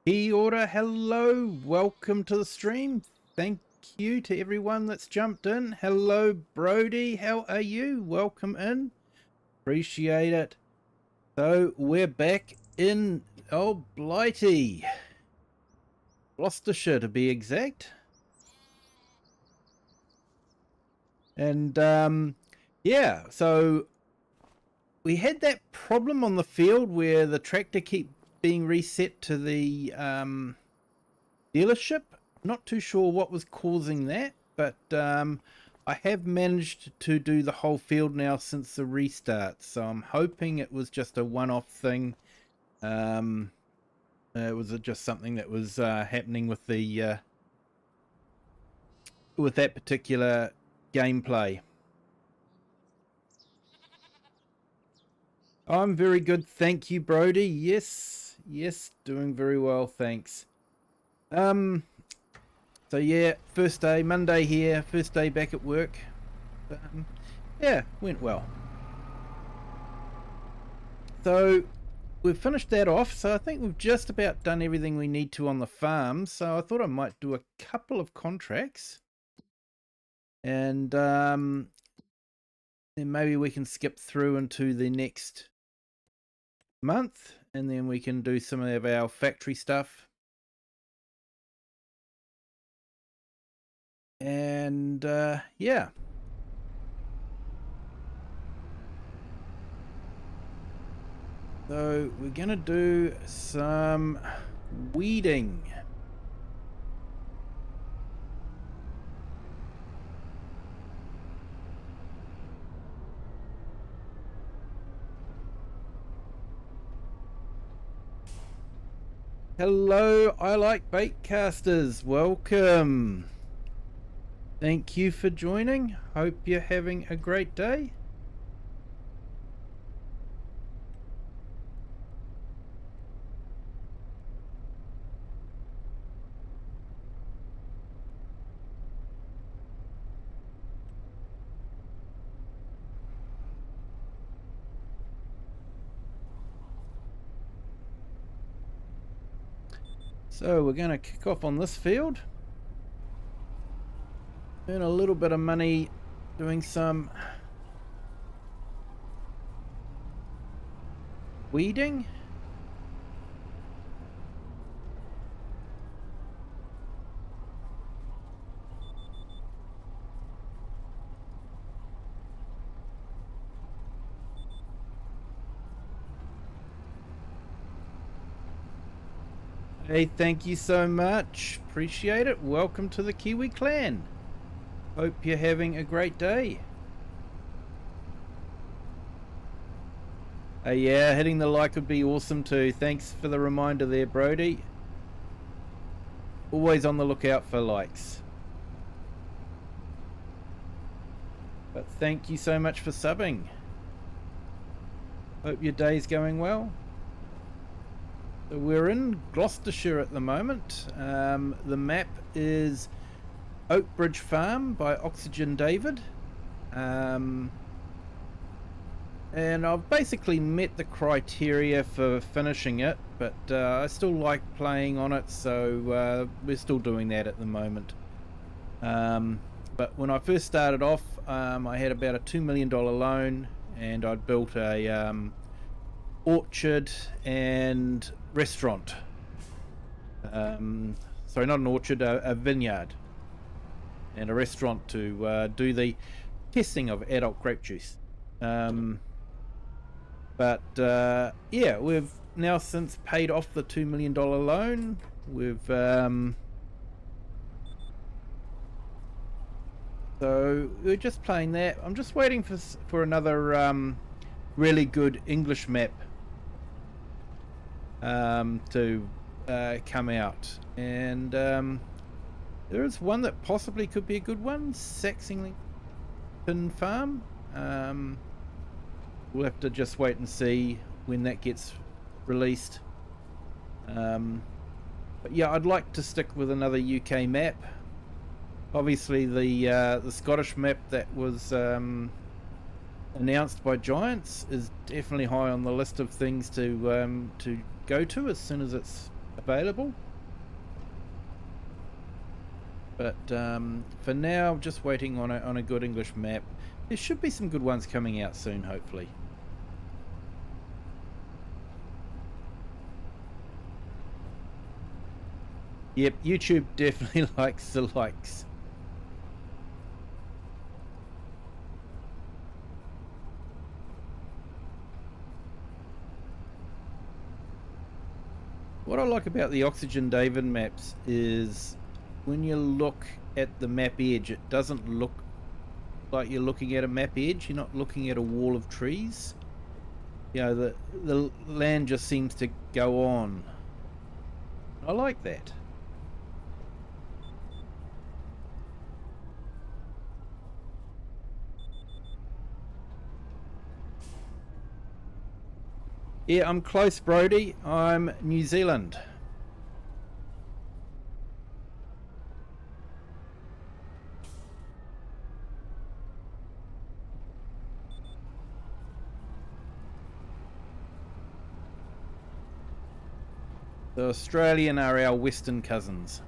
Kia ora, hello, welcome to the stream. Thank you to everyone that's jumped in. Hello, Brody, how are you? Welcome in. Appreciate it. So we're back in Blighty, Gloucestershire to be exact. And yeah, so we had that problem on the field where the tractor kept being reset to the dealership. Not too sure what was causing that, but I have managed to do the whole field now since the restart, so I'm hoping it was just a one-off thing. It was just something that was happening with the with that particular gameplay. I'm very good, thank you, Brody. Yes, doing very well, thanks. So yeah, first day, Monday here, first day back at work. Yeah, went well. So we've finished that off, so I think we've just about done everything we need to on the farm, so I thought I might do a couple of contracts. And then maybe we can skip through into the next month, and then we can do some of our factory stuff. And yeah. So we're gonna do some weeding. Hello, I like baitcasters. Welcome. Thank you for joining. Hope you're having a great day. So we're going to kick off on this field. Earn a little bit of money doing some weeding. Hey, thank you so much. Appreciate it. Welcome to the Kiwi clan. Hope you're having a great day. Yeah, hitting the like would be awesome too. Thanks for the reminder there, Brody. Always on the lookout for likes. But thank you so much for subbing. Hope your day's going well. So we're in Gloucestershire at the moment. The map is Oakbridge Farm by Oxygendavid. And I've basically met the criteria for finishing it, but I still like playing on it, so we're still doing that at the moment. But when I first started off, I had about a $2 million loan, and I'd built a orchard and restaurant. Sorry, not an orchard, a vineyard and a restaurant to do the testing of adult grape juice. But yeah, we've now since paid off the $2 million loan. We've so we're just playing that. I'm just waiting for another really good English map to come out, and there is one that possibly could be a good one, Saxington Farm. We'll have to just wait and see when that gets released. But yeah, I'd like to stick with another UK map. Obviously the Scottish map that was announced by Giants is definitely high on the list of things to go to as soon as it's available. But for now, just waiting on a good English map. There should be some good ones coming out soon, hopefully. Yep, YouTube definitely likes the likes. What I like about the Oxygendavid maps is when you look at the map edge, it doesn't look like you're looking at a map edge. You're not looking at a wall of trees. You know, the land just seems to go on. I like that. Yeah, I'm close, Brody. I'm New Zealand. The Australian are our western cousins.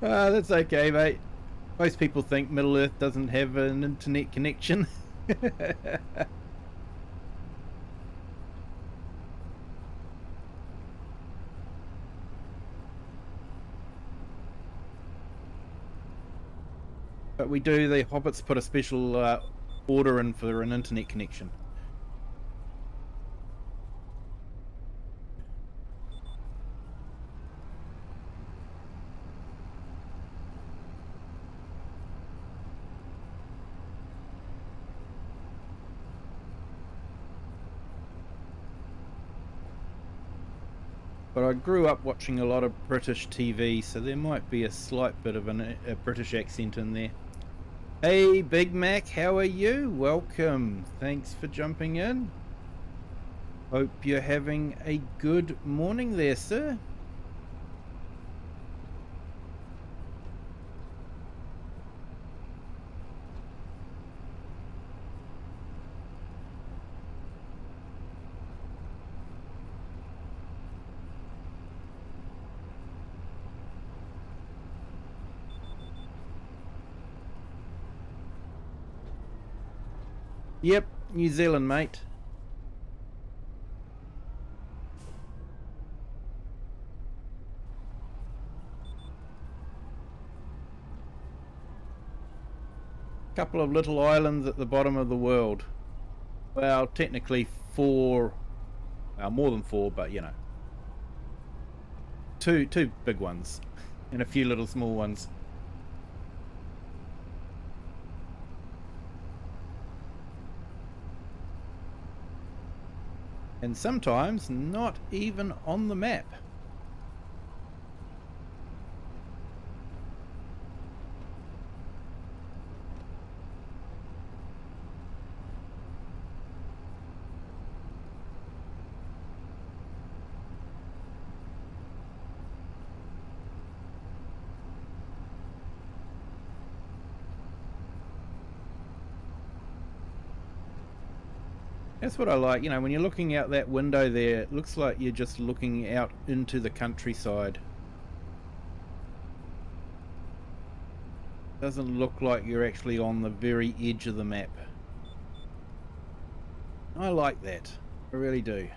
That's okay, mate. Most people think Middle Earth doesn't have an internet connection. But we do, the Hobbits put a special order in for an internet connection. But I grew up watching a lot of British TV, so there might be a slight bit of a British accent in there. Hey, Big Mac, how are you? Welcome. Thanks for jumping in. Hope you're having a good morning there, sir. Yep, New Zealand, mate. Couple of little islands at the bottom of the world. Well, technically 4, well, more than 4, but you know, two big ones and a few little small ones. And sometimes not even on the map. That's what I like, you know, when you're looking out that window there, it looks like you're just looking out into the countryside. Doesn't look like you're actually on the very edge of the map. I like that, I really do.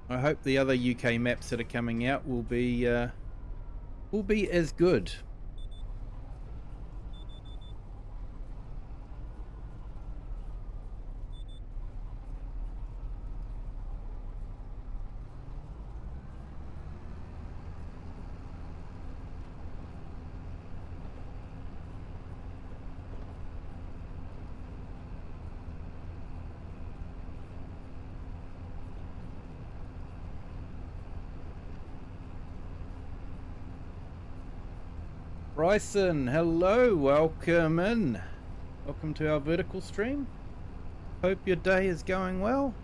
I hope the other UK maps that are coming out will be as good. Bryson, hello, welcome in. Welcome to our vertical stream. Hope your day is going well.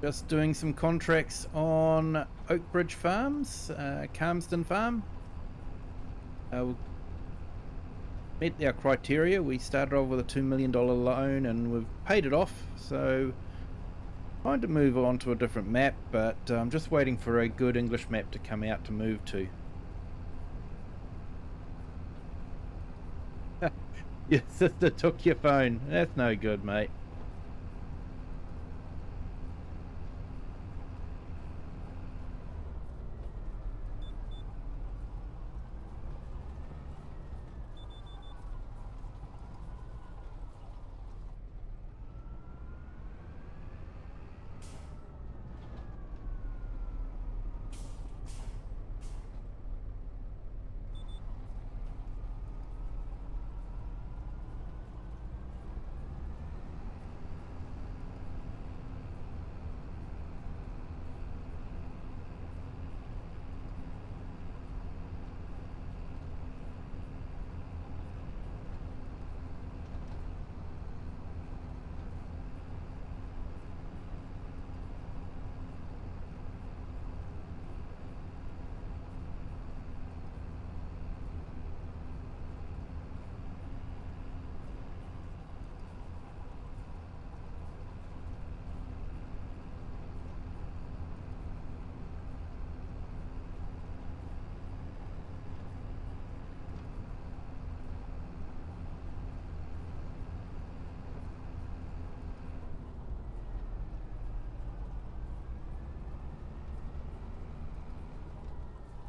Just doing some contracts on Oakbridge Farms, Calmsden Farm. Met our criteria. We started off with a $2 million loan and we've paid it off, so trying to move on to a different map, but I'm just waiting for a good English map to come out to move to. Your sister took your phone. That's no good, mate.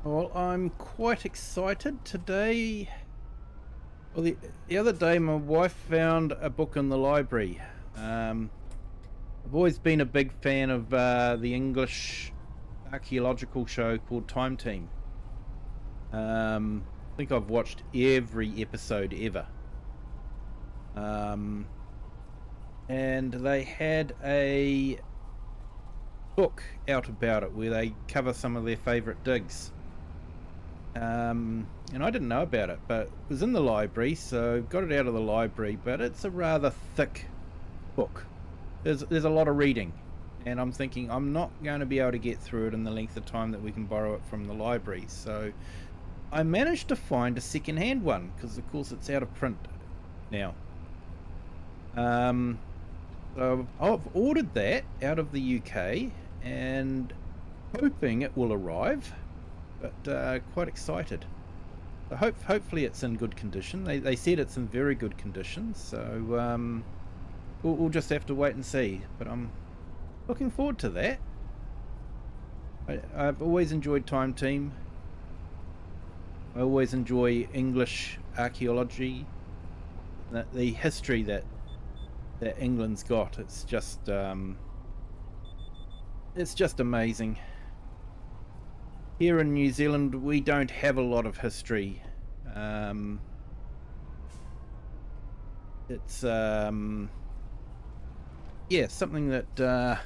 Well, I'm quite excited today. Well, the other day my wife found a book in the library. I've always been a big fan of the English archaeological show called Time Team. I think I've watched every episode ever. And they had a book out about it where they cover some of their favourite digs. And I didn't know about it, but it was in the library, so got it out of the library, but it's a rather thick book. There's a lot of reading, and I'm thinking I'm not going to be able to get through it in the length of time that we can borrow it from the library. So I managed to find a second-hand one, because of course it's out of print now. So I've ordered that out of the UK and hoping it will arrive, but quite excited. So hopefully it's in good condition. They said it's in very good condition, so we'll just have to wait and see. But I'm looking forward to that. I've always enjoyed Time Team. I always enjoy English archaeology, the history that England's got. It's just amazing. Here in New Zealand, we don't have a lot of history. It's yeah, something that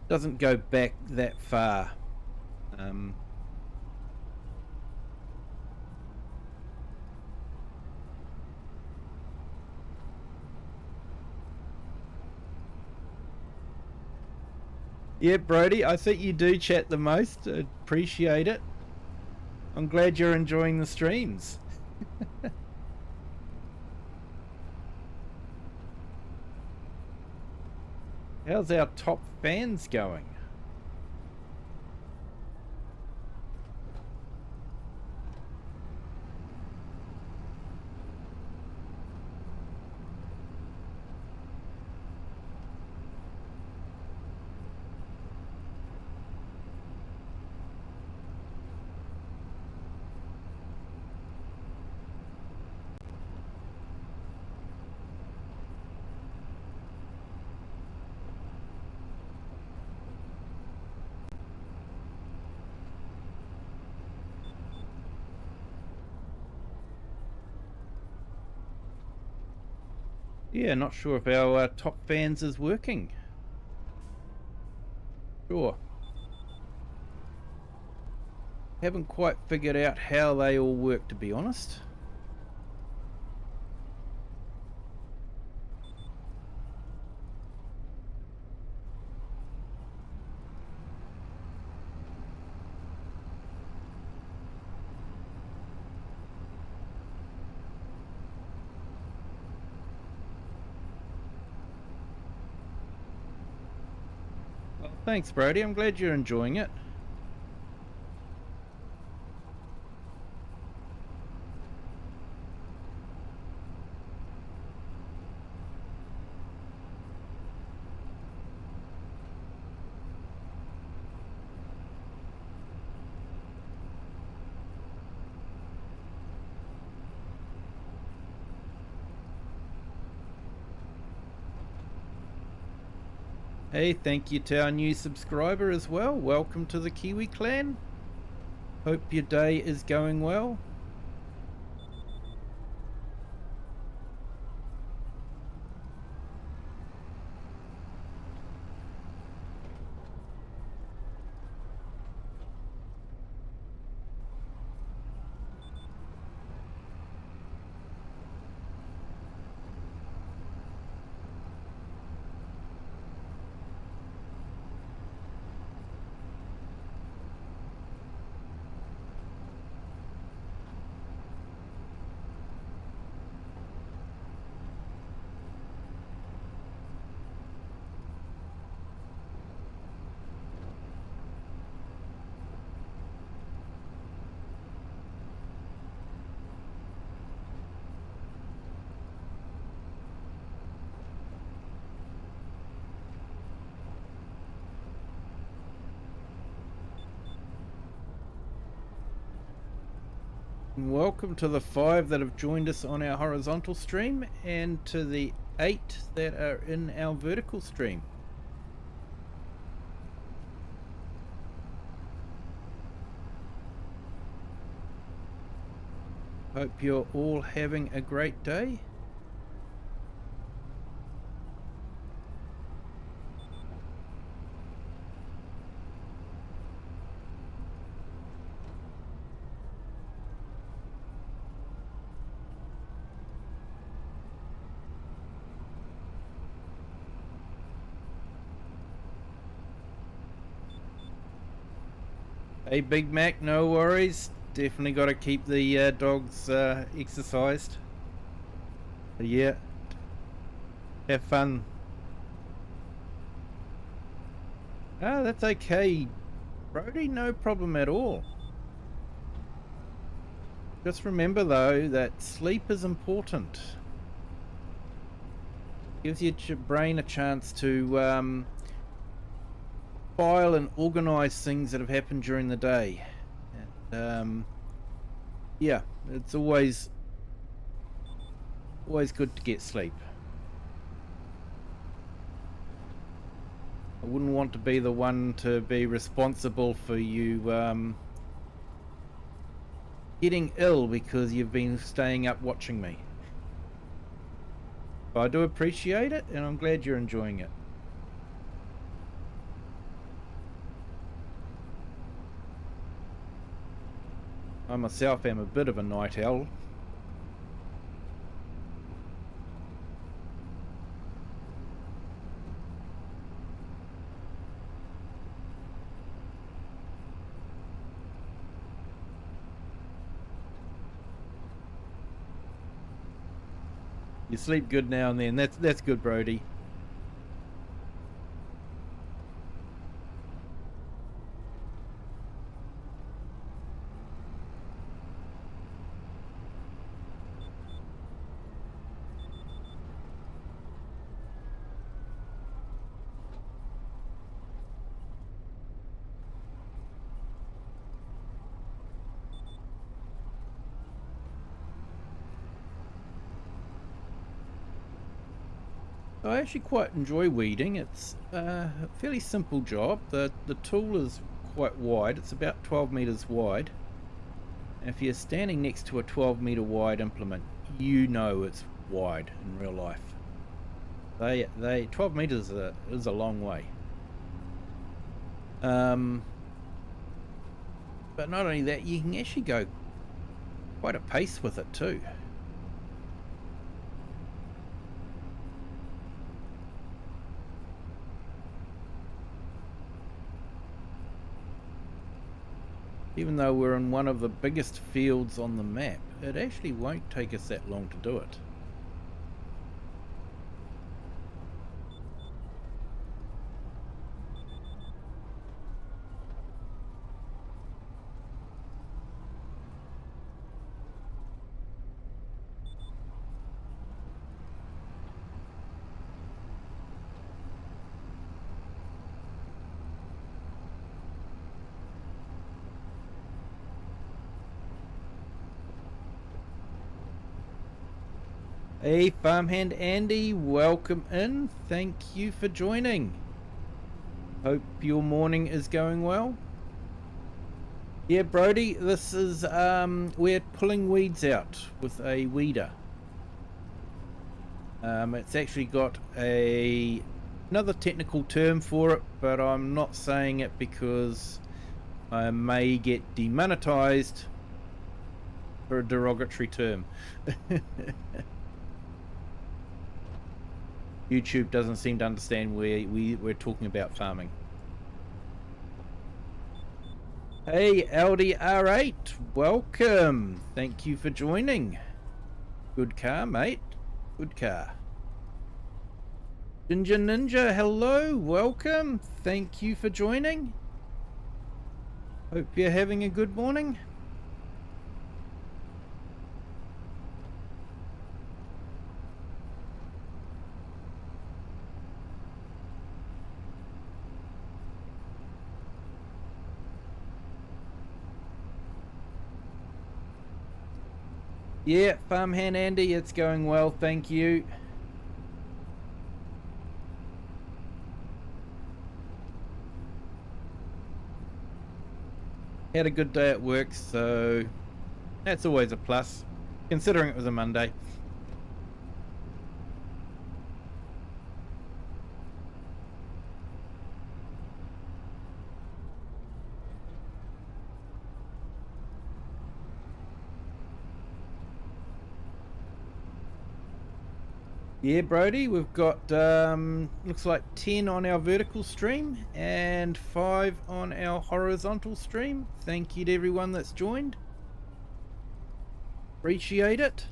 doesn't go back that far. Yeah, Brody, I think you do chat the most. I appreciate it. I'm glad you're enjoying the streams. How's our top fans going? Yeah, not sure if our top fans is working. Sure. Haven't quite figured out how they all work, to be honest. Well, thanks, Brody. I'm glad you're enjoying it. Hey, thank you to our new subscriber as well. Welcome to the Kiwi clan. Hope your day is going well. Welcome to the 5 that have joined us on our horizontal stream, and to the 8 that are in our vertical stream. Hope you're all having a great day. Hey, Big Mac, no worries. Definitely got to keep the dogs exercised. But yeah, have fun. Ah, that's okay, Brody. No problem at all. Just remember though that sleep is important. Gives your brain a chance to file and organize things that have happened during the day. And yeah, it's always good to get sleep. I wouldn't want to be the one to be responsible for you getting ill because you've been staying up watching me. But I do appreciate it, and I'm glad you're enjoying it. I myself am a bit of a night owl. You sleep good now and then. That's good, Brody. I actually quite enjoy weeding. It's a fairly simple job. The tool is quite wide. It's about 12 meters wide. And if you're standing next to a 12-meter wide implement, you know it's wide in real life. 12 meters is a long way. But But not only that, you can actually go quite a pace with it too. Even though we're in one of the biggest fields on the map, it actually won't take us that long to do it. Hey, Farmhand Andy, welcome in. Thank you for joining. Hope your morning is going well. Yeah, Brody, this is, we're pulling weeds out with a weeder. It's actually got another technical term for it, but I'm not saying it because I may get demonetized for a derogatory term. YouTube doesn't seem to understand we're talking about farming. Hey, LDR8, welcome. Thank you for joining. Good car, mate. Good car. Ginger Ninja, hello, welcome. Thank you for joining. Hope you're having a good morning. Yeah, Farmhand Andy, it's going well, thank you. Had a good day at work, so that's always a plus, considering it was a Monday. Yeah, Brody, we've got looks like 10 on our vertical stream and 5 on our horizontal stream. Thank you to everyone that's joined. Appreciate it.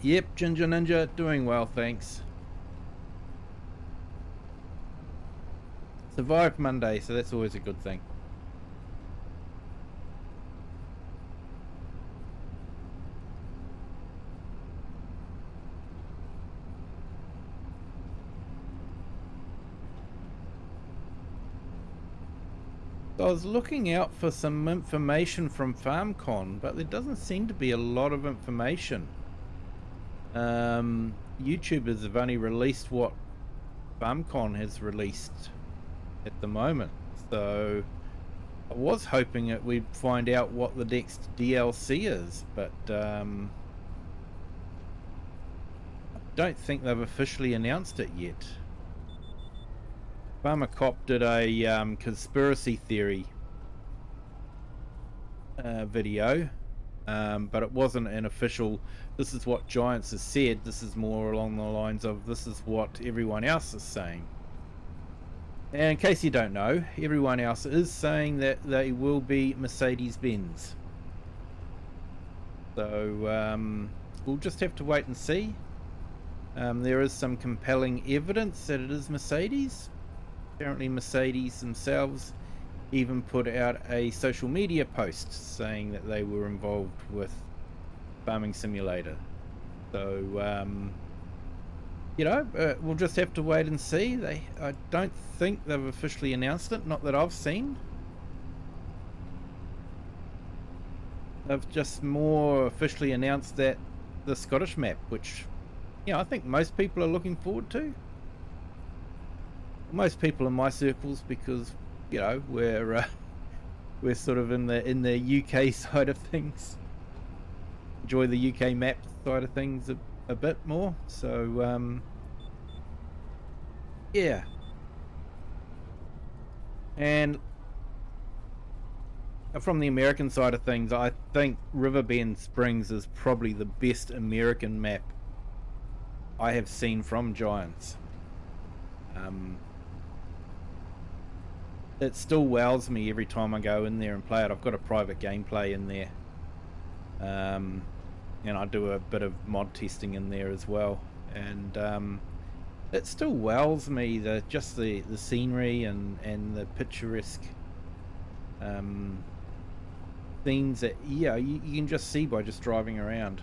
Yep, Ginger Ninja, doing well, thanks. Survived Monday, so that's always a good thing. I was looking out for some information from FarmCon, but there doesn't seem to be a lot of information. YouTubers have only released what FarmCon has released at the moment, so I was hoping that we'd find out what the next DLC is, but I don't think they've officially announced it yet. Farmer Cop did a conspiracy theory video, but it wasn't an official, this is what Giants has said, this is more along the lines of this is what everyone else is saying. And in case you don't know, everyone else is saying that they will be Mercedes-Benz. So we'll just have to wait and see. There is some compelling evidence that it is Mercedes. Apparently Mercedes themselves even put out a social media post saying that they were involved with Farming Simulator. So, you know, we'll just have to wait and see. I don't think they've officially announced it, not that I've seen. They've just more officially announced that the Scottish map, which, you know, I think most people are looking forward to. Most people in my circles, because you know we're sort of in the UK side of things. Enjoy the UK map side of things a bit more. So Yeah. And from the American side of things, I think Riverbend Springs is probably the best American map I have seen from Giants. It still wows me every time I go in there and play it. I've got a private gameplay in there. And I do a bit of mod testing in there as well. And it still wows me, the scenery and the picturesque things that you can just see by just driving around.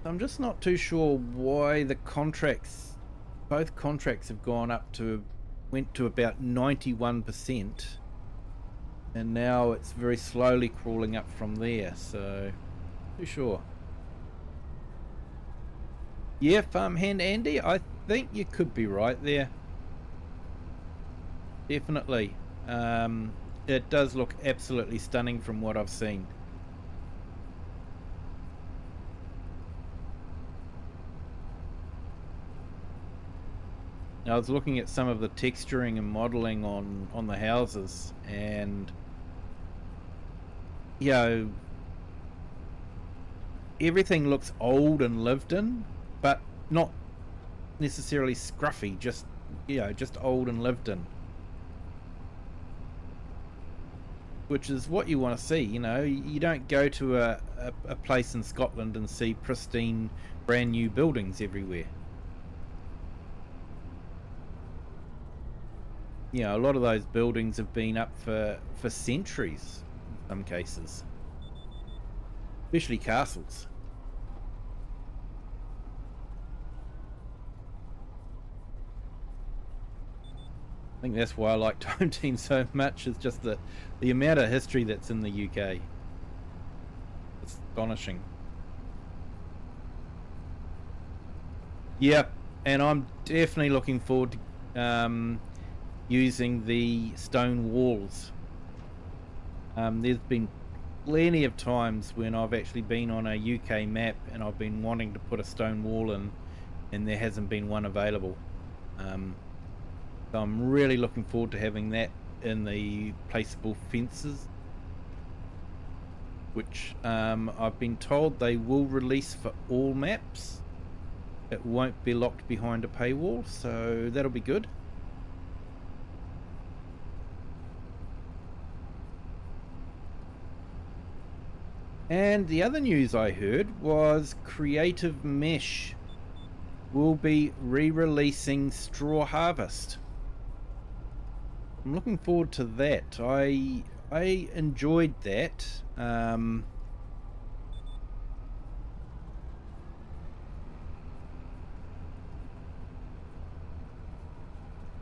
I'm just not too sure why both contracts have went to about 91%, and now it's very slowly crawling up from there, so too sure. Yeah, Farmhand Andy, I think you could be right there. Definitely. It does look absolutely stunning from what I've seen. I was looking at some of the texturing and modeling on the houses, and everything looks old and lived in, but not necessarily scruffy, just old and lived in, which is what you want to see. You don't go to a place in Scotland and see pristine brand new buildings everywhere. A lot of those buildings have been up for centuries in some cases, especially castles. I think that's why I like Home Team so much, is just the amount of history that's in the UK. It's astonishing. Yeah, and I'm definitely looking forward to using the stone walls. There's been plenty of times when I've actually been on a UK map and I've been wanting to put a stone wall in, and there hasn't been one available. So I'm really looking forward to having that in the placeable fences, which I've been told they will release for all maps. It won't be locked behind a paywall, so that'll be good. And the other news I heard was Creative Mesh will be re-releasing Straw Harvest. I'm looking forward to that. I enjoyed that. I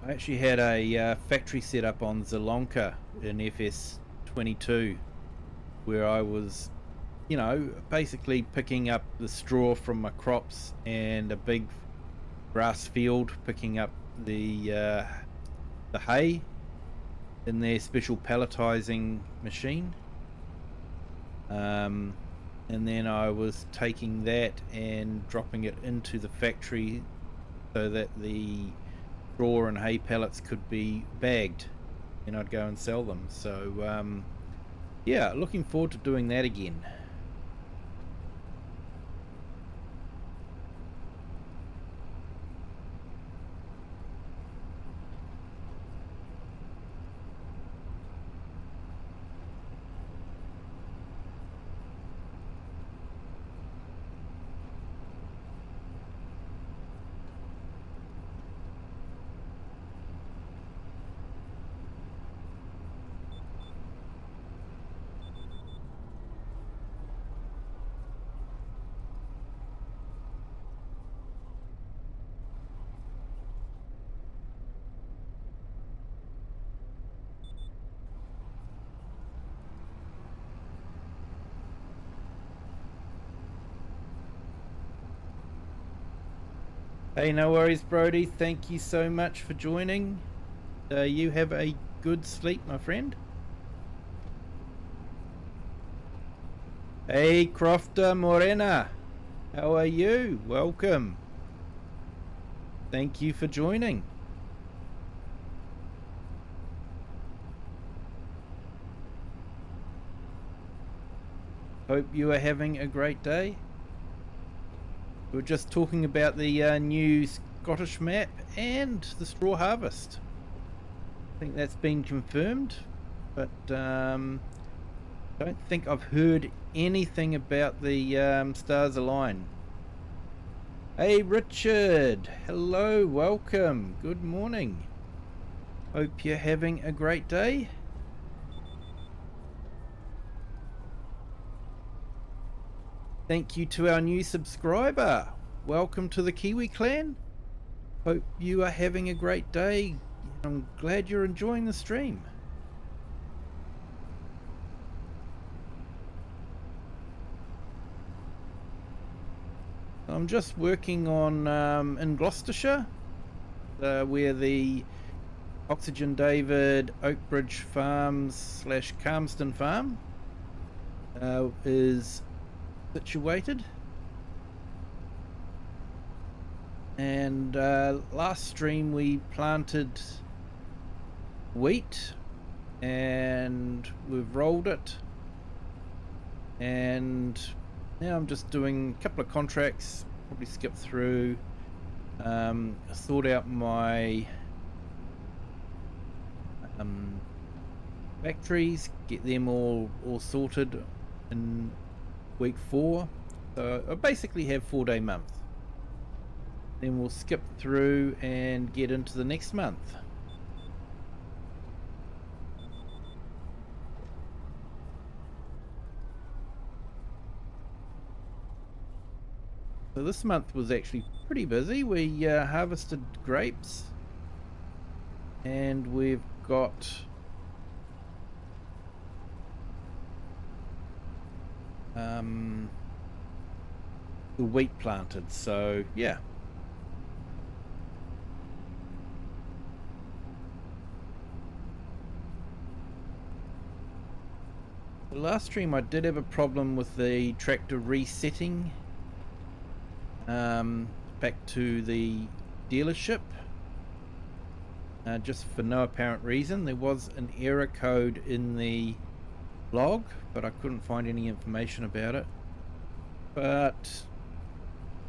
actually had a factory set up on Zelonka in FS22, where I was basically picking up the straw from my crops, and a big grass field picking up the hay in their special palletizing machine, and then I was taking that and dropping it into the factory so that the straw and hay pellets could be bagged, and I'd go and sell them. So yeah, looking forward to doing that again. Hey, no worries, Brody. Thank you so much for joining. You have a good sleep, my friend. Hey, Crofter Morena. How are you? Welcome. Thank you for joining. Hope you are having a great day. We were just talking about the new Scottish map and the straw harvest. I think that's been confirmed, but don't think I've heard anything about the stars align. Hey Richard, hello, welcome, good morning. Hope you're having a great day. Thank you to our new subscriber. Welcome to the Kiwi clan. Hope you are having a great day. I'm glad you're enjoying the stream. I'm just working on in Gloucestershire, where the Oxygendavid Oakbridge Farms / Calmston Farm is situated. And last stream we planted wheat and we've rolled it, and now I'm just doing a couple of contracts, probably skip through, sort out my factories, get them all sorted in week 4. So I basically have 4-day month. Then we'll skip through and get into the next month. So this month was actually pretty busy. We harvested grapes, and we've got the wheat planted, so yeah. The last stream I did have a problem with the tractor resetting back to the dealership, just for no apparent reason. There was an error code in the log, but I couldn't find any information about it. But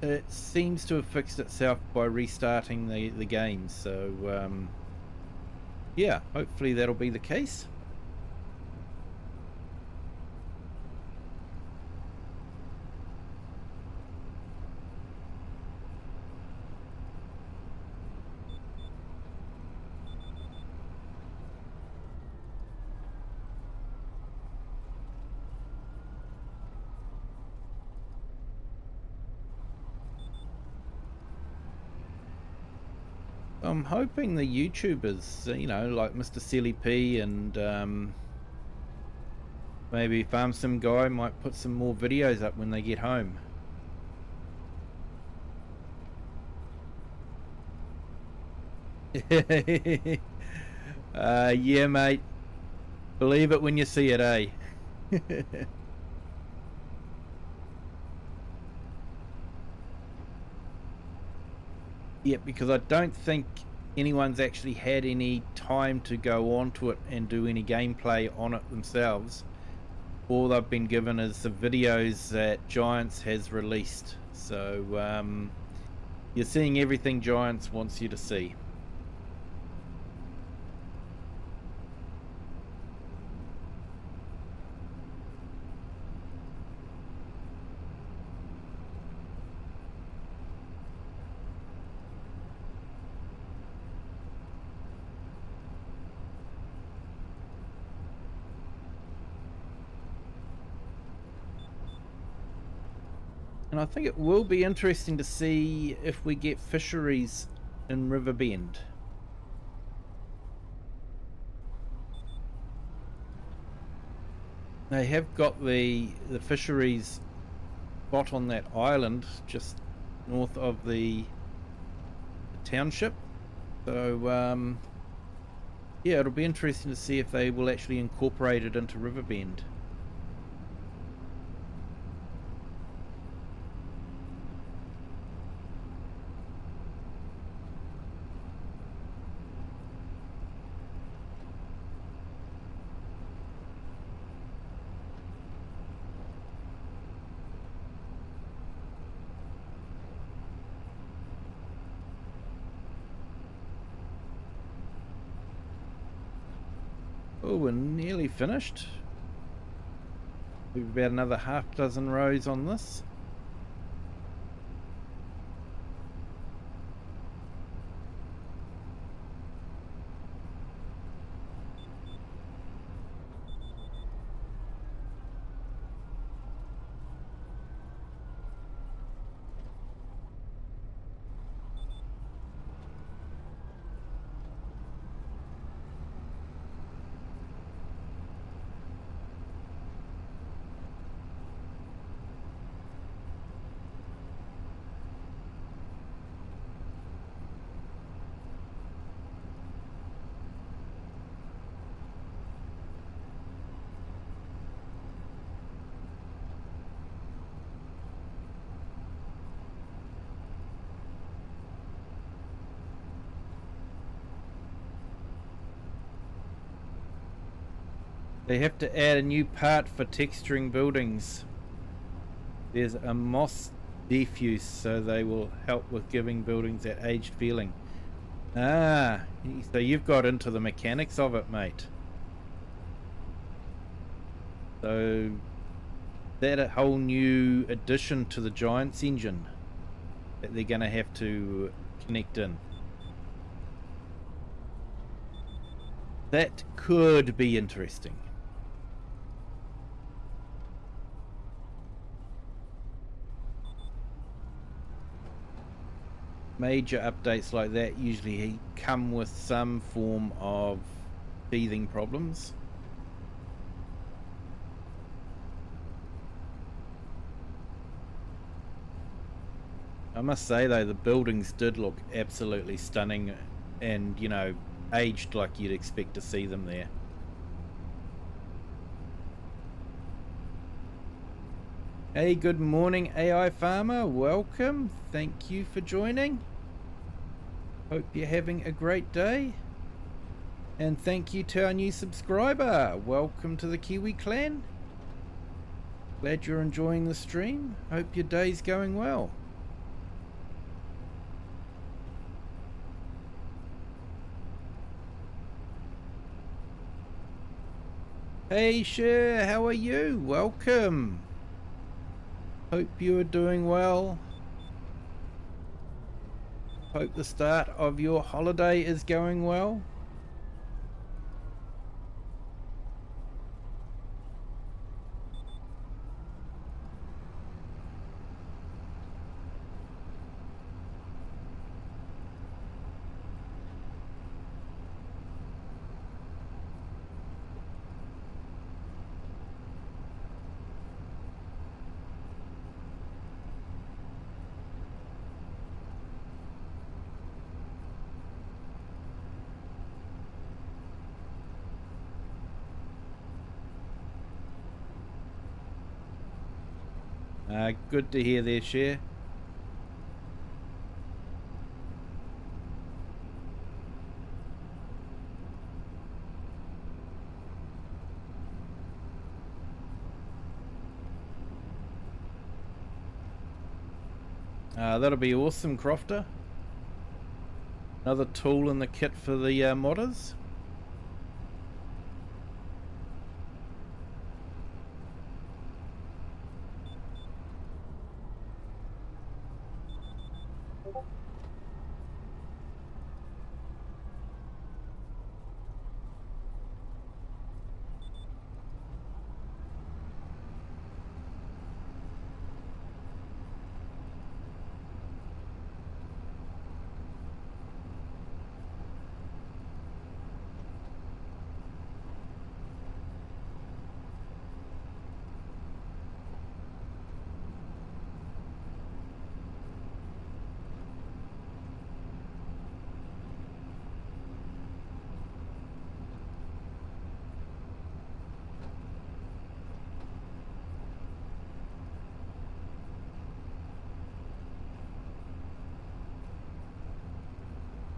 it seems to have fixed itself by restarting the game, so yeah, hopefully that'll be the case. I'm hoping the YouTubers, you know, like Mr. Silly P and maybe Farm Sim Guy might put some more videos up when they get home. Yeah, mate. Believe it when you see it, eh? Yeah, because I don't think anyone's actually had any time to go onto it and do any gameplay on it themselves. All they've been given is the videos that Giants has released. So you're seeing everything Giants wants you to see. And I think it will be interesting to see if we get fisheries in Riverbend. They have got the fisheries spot on that island just north of the township. So yeah, it'll be interesting to see if they will actually incorporate it into Riverbend. Oh, we're nearly finished. We've about another half dozen rows on this. They have to add a new part for texturing buildings. There's a moss diffuse, so they will help with giving buildings that aged feeling. Ah, so you've got into the mechanics of it, mate. So that a whole new addition to the Giants engine that they're going to have to connect in. That could be interesting. Major updates like that usually come with some form of teething problems. I must say though, the buildings did look absolutely stunning and, you know, aged like you'd expect to see them there. Hey, good morning AI Farmer, welcome, thank you for joining. Hope you're having a great day. And thank you to our new subscriber, welcome to the Kiwi clan. Glad you're enjoying the stream, hope your day's going well. Hey Cher, how are you? Welcome. Hope you are doing well. Hope the start of your holiday is going well. Good to hear there, Cher. That'll be awesome, Crofter. Another tool in the kit for the modders.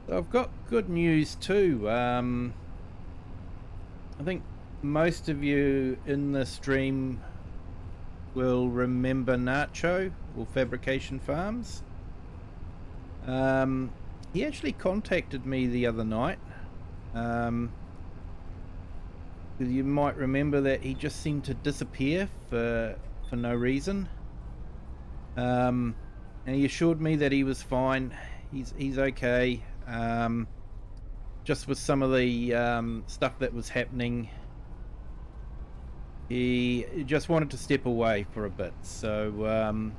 I've got good news too. I think most of you in the stream will remember Nacho or Fabrication Farms. He actually contacted me the other night. You might remember that he just seemed to disappear for no reason. And he assured me that he was fine. He's okay. Just with some of the stuff that was happening, he just wanted to step away for a bit. So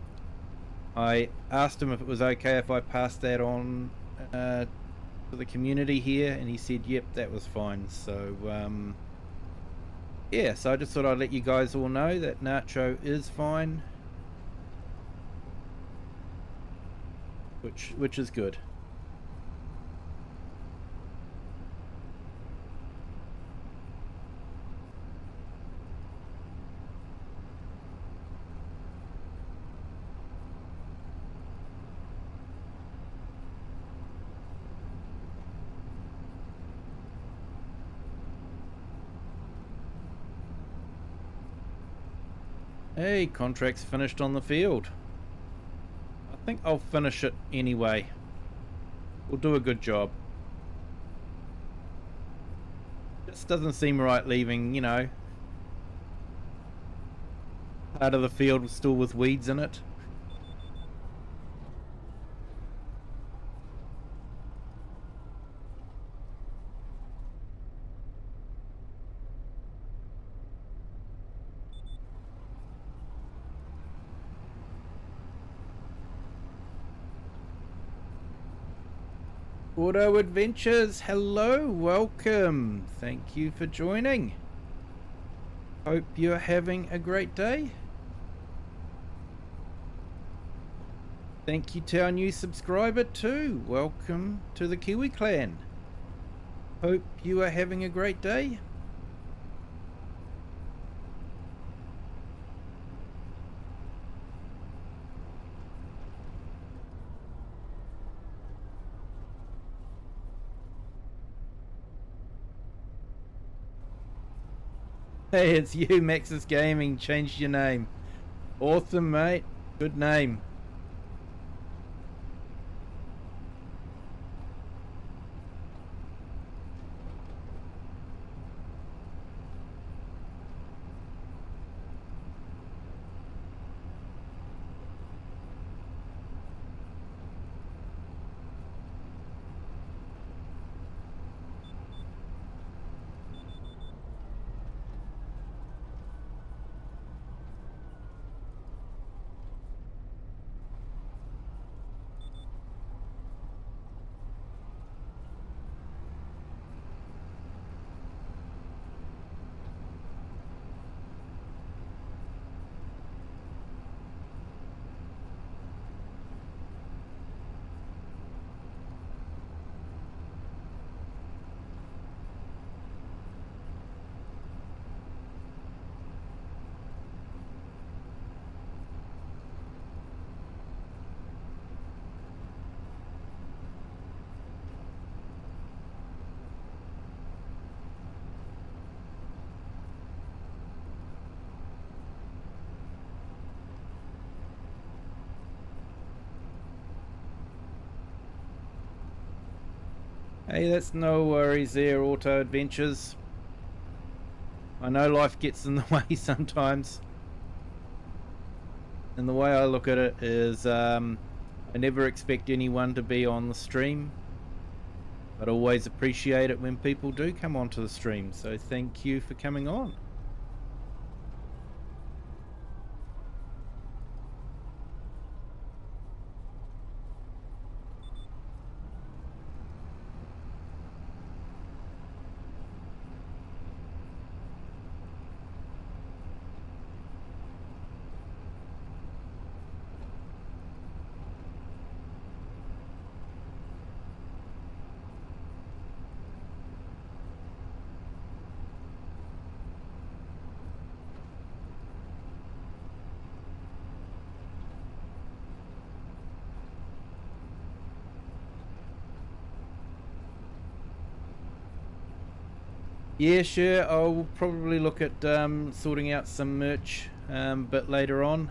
I asked him if it was okay if I passed that on to the community here, and he said yep, that was fine. So yeah, so I just thought I'd let you guys all know that Nacho is fine, which is good. Hey, contract's finished on the field. I think I'll finish it anyway. We'll do a good job. Just doesn't seem right leaving, you know, part of the field still with weeds in it. Auto Adventures, hello, welcome. Thank you for joining. Hope you're having a great day. Thank you to our new subscriber too. Welcome to the Kiwi clan. Hope you are having a great day. Hey, it's you, Maxis Gaming. Changed your name. Awesome, mate. Good name. Hey, that's no worries there, Auto Adventures. I know life gets in the way sometimes. And the way I look at it is I never expect anyone to be on the stream, but always appreciate it when people do come onto the stream. So thank you for coming on. Yeah, sure. I'll probably look at sorting out some merch a bit later on.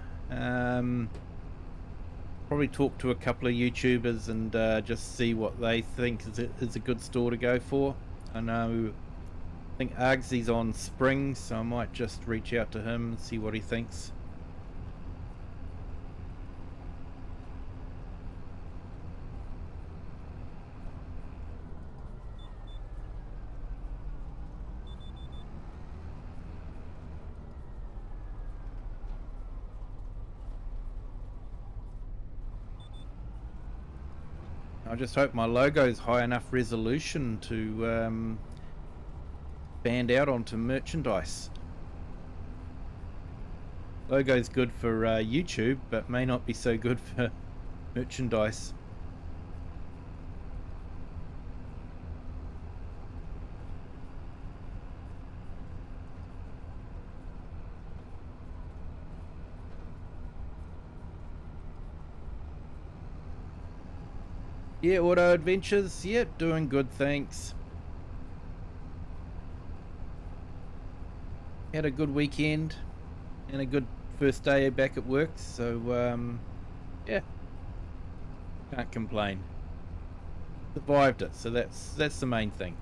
Probably talk to a couple of YouTubers and just see what they think is a good store to go for. I know, I think Argsy's on Spring, so I might just reach out to him and see what he thinks. I just hope my logo's high enough resolution to band out onto merchandise. Logo's good for YouTube, but may not be so good for merchandise. Yeah, Auto Adventures, yeah, doing good, thanks. Had a good weekend and a good first day back at work, so yeah, can't complain. Survived it, so that's the main thing.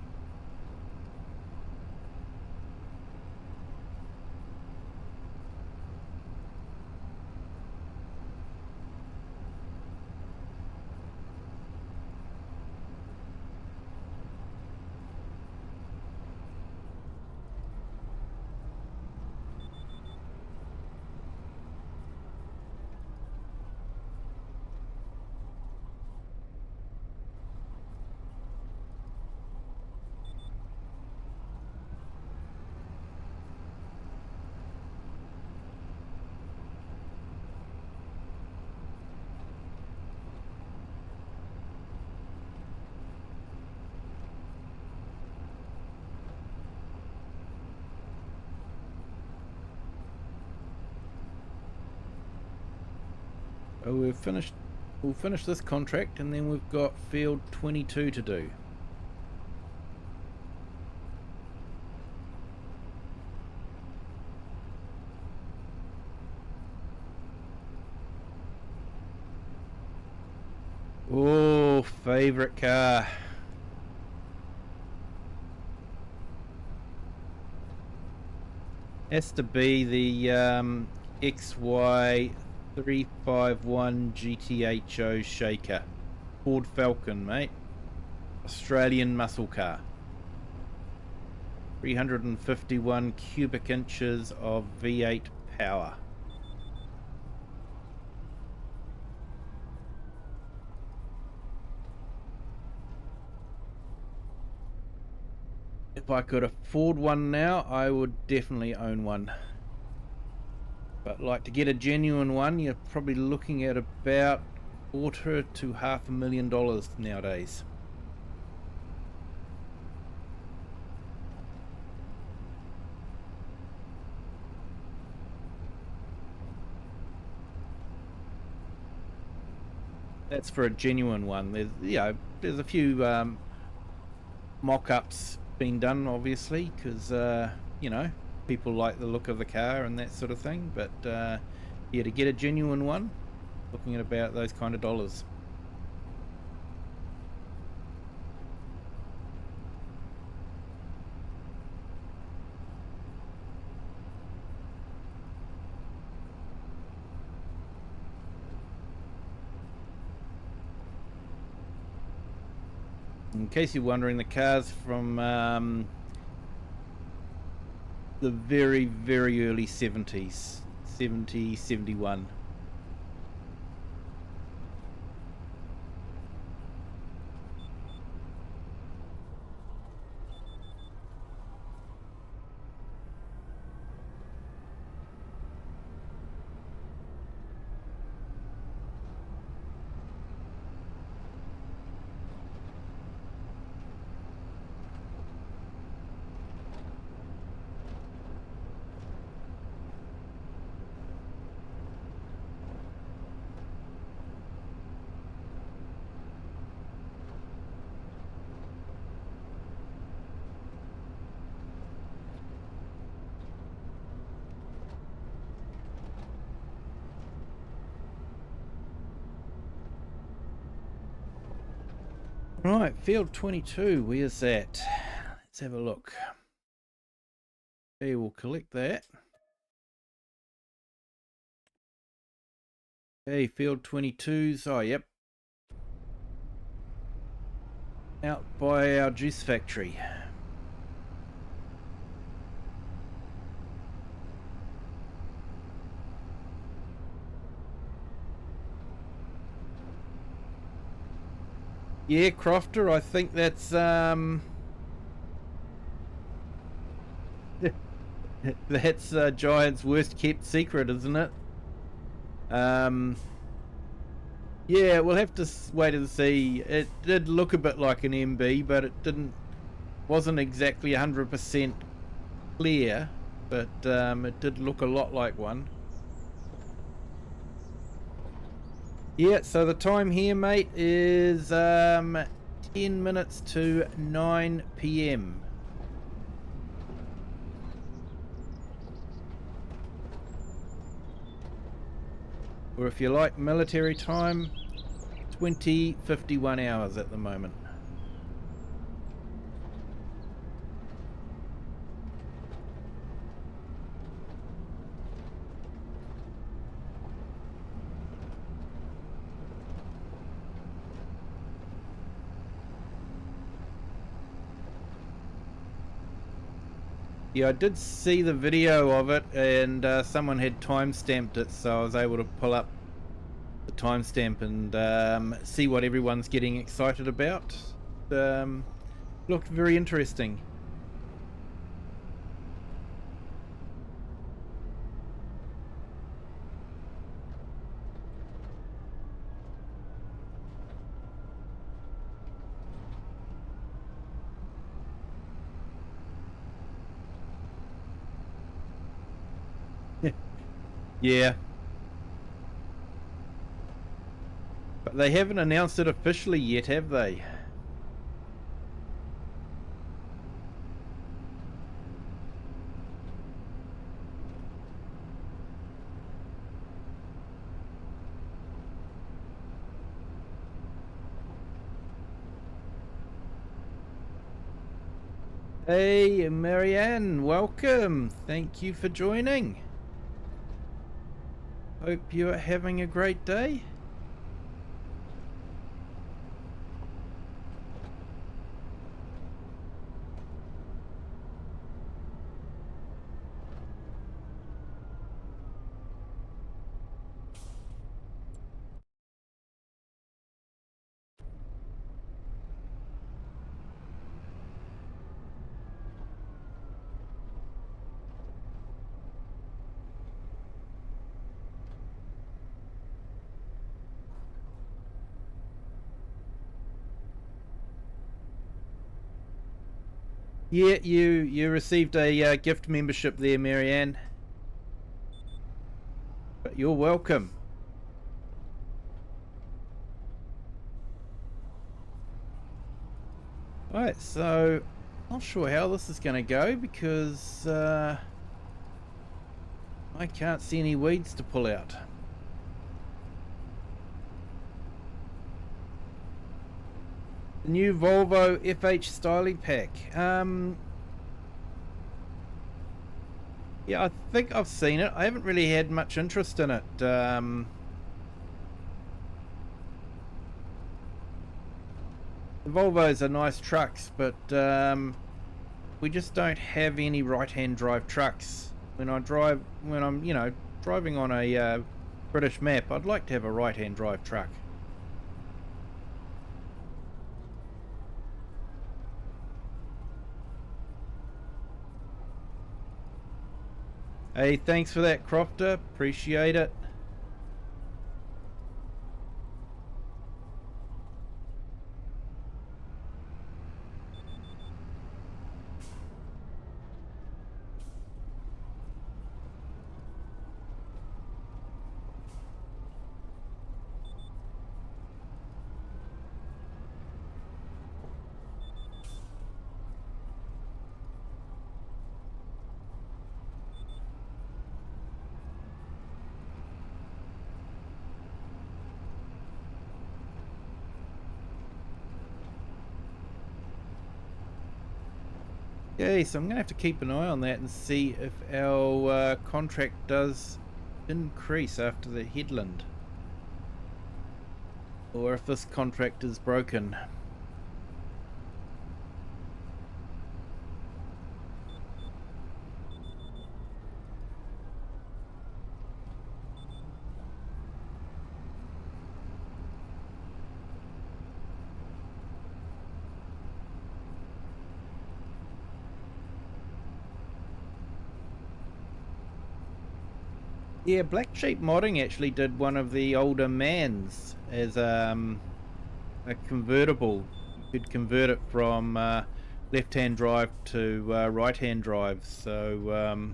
Oh, we'll finish this contract and then we've got field 22 to do. Oh, favorite car. Has to be the XY351 GTHO Shaker. Ford Falcon, mate. Australian muscle car. 351 cubic inches of V8 power. If I could afford one now, I would definitely own one. But like to get a genuine one, you're probably looking at about $250,000 to $500,000 nowadays. That's for a genuine one. There's a few mock-ups been done, obviously, because people like the look of the car and that sort of thing. But yeah, to get a genuine one, looking at about those kind of dollars. In case you're wondering, the car's from the very, very early 70s, 70, 71. Right, field 22, where's that? Let's have a look. Okay, we'll collect that. Okay, field 22's, oh yep. Out by our juice factory. Yeah, Crofter, I think that's that's Giant's worst kept secret, isn't it? Yeah, we'll have to wait and see. It did look a bit like an MB, but it wasn't exactly 100% clear, but it did look a lot like one. Yeah, so the time here, mate, is 10 minutes to 9 p.m. Or if you like military time, 20:51 hours at the moment. Yeah, I did see the video of it, and someone had time-stamped it, so I was able to pull up the timestamp and see what everyone's getting excited about. Looked very interesting. Yeah. But they haven't announced it officially yet, have they? Hey, Marianne, welcome. Thank you for joining. Hope you're having a great day. Yeah, you received a gift membership there, Marianne. But you're welcome. Alright, so not sure how this is going to go because I can't see any weeds to pull out. The new Volvo FH styling pack. Yeah, I think I've seen it. I haven't really had much interest in it. The Volvos are nice trucks, but we just don't have any right-hand drive trucks. When I'm driving on a British map, I'd like to have a right-hand drive truck. Hey, thanks for that, Crofter. Appreciate it. Okay, so I'm going to have to keep an eye on that and see if our contract does increase after the headland, or if this contract is broken. Yeah, Black Sheep Modding actually did one of the older Mans as a convertible. You could convert it from left-hand drive to right-hand drive. So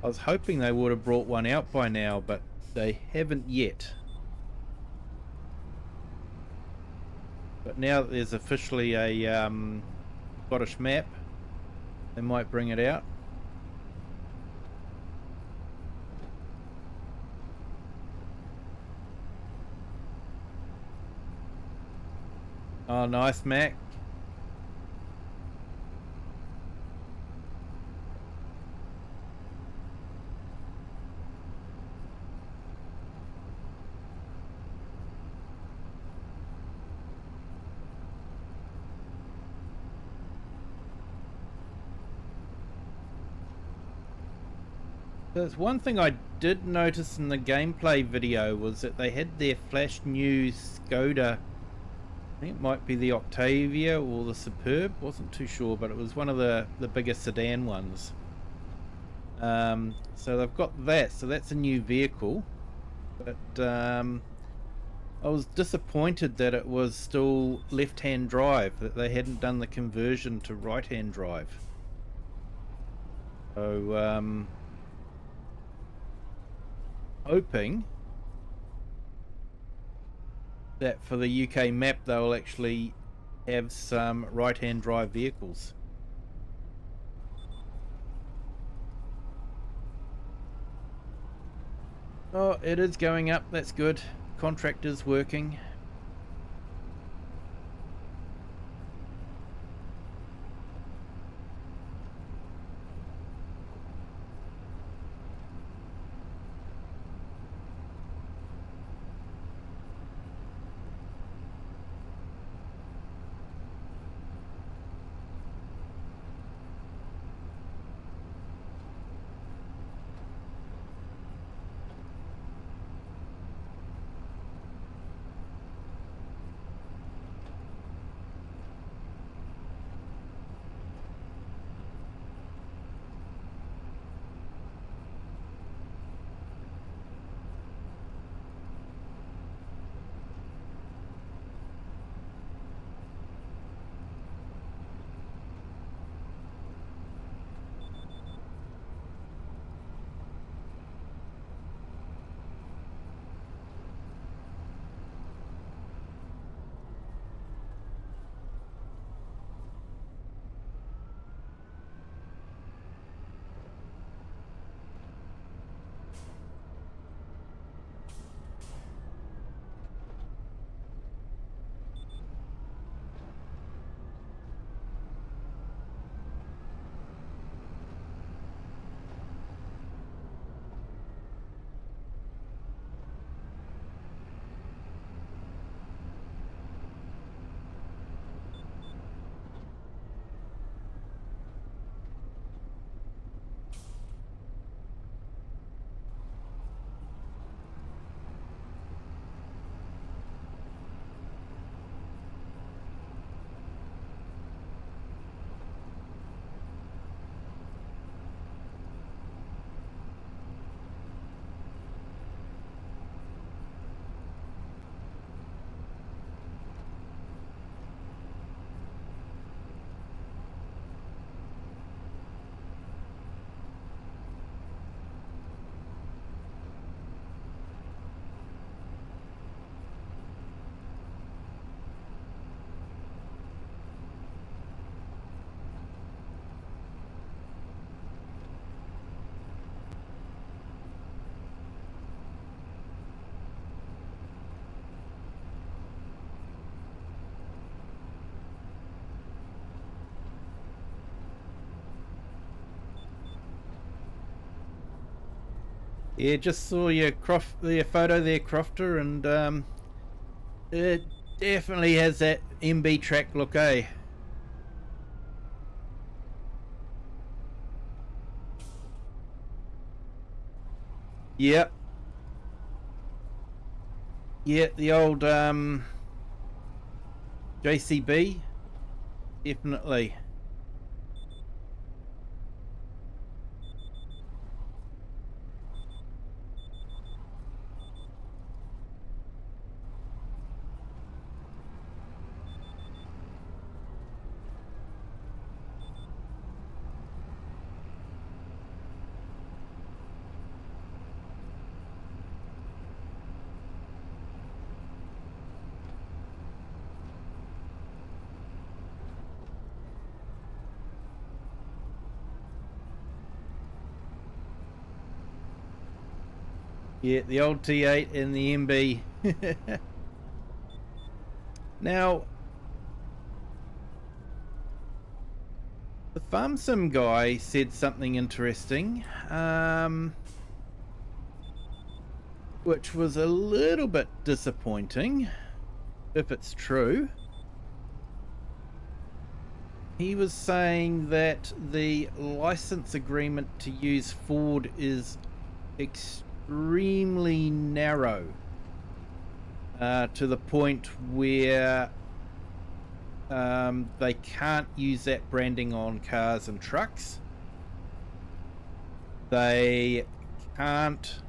I was hoping they would have brought one out by now, but they haven't yet. But now that there's officially a Scottish map, they might bring it out. Oh, nice, Mac. There's one thing I did notice in the gameplay video was that they had their flash new Skoda. I think it might be the Octavia or the Superb, wasn't too sure, but it was one of the bigger sedan ones. So they've got that, so that's a new vehicle. But I was disappointed that it was still left-hand drive, that they hadn't done the conversion to right-hand drive. So hoping that for the UK map they'll actually have some right-hand drive vehicles. Oh, it is going up, that's good. Contract is working. Yeah, just saw your photo there, Crofter, and it definitely has that MB track look, eh? Yep. Yeah, the old JCB, definitely. Yeah, the old T8 and the MB. Now, the Farm Sim guy said something interesting, which was a little bit disappointing, if it's true. He was saying that the license agreement to use Ford is extremely narrow, to the point where they can't use that branding on cars and trucks. They can't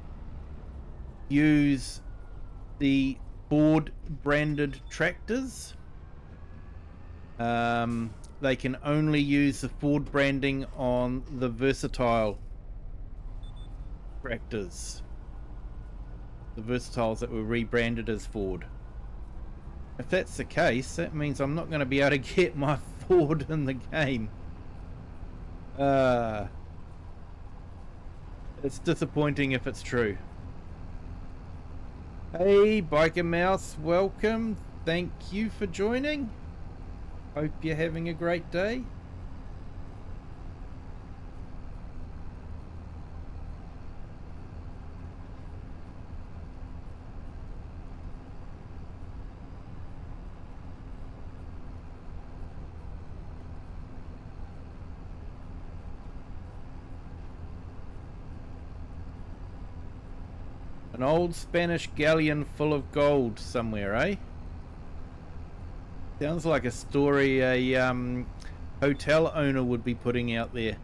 use the Ford branded tractors. They can only use the Ford branding on the versatile tractors, the versatiles that were rebranded as Ford. If that's the case, that means I'm not going to be able to get my Ford in the game. It's disappointing if it's true. Hey, Biker Mouse, welcome. Thank you for joining. Hope you're having a great day. An old Spanish galleon full of gold somewhere, eh? Sounds like a story a hotel owner would be putting out there.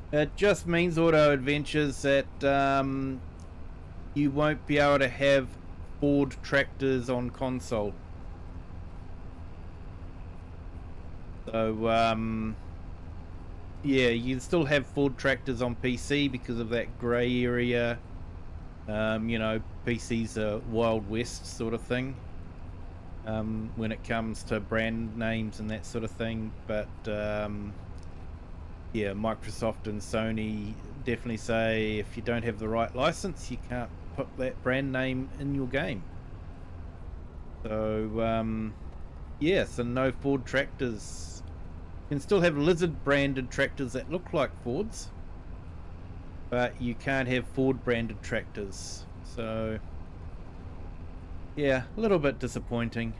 It just means Auto Adventures that you won't be able to have Ford tractors on console. So yeah, you can still have Ford tractors on PC because of that grey area. You know, PC's a Wild West sort of thing when it comes to brand names and that sort of thing. But yeah, Microsoft and Sony definitely say if you don't have the right license, you can't put that brand name in your game. So yeah, so no Ford tractors. You can still have Lizard branded tractors that look like Fords, but you can't have Ford branded tractors. So yeah, a little bit disappointing.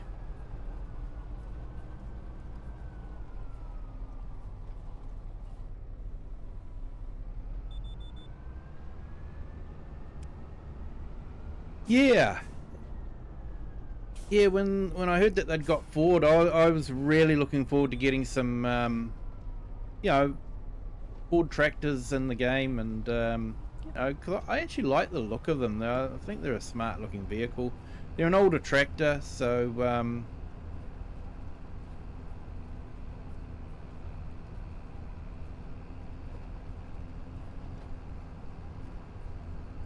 Yeah. Yeah, when I heard that they'd got Ford, I was really looking forward to getting some, you know, Ford tractors in the game, and you know, because I actually like the look of them. I think they're a smart looking vehicle. They're an older tractor, so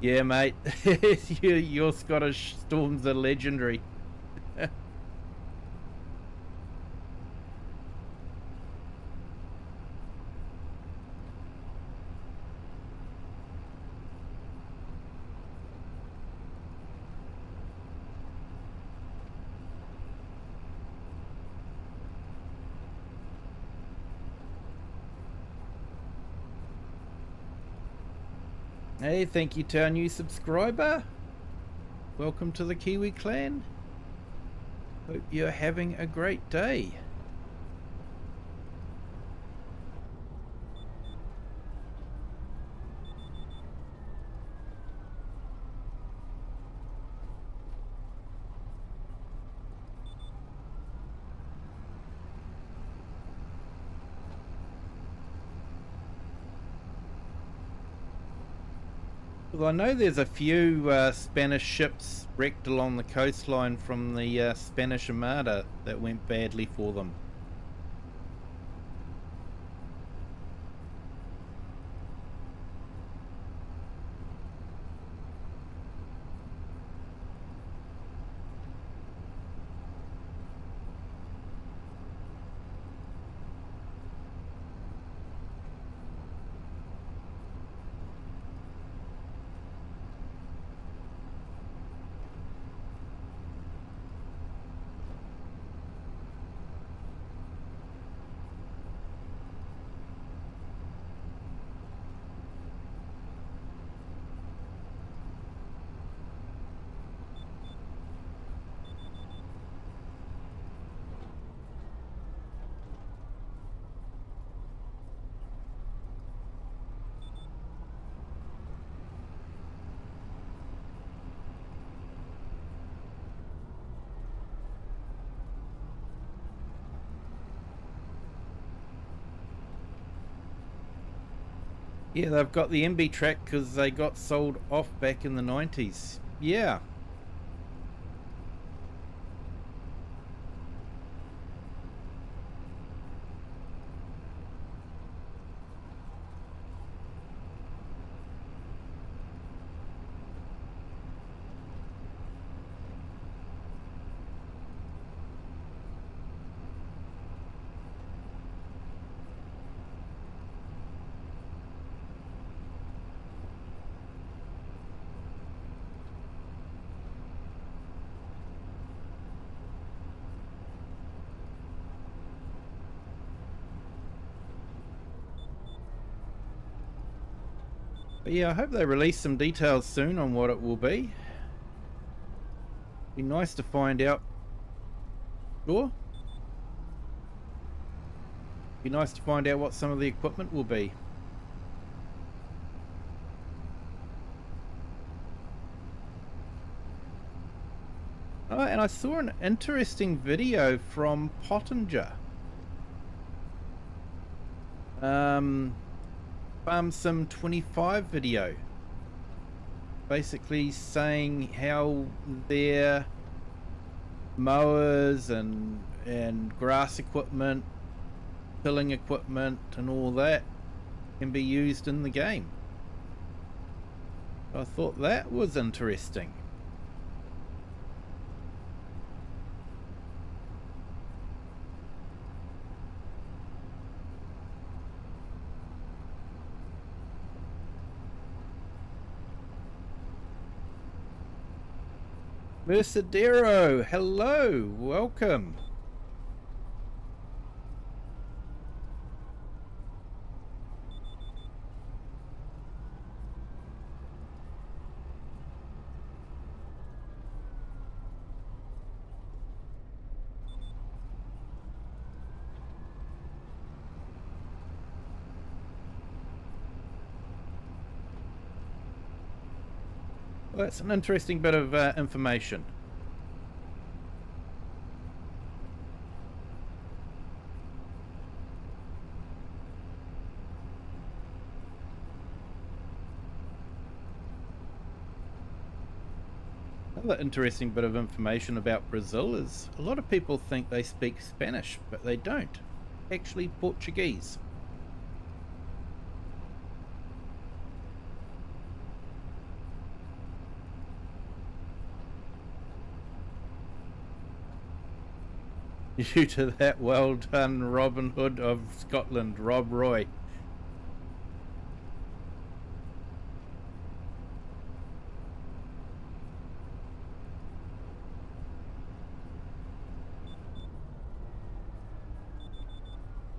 yeah, mate, your Scottish Storms are legendary. Hey, thank you to our new subscriber. Welcome to the Kiwi clan. Hope you're having a great day. Well, I know there's a few Spanish ships wrecked along the coastline from the Spanish Armada that went badly for them. Yeah, they've got the MB track because they got sold off back in the 90s. Yeah. But yeah, I hope they release some details soon on what it will be. Be nice to find out. Sure. Be nice to find out what some of the equipment will be. Oh, and I saw an interesting video from Pottinger. Farm Sim 25 video, basically saying how their mowers and grass equipment, tilling equipment and all that can be used in the game. I thought that was interesting. Mercedero, hello, welcome. Well, that's an interesting bit of information. Another interesting bit of information about Brazil is a lot of people think they speak Spanish, but they don't. Actually Portuguese. Due to that, well done, Robin Hood of Scotland, Rob Roy.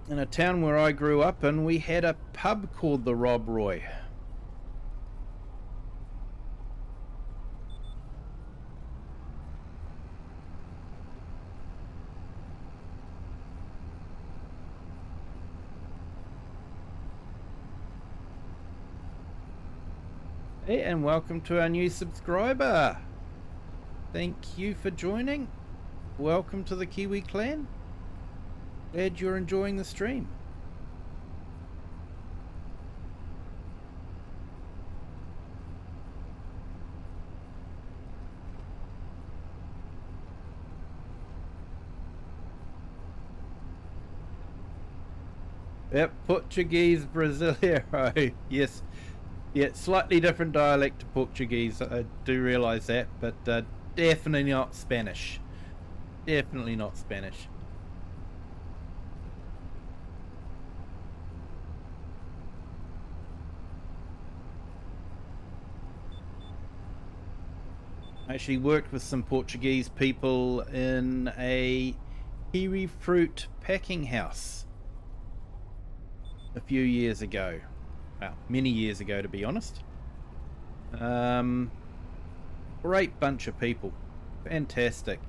In a town where I grew up in, we had a pub called the Rob Roy. Hey, and welcome to our new subscriber. Thank you for joining. Welcome to the Kiwi clan. Glad you're enjoying the stream. Yep, Portuguese Brasileiro. Yes. Yeah, slightly different dialect to Portuguese. I do realise that, but definitely not Spanish. Definitely not Spanish. I actually worked with some Portuguese people in a kiwi fruit packing house a few years ago. Well, many years ago, to be honest. Great bunch of people. Fantastic.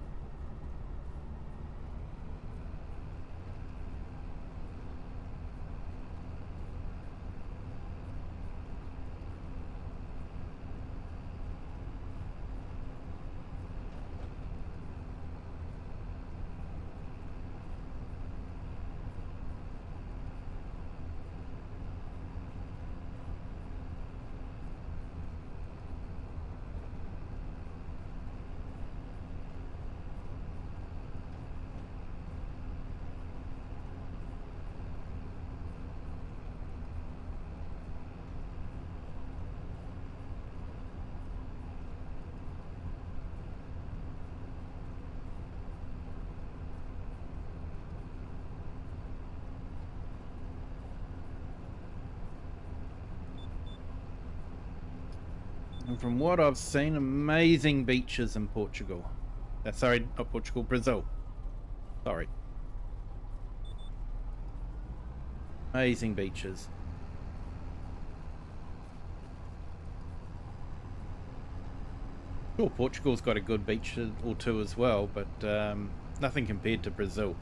And from what I've seen, amazing beaches in Portugal. Sorry, not Portugal, Brazil. Sorry. Amazing beaches. Sure, Portugal's got a good beach or two as well, but nothing compared to Brazil.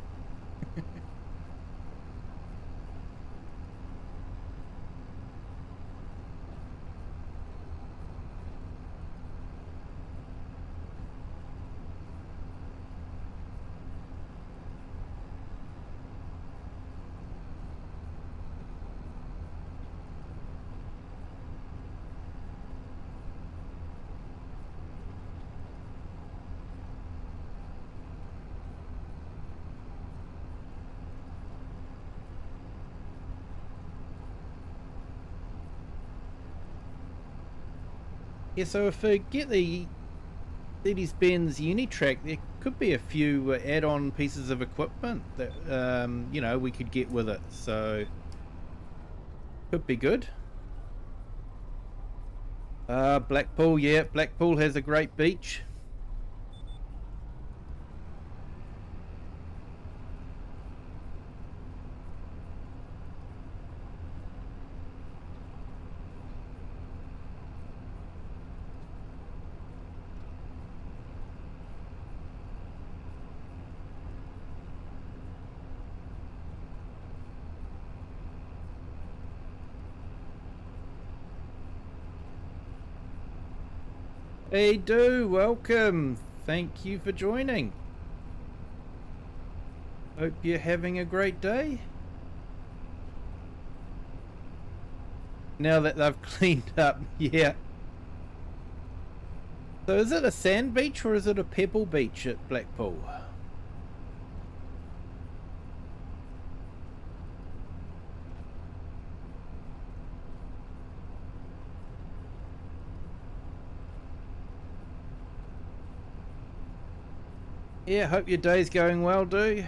Yeah, so if I get the Mercedes-Benz Unitrack, there could be a few add-on pieces of equipment that you know, we could get with it. So could be good. Blackpool, yeah, Blackpool has a great beach. Hey, welcome. Thank you for joining. Hope you're having a great day. Now that they've cleaned up, yeah. So is it a sand beach or is it a pebble beach at Blackpool? Yeah, hope your day's going well, do.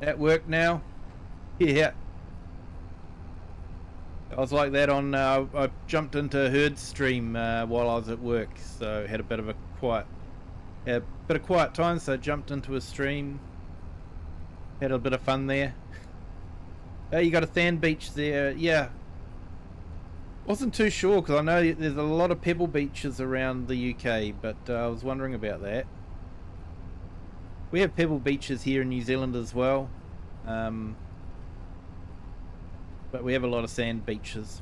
At work now? Yeah. I was like that on, I jumped into Herd's stream while I was at work, so had a bit of a quiet time, so I jumped into a stream. Had a bit of fun there. Oh, you got a sand beach there, yeah. Wasn't too sure because I know there's a lot of pebble beaches around the UK, but I was wondering about that. We have pebble beaches here in New Zealand as well, but we have a lot of sand beaches.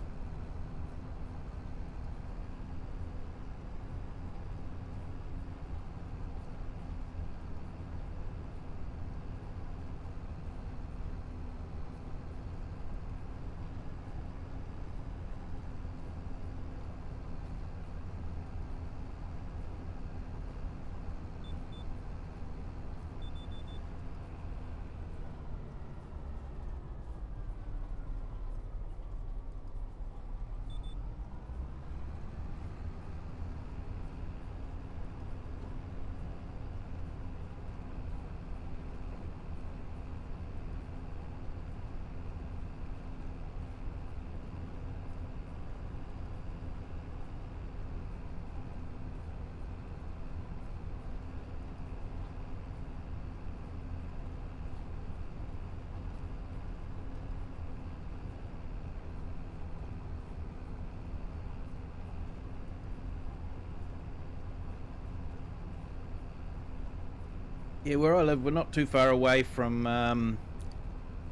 Yeah, where I live, we're not too far away from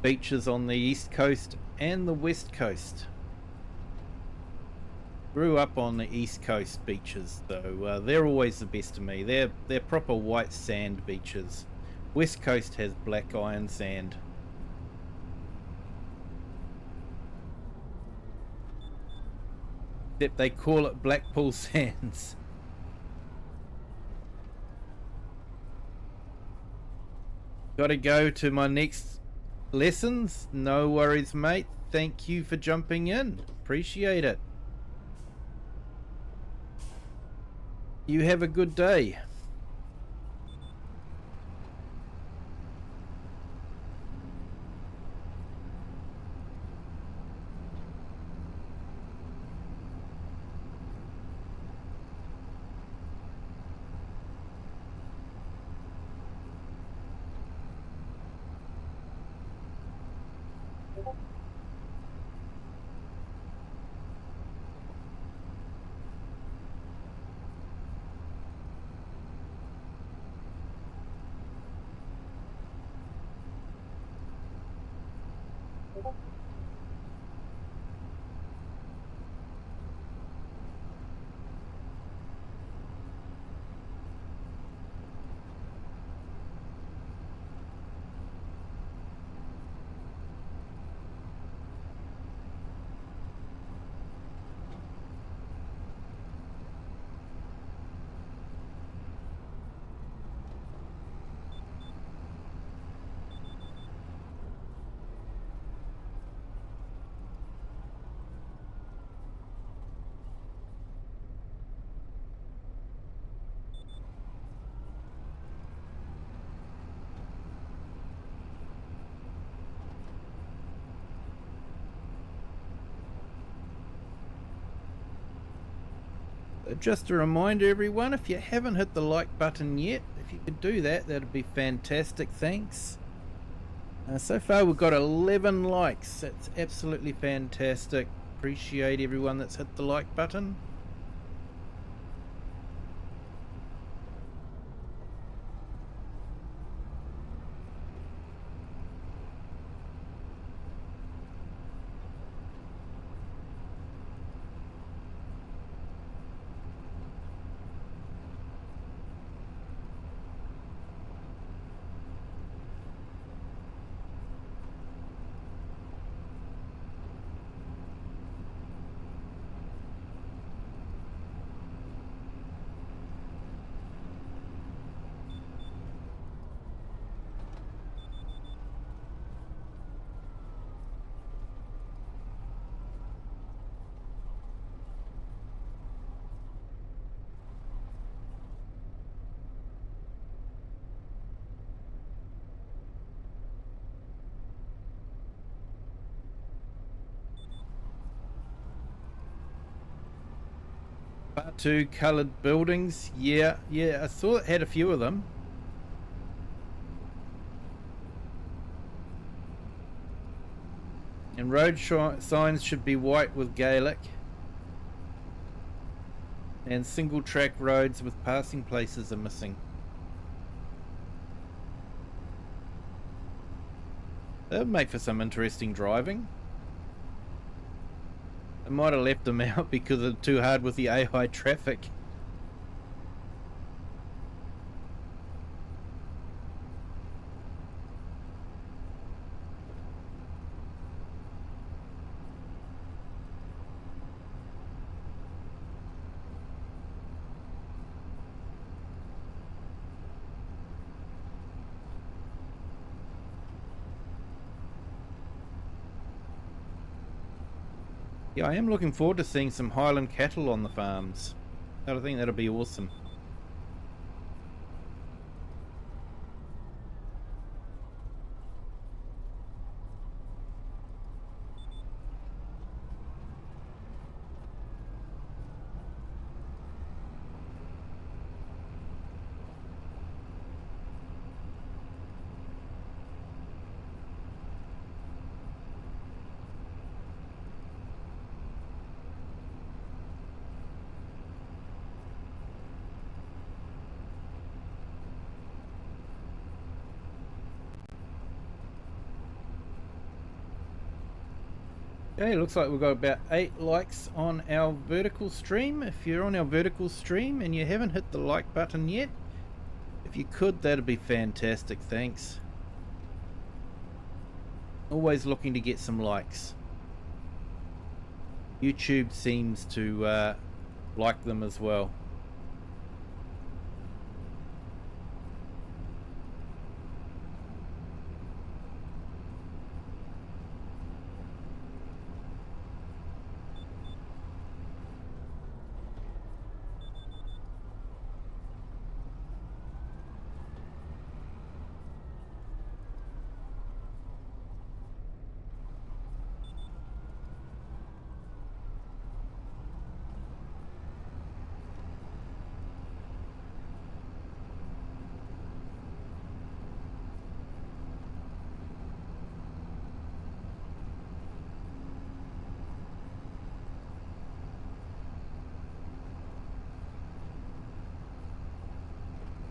beaches on the east coast and the west coast. Grew up on the east coast beaches, so they're always the best to me. They're proper white sand beaches. West coast has black iron sand. Except they call it Blackpool Sands. Gotta go to my next lessons. No worries, mate. Thank you for jumping in. Appreciate it. You have a good day. Just a reminder, everyone, if you haven't hit the like button yet, if you could do that, that'd be fantastic. Thanks. So far we've got 11 likes. That's absolutely fantastic. Appreciate everyone that's hit the like button. Part 2 coloured buildings. Yeah, I saw it had a few of them. And road signs should be white with Gaelic. And single track roads with passing places are missing. That would make for some interesting driving. I might have left them out because it's too hard with the AI traffic. Yeah, I am looking forward to seeing some Highland cattle on the farms. I think that'll be awesome. Okay, looks like we've got about 8 likes on our vertical stream. If you're on our vertical stream and you haven't hit the like button yet, if you could, that'd be fantastic. Thanks. Always looking to get some likes. YouTube seems to like them as well.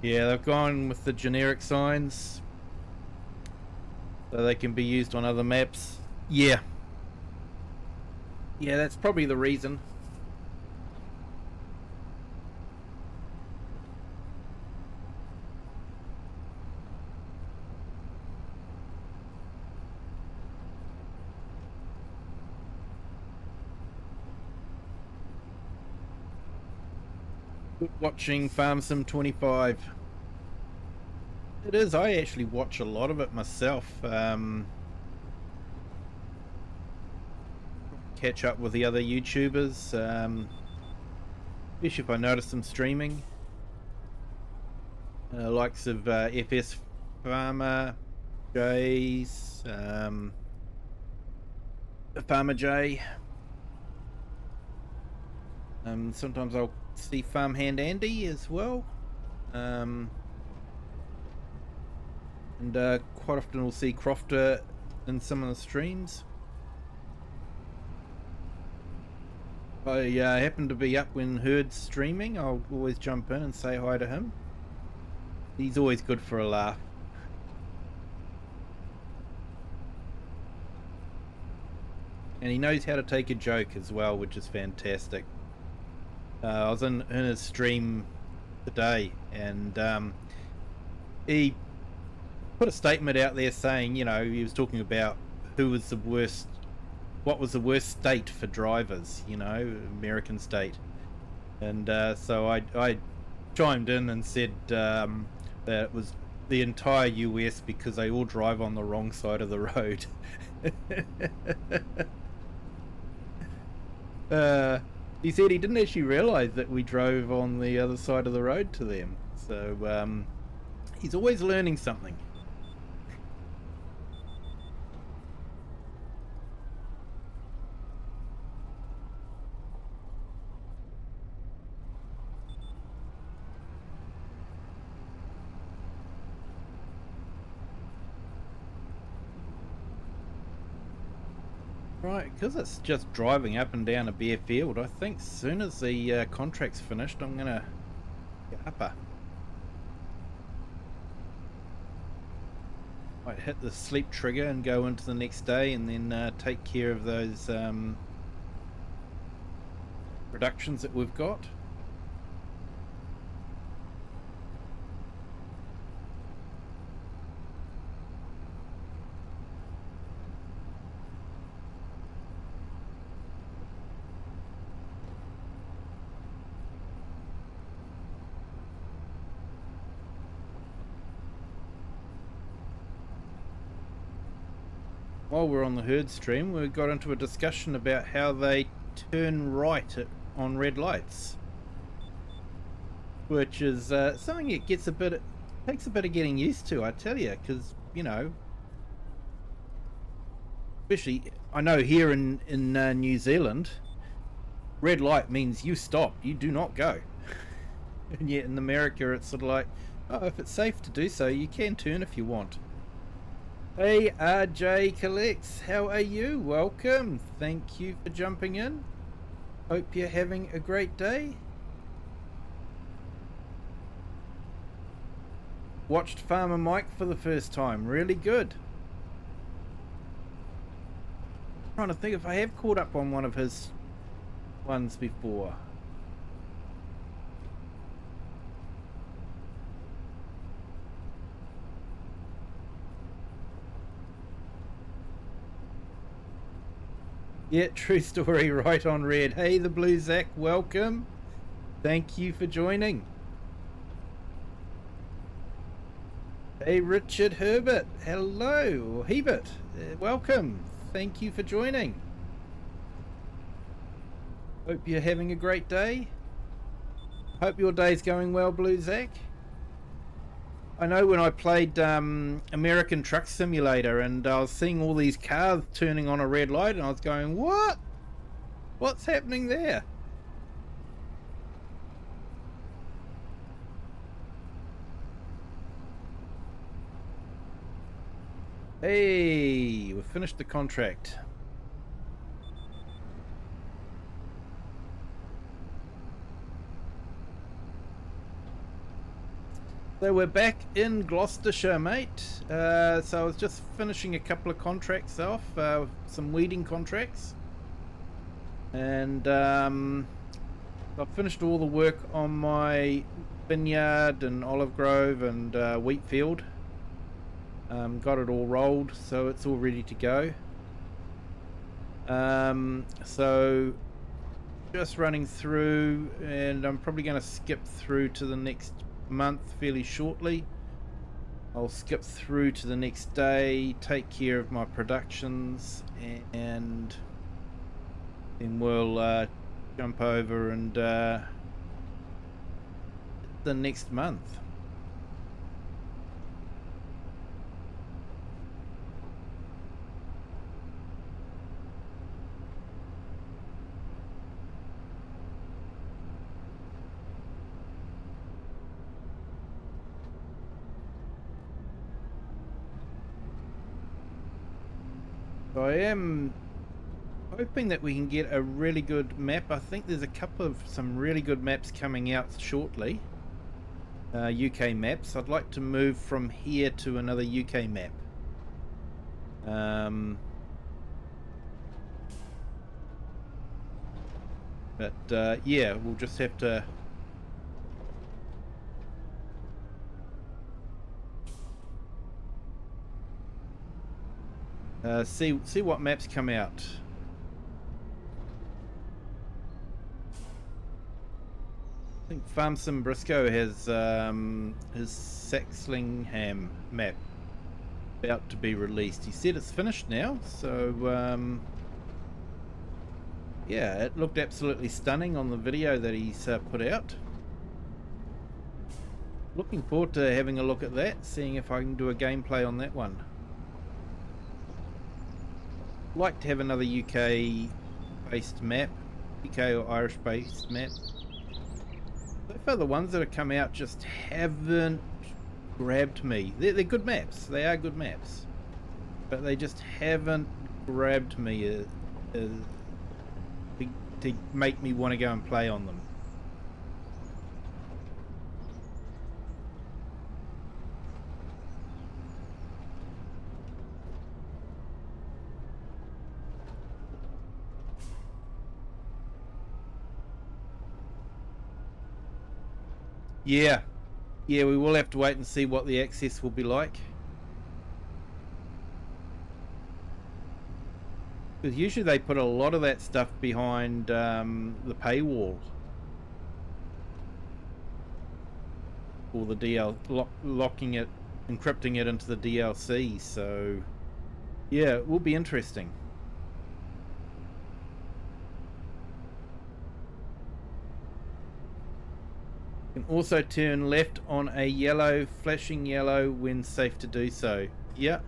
Yeah, they've gone with the generic signs so they can be used on other maps. Yeah. Yeah, that's probably the reason. Good watching Farm Sim 25. It is. I actually watch a lot of it myself. Catch up with the other YouTubers, especially if I notice them streaming. Likes of FS Farmer, J's, Farmer J. Sometimes I'll see Farmhand Andy as well. And quite often we'll see Crofter in some of the streams. I happen to be up when Herd's streaming. I'll always jump in and say hi to him. He's always good for a laugh. And he knows how to take a joke as well, which is fantastic. I was in his stream today, and he put a statement out there saying, you know, he was talking about what was the worst state for drivers, you know, American state. And so I chimed in and said that it was the entire US because they all drive on the wrong side of the road. He said he didn't actually realize that we drove on the other side of the road to them. So he's always learning something. Right, because it's just driving up and down a bare field, I think as soon as the contract's finished, I'm going to get upper. Might hit the sleep trigger and go into the next day and then take care of those reductions that we've got. While we're on the herd stream, we got into a discussion about how they turn right on red lights, which is something that takes a bit of getting used to, I tell you, because you know, especially I know here in New Zealand, red light means you stop, you do not go, and yet in America it's sort of like, oh, if it's safe to do so, you can turn if you want. Hey RJ Collects, how are you? Welcome. Thank you for jumping in. Hope you're having a great day. Watched Farmer Mike for the first time. Really good. I'm trying to think if I have caught up on one of his ones before. Yeah, true story, right on red. Hey, the Blue Zach, welcome. Thank you for joining. Hey, Richard Herbert, hello. Hebert, welcome. Thank you for joining. Hope you're having a great day. Hope your day's going well, Blue Zach. I know when I played American Truck Simulator and I was seeing all these cars turning on a red light and I was going, what? What's happening there? Hey, we've finished the contract. So we're back in Gloucestershire, mate. So I was just finishing a couple of contracts off, some weeding contracts. And I've finished all the work on my vineyard and olive grove and wheat field. Got it all rolled, so it's all ready to go. So just running through, and I'm probably going to skip through to the next month fairly shortly. I'll skip through to the next day, take care of my productions, and then we'll jump over and the next month. So I am hoping that we can get a really good map. I think there's a couple of some really good maps coming out shortly. UK maps. I'd like to move from here to another UK map. But yeah, we'll just have to see what maps come out. I think Farm Sim Briscoe has his Saxlingham map about to be released. He said it's finished now, so yeah, it looked absolutely stunning on the video that he's put out. Looking forward to having a look at that, seeing if I can do a gameplay on that one. Like to have another UK based map, UK or Irish based map. So far the ones that have come out just haven't grabbed me. They're good maps, they are good maps, but they just haven't grabbed me to make me want to go and play on them. Yeah, we will have to wait and see what the access will be like. Because usually they put a lot of that stuff behind the paywall. Or the locking it, encrypting it into the DLC, so yeah, it will be interesting. You can also turn left on a yellow, flashing yellow when safe to do so. Yeah.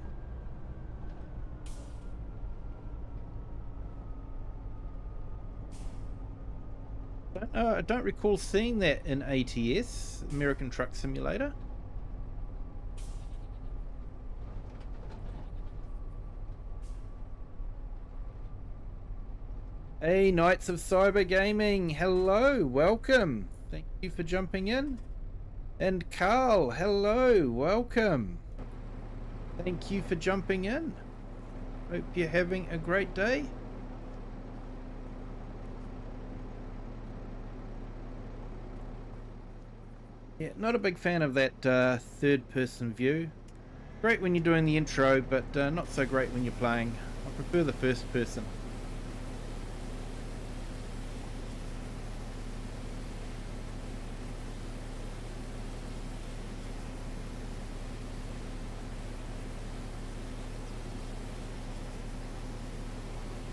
I don't recall seeing that in ATS, American Truck Simulator. Hey, Knights of Cyber Gaming, hello, welcome. Thank you for jumping in. And Carl, hello, welcome. Thank you for jumping in. Hope you're having a great day. Yeah, not a big fan of that third-person view. Great when you're doing the intro, but not so great when you're playing. I prefer the first person.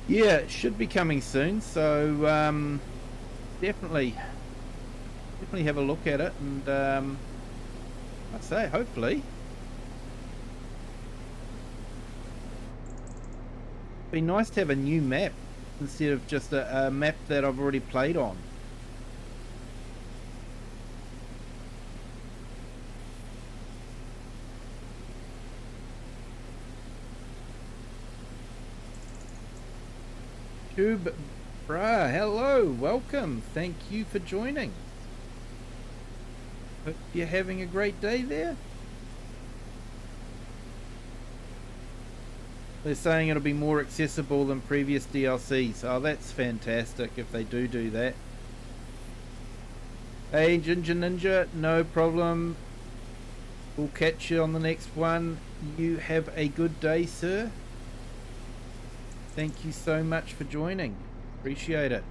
Yeah, it should be coming soon, so definitely have a look at it, and I'd say hopefully. It'd be nice to have a new map instead of just a map that I've already played on. Tube Bra, hello, welcome, thank you for joining. Hope you're having a great day there. They're saying it'll be more accessible than previous DLCs. Oh, that's fantastic if they do that. Hey, Ginger Ninja, no problem. We'll catch you on the next one. You have a good day, sir. Thank you so much for joining. Appreciate it.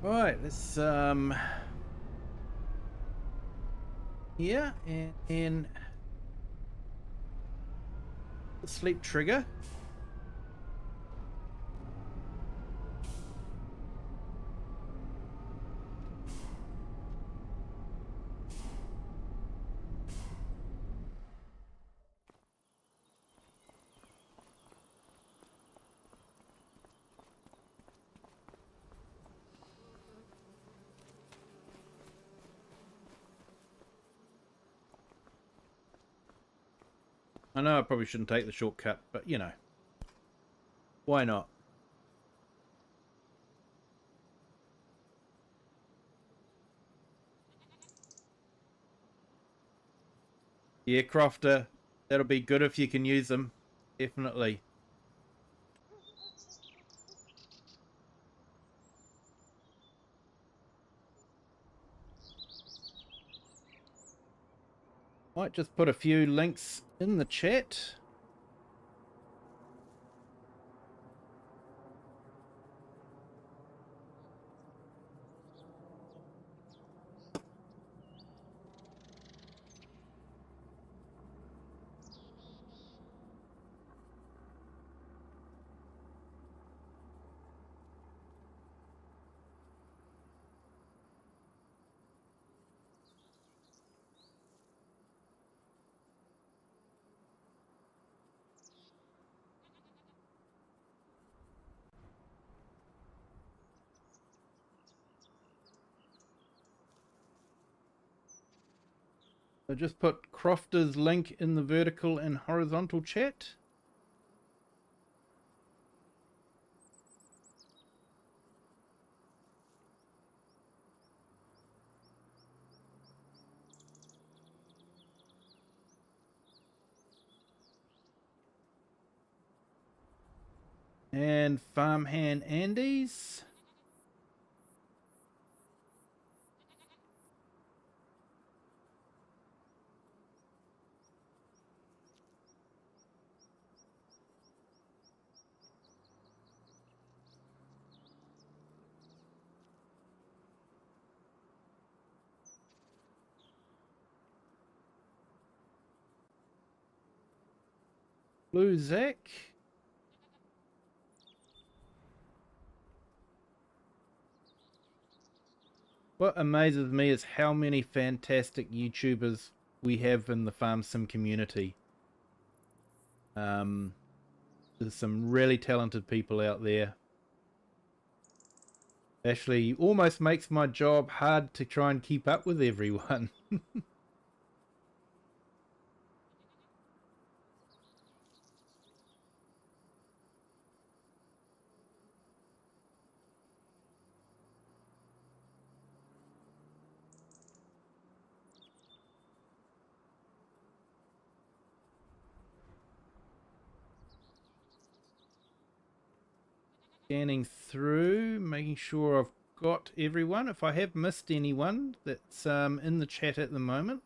Right, let's yeah, and sleep trigger. I know I probably shouldn't take the shortcut, but you know, why not? Yeah, Crofter, that'll be good if you can use them. Definitely. Might just put a few links in the chat. So just put Crofter's link in the vertical and horizontal chat. And Farmhand Andy's. Blue Zach. What amazes me is how many fantastic YouTubers we have in the Farm Sim community. There's some really talented people out there. Actually, almost makes my job hard to try and keep up with everyone. Scanning through, making sure I've got everyone. If I have missed anyone that's in the chat at the moment,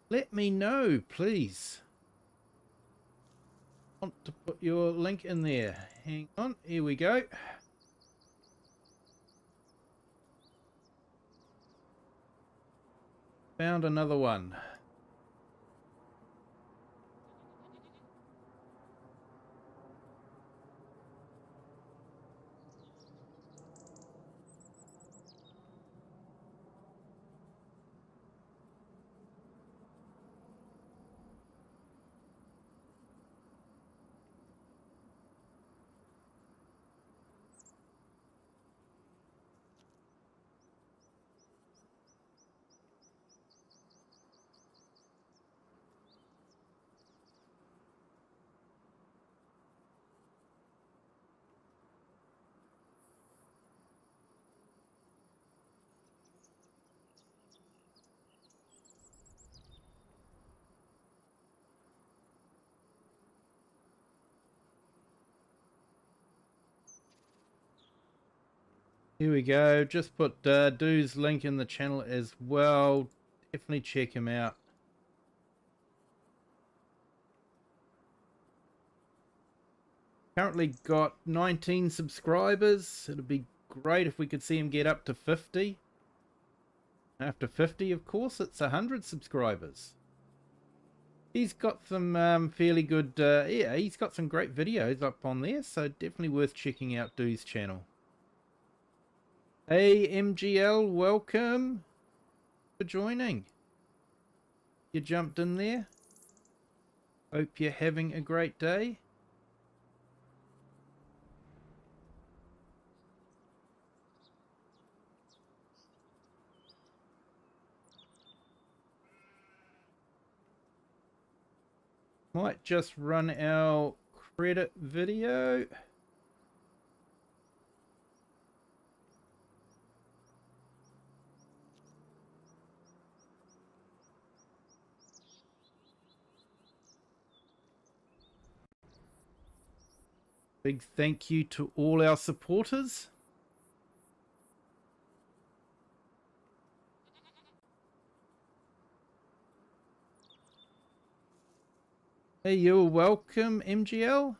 let me know, please. Want to put your link in there. Hang on, here we go. Found another one. Here we go. Just put Doo's link in the channel as well. Definitely check him out. Currently got 19 subscribers. It'd be great if we could see him get up to 50. After 50, of course, it's 100 subscribers. He's got some fairly good, yeah, he's got some great videos up on there, so definitely worth checking out Doo's channel. Hey, MGL, welcome for joining. You jumped in there. Hope you're having a great day. Might just run our credit video. Big thank you to all our supporters. Hey, you're welcome, MGL.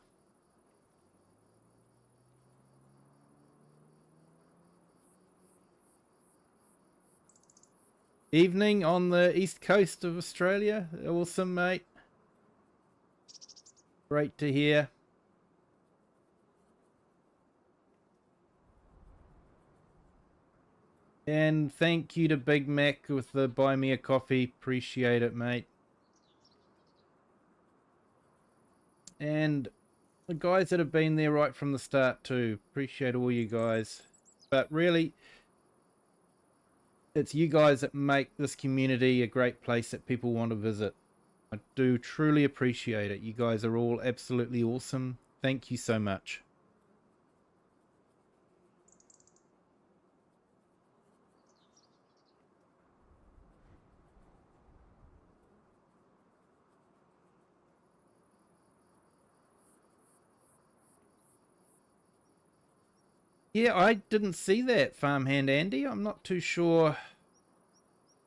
Evening on the east coast of Australia. Awesome, mate. Great to hear. And thank you to Big Mac with the buy me a coffee. Appreciate it, mate. And the guys that have been there right from the start too. Appreciate all you guys. But really, it's you guys that make this community a great place that people want to visit. I do truly appreciate it. You guys are all absolutely awesome. Thank you so much. Yeah, I didn't see that, Farmhand Andy. I'm not too sure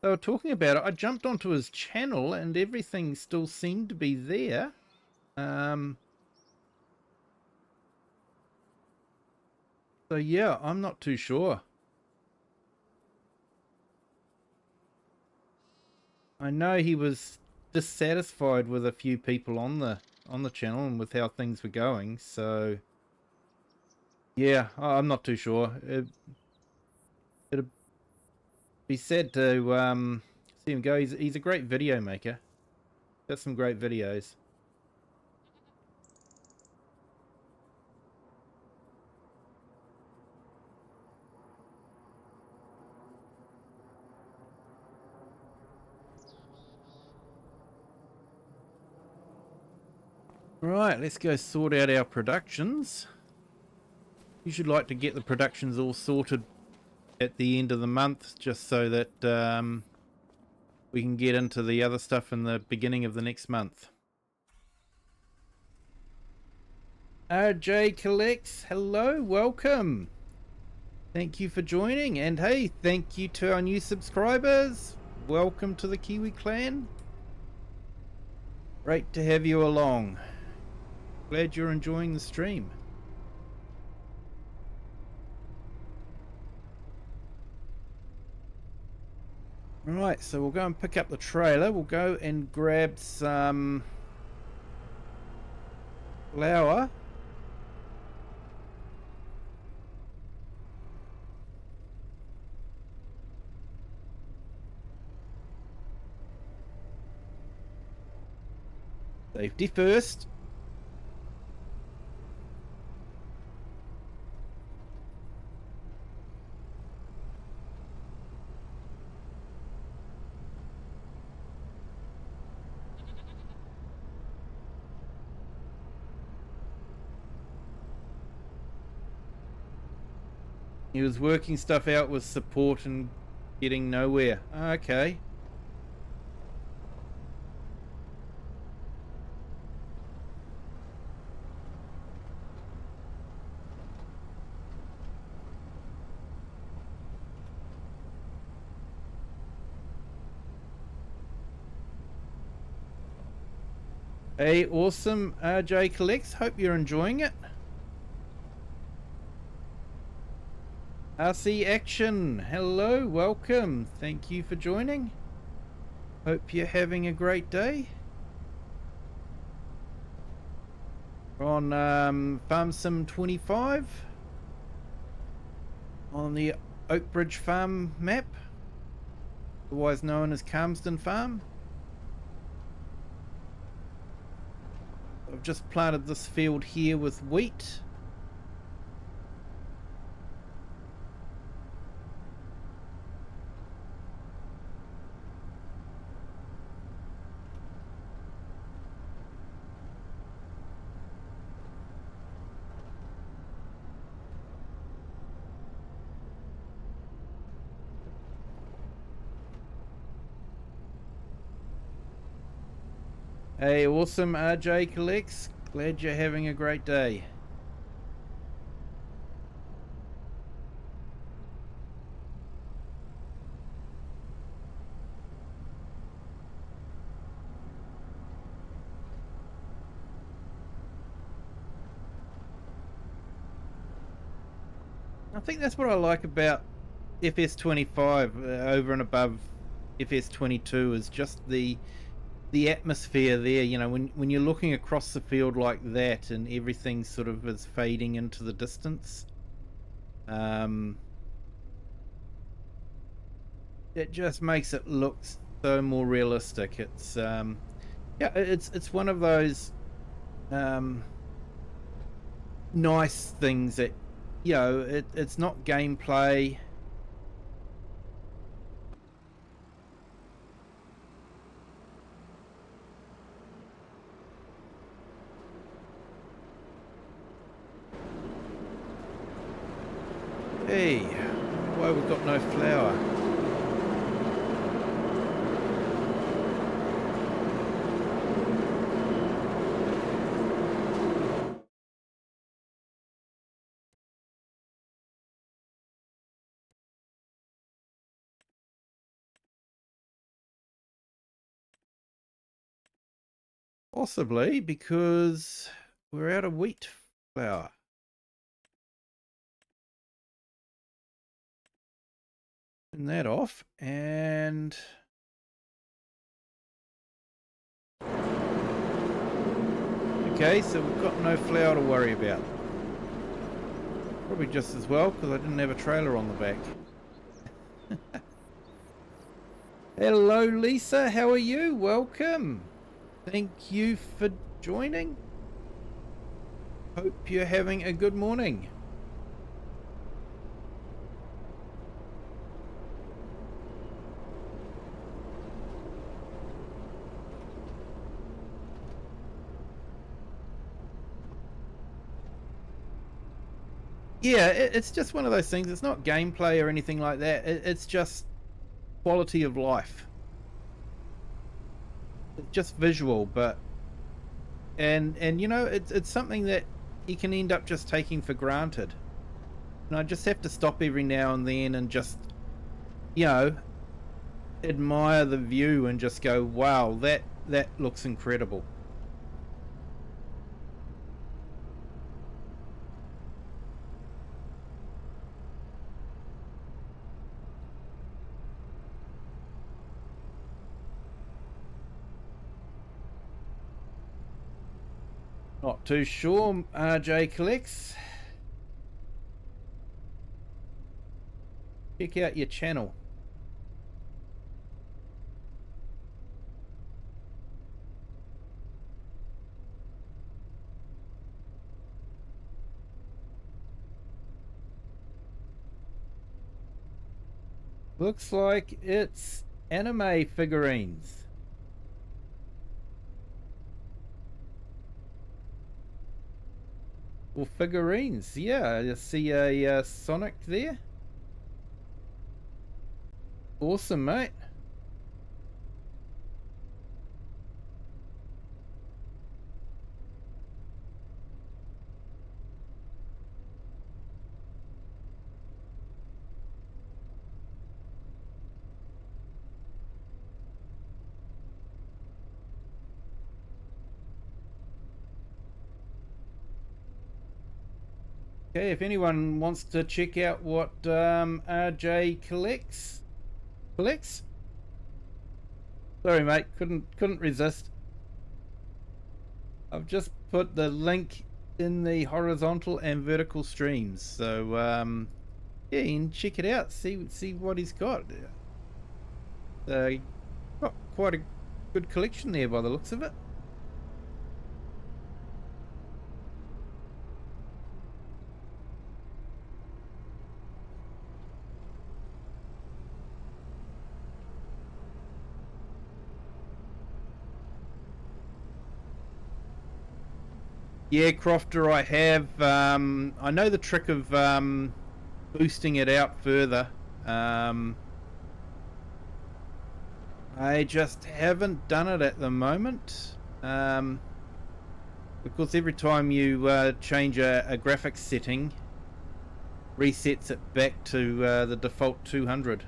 they were talking about it. I jumped onto his channel and everything still seemed to be there. So yeah, I'm not too sure. I know he was dissatisfied with a few people on the channel and with how things were going. So yeah, I'm not too sure. It'd be sad to see him go. He's a great video maker. Got some great videos. Right, let's go sort out our productions. You should like to get the productions all sorted at the end of the month, just so that we can get into the other stuff in the beginning of the next month. RJ Collects, hello, welcome. Thank you for joining, and hey, thank you to our new subscribers. Welcome to the Kiwi clan. Great to have you along. Glad you're enjoying the stream. Right, so we'll go and pick up the trailer. We'll go and grab some flour. Safety first. He was working stuff out with support and getting nowhere. Okay. Hey, awesome, RJ Collects. Hope you're enjoying it. RC Action, hello, welcome. Thank you for joining. Hope you're having a great day. We're on Farm Sim 25 on the Oakbridge Farm map, otherwise known as Calmsden Farm. I've just planted this field here with wheat. Hey, awesome, RJ Collects. Glad you're having a great day. I think that's what I like about FS25 over and above FS22 is just the atmosphere there. You know, when you're looking across the field like that and everything sort of is fading into the distance, it just makes it look so more realistic. It's yeah, it's one of those nice things that, you know, it's not gameplay. Hey, why we've got no flour? Possibly because we're out of wheat flour. Turn that off and okay, so we've got no flour to worry about. Probably just as well because I didn't have a trailer on the back. Hello Lisa, how are you? Welcome. Thank you for joining. Hope you're having a good morning. Yeah, it's just one of those things. It's not gameplay or anything like that. It's just quality of life. It's just visual, but and you know, it's something that you can end up just taking for granted. And I just have to stop every now and then and just, you know, admire the view and just go, wow, that looks incredible. Not too sure. RJ collects. Check out your channel. Looks like it's anime figurines. Or figurines, yeah. I see a Sonic there. Awesome, mate. Okay, if anyone wants to check out what RJ collects. Sorry, mate, couldn't resist. I've just put the link in the horizontal and vertical streams, so yeah, you can check it out. See what he's got. Got quite a good collection there by the looks of it. Yeah, Crofter, I have. I know the trick of boosting it out further. I just haven't done it at the moment. Because every time you change a graphics setting, resets it back to the default 200.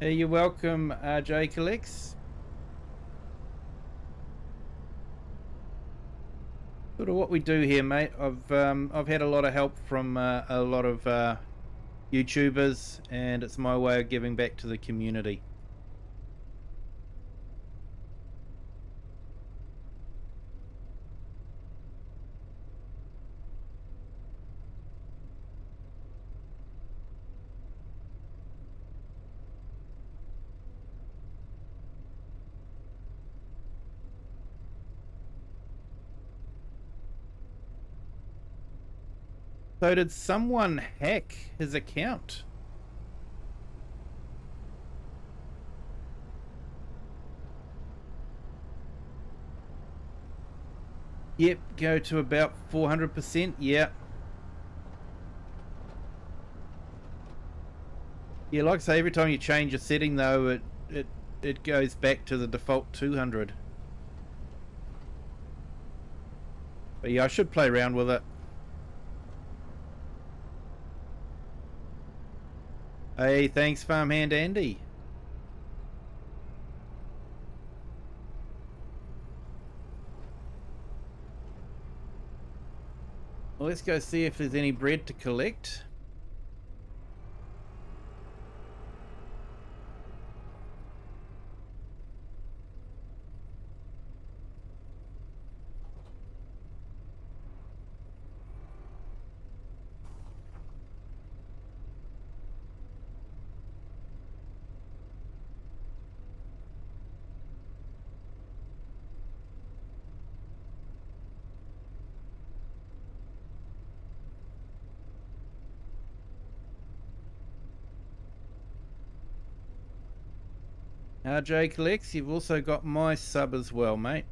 Hey, you're welcome, RJ Collects. Sort of what we do here, mate. I've had a lot of help from a lot of YouTubers, and it's my way of giving back to the community. So did someone hack his account? Yep, go to about 400%. Yeah. Yeah, like I say, every time you change a setting though, it goes back to the default 200. But yeah, I should play around with it. Hey, thanks, Farmhand Andy. Well, let's go see if there's any bread to collect. RJ Collects, you've also got my sub as well, mate.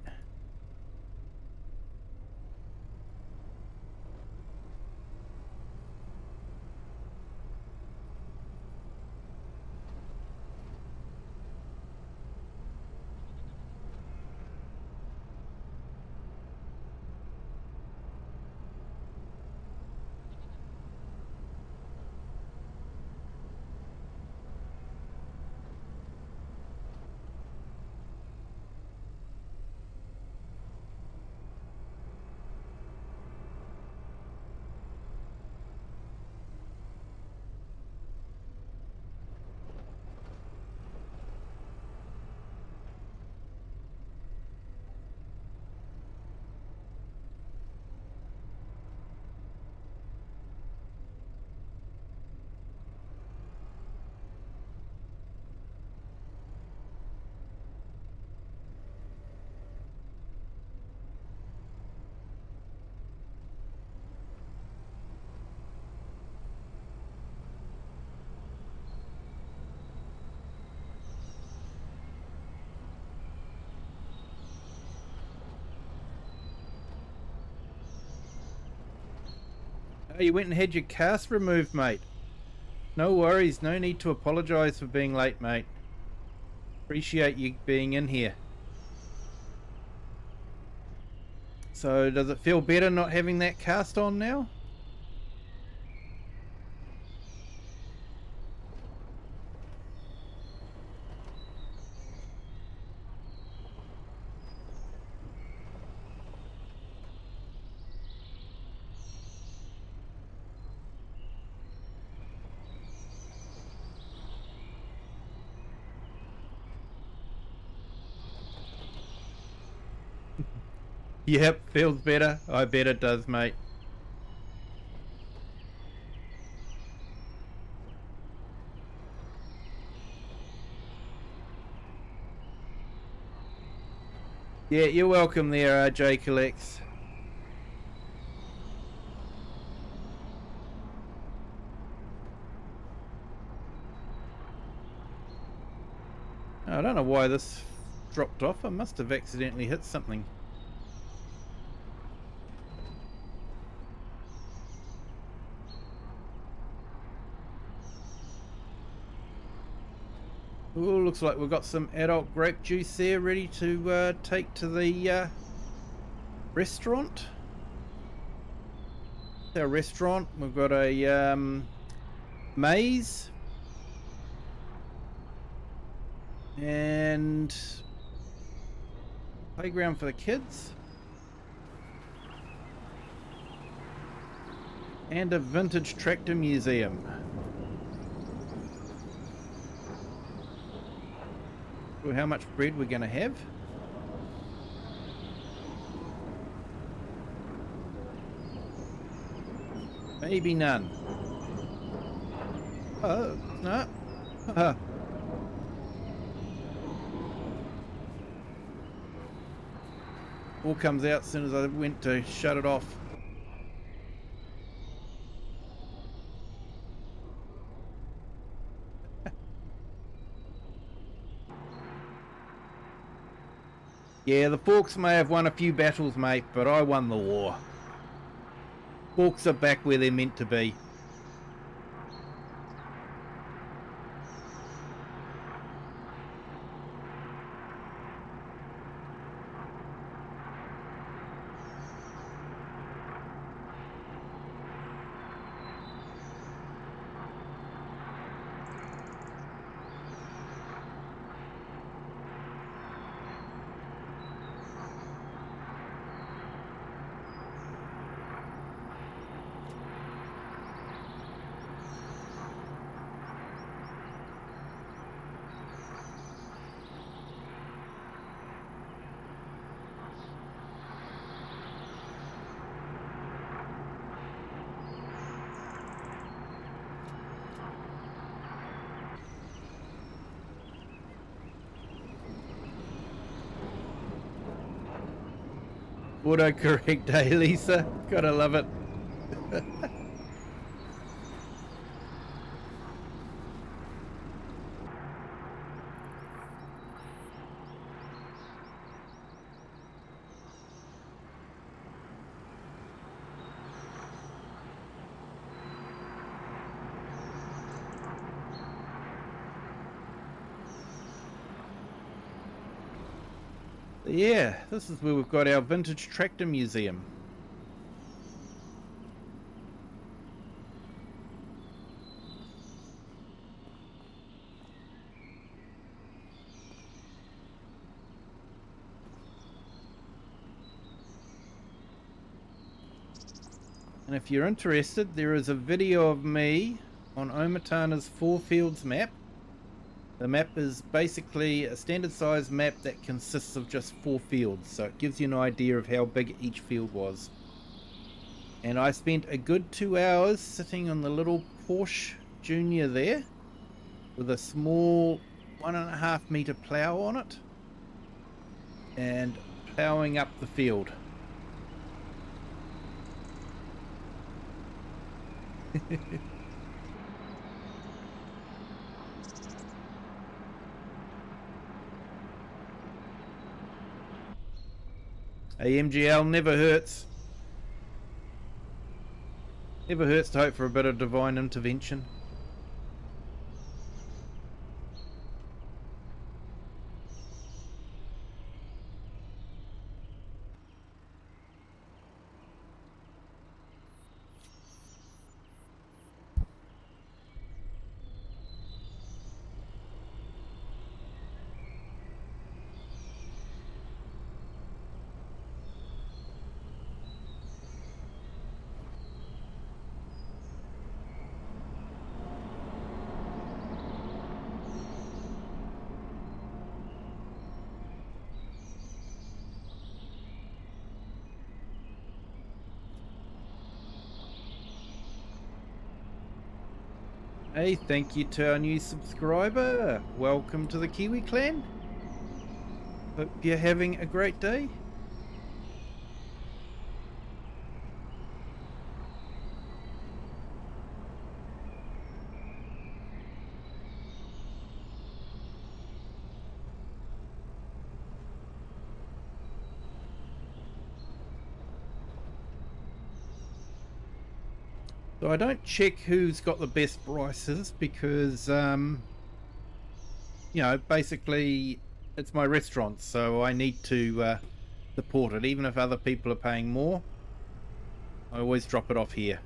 Oh, you went and had your cast removed, mate. No worries, no need to apologise for being late, mate. Appreciate you being in here. So, does it feel better not having that cast on now? Yep, feels better. I bet it does, mate. Yeah, you're welcome there, RJ Collects. I don't know why this dropped off. I must have accidentally hit something. Ooh, looks like we've got some adult grape juice there ready to take to the restaurant. Our restaurant, we've got a maize, And playground for the kids. And a vintage tractor museum. Well, how much bread we're going to have? Maybe none. Oh, no. All comes out as soon as I went to shut it off. Yeah, the forks may have won a few battles, mate, but I won the war. Forks are back where they're meant to be. Autocorrect, eh, Lisa? Gotta love it. Yeah, this is where we've got our vintage tractor museum. And if you're interested, there is a video of me on Omatana's Four Fields map. The map is basically a standard size map that consists of just 4 fields, so it gives you an idea of how big each field was. And I spent a good 2 hours sitting on the little Porsche Junior there with a small 1.5 meter plough on it and ploughing up the field. AMGL never hurts. Never hurts to hope for a bit of divine intervention. Hey, thank you to our new subscriber. Welcome to the Kiwi clan. Hope you're having a great day. So I don't check who's got the best prices because, you know, basically it's my restaurant, so I need to support it. Even if other people are paying more, I always drop it off here.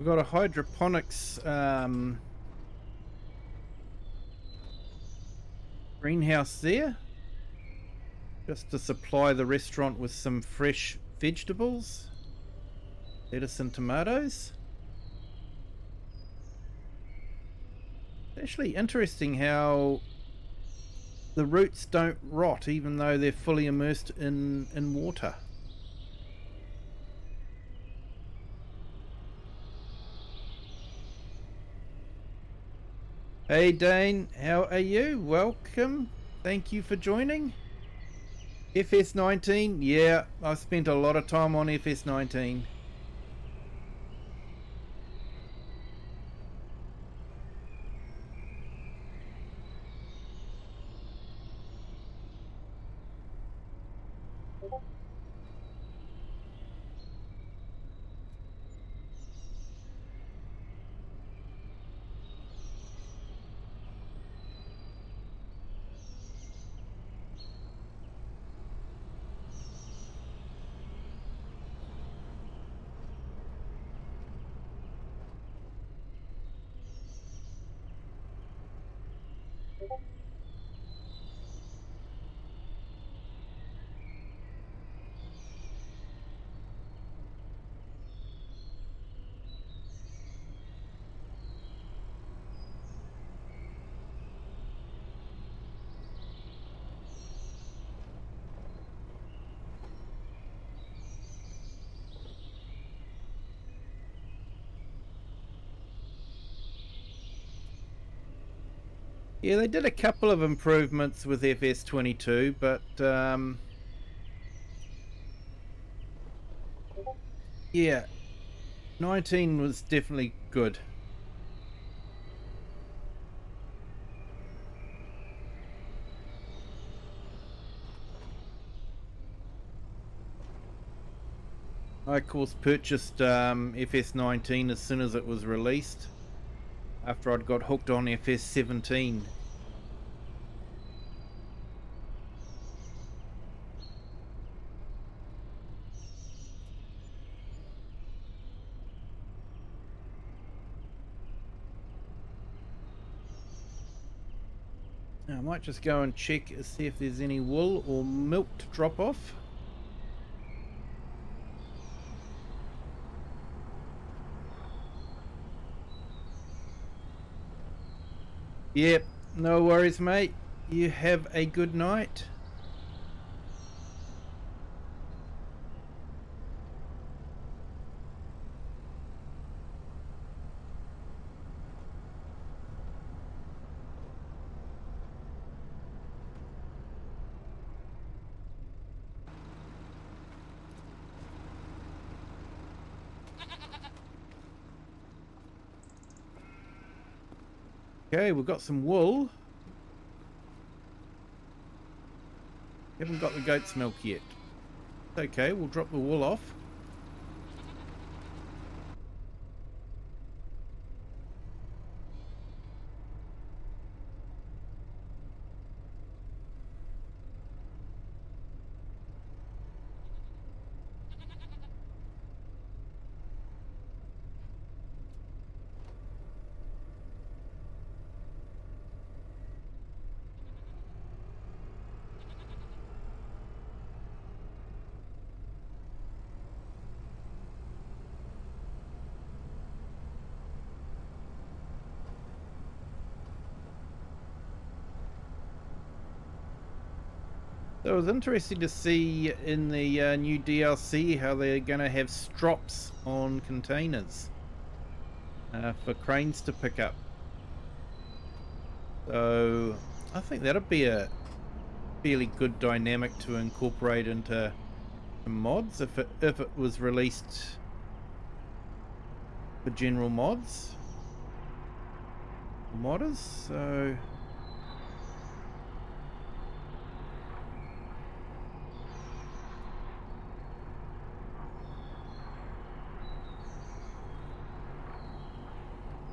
got a hydroponics greenhouse there, just to supply the restaurant with some fresh vegetables, lettuce and tomatoes. Actually interesting how the roots don't rot even though they're fully immersed in water. Hey Dane, how are you? Welcome. Thank you for joining. FS19, yeah, I've spent a lot of time on FS19. Yeah, they did a couple of improvements with FS22, but yeah, 19 was definitely good. I of course purchased FS19 as soon as it was released, after I'd got hooked on FS17. Now, I might just go and check and see if there's any wool or milk to drop off. Yep, no worries, mate. You have a good night. Okay, we've got some wool. Haven't got the goat's milk yet. Okay, we'll drop the wool off. So it was interesting to see in the new DLC how they're going to have strops on containers for cranes to pick up. So I think that'll be a fairly good dynamic to incorporate into mods if it was released for general modders. So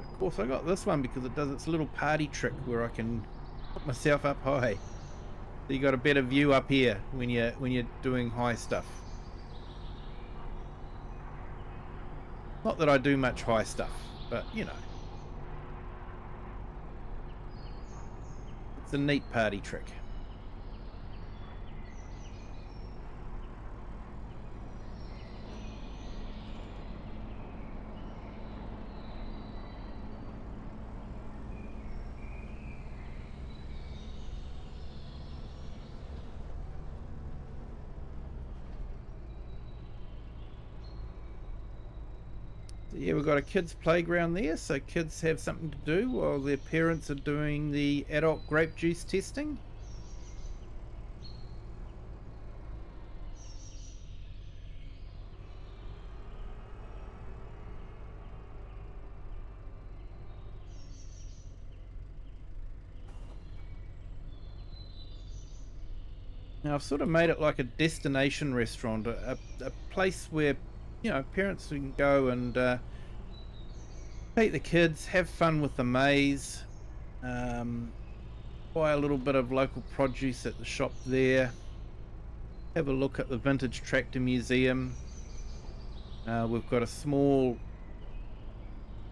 of course I got this one because it does its little party trick where I can put myself up high. So you got a better view up here when you're doing high stuff. Not that I do much high stuff, but you know, it's a neat party trick. Yeah, we've got a kids' playground there, so kids have something to do while their parents are doing the adult grape juice testing. Now, I've sort of made it like a destination restaurant, a place where, you know, parents can go and take the kids, have fun with the maze, um, buy a little bit of local produce at the shop there, have a look at the vintage tractor museum. We've got a small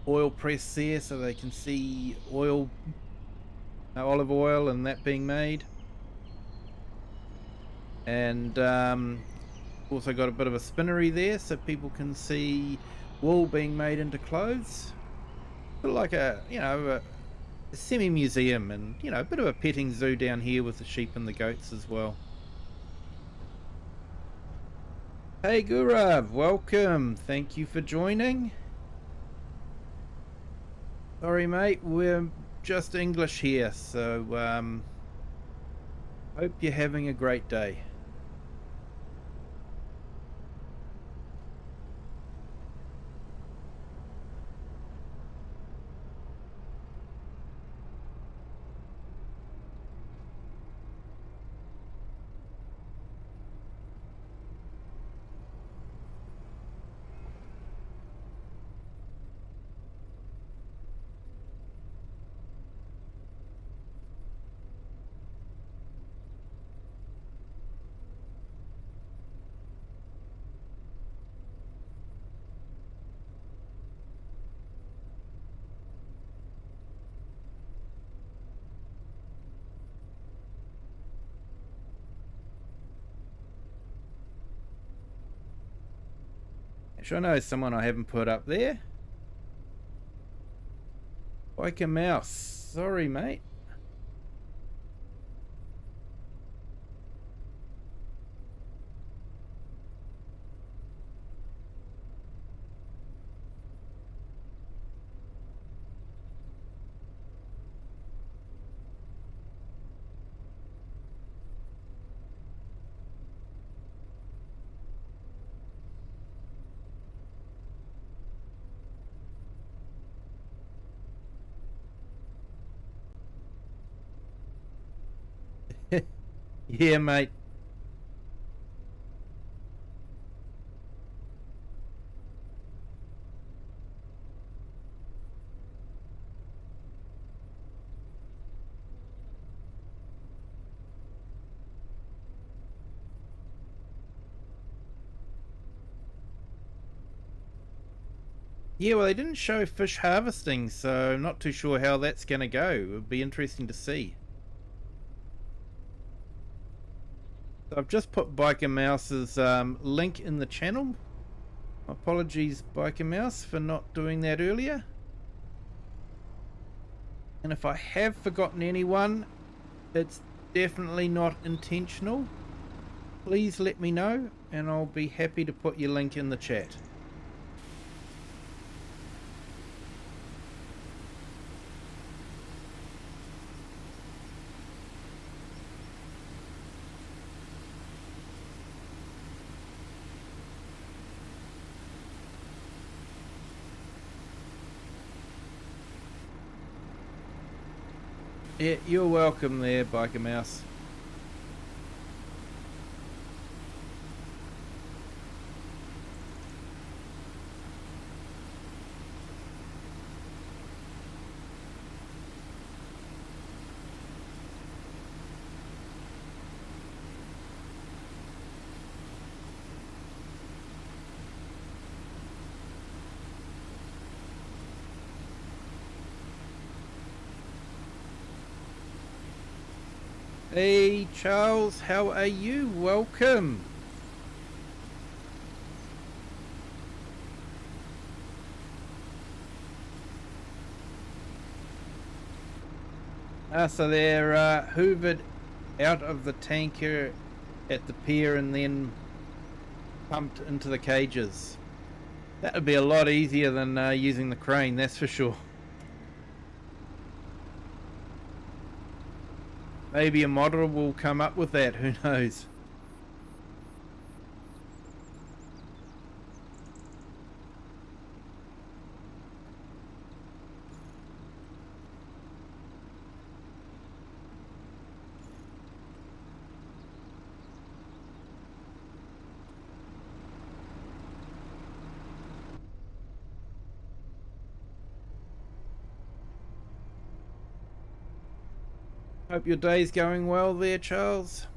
oil press there so they can see oil, olive oil and that being made. And also got a bit of a spinnery there so people can see wool being made into clothes. Sort of like a, you know, a semi-museum, and, you know, a bit of a petting zoo down here with the sheep and the goats as well. Hey Gurav, welcome. Thank you for joining. Sorry mate, we're just English here, so hope you're having a great day. Actually, I know someone I haven't put up there. Like a mouse. Sorry, mate. Yeah, mate. Yeah, well, they didn't show fish harvesting, so I'm not too sure how that's going to go. It would be interesting to see. So I've just put Biker Mouse's link in the channel. Apologies, Biker Mouse, for not doing that earlier. And if I have forgotten anyone, it's definitely not intentional. Please let me know, and I'll be happy to put your link in the chat. Yeah, you're welcome there, Biker Mouse. Hey Charles, how are you? Welcome. So they're hoovered out of the tanker at the pier and then pumped into the cages. That would be a lot easier than using the crane, that's for sure. Maybe a model will come up with that, who knows? Hope your day's going well there, Charles.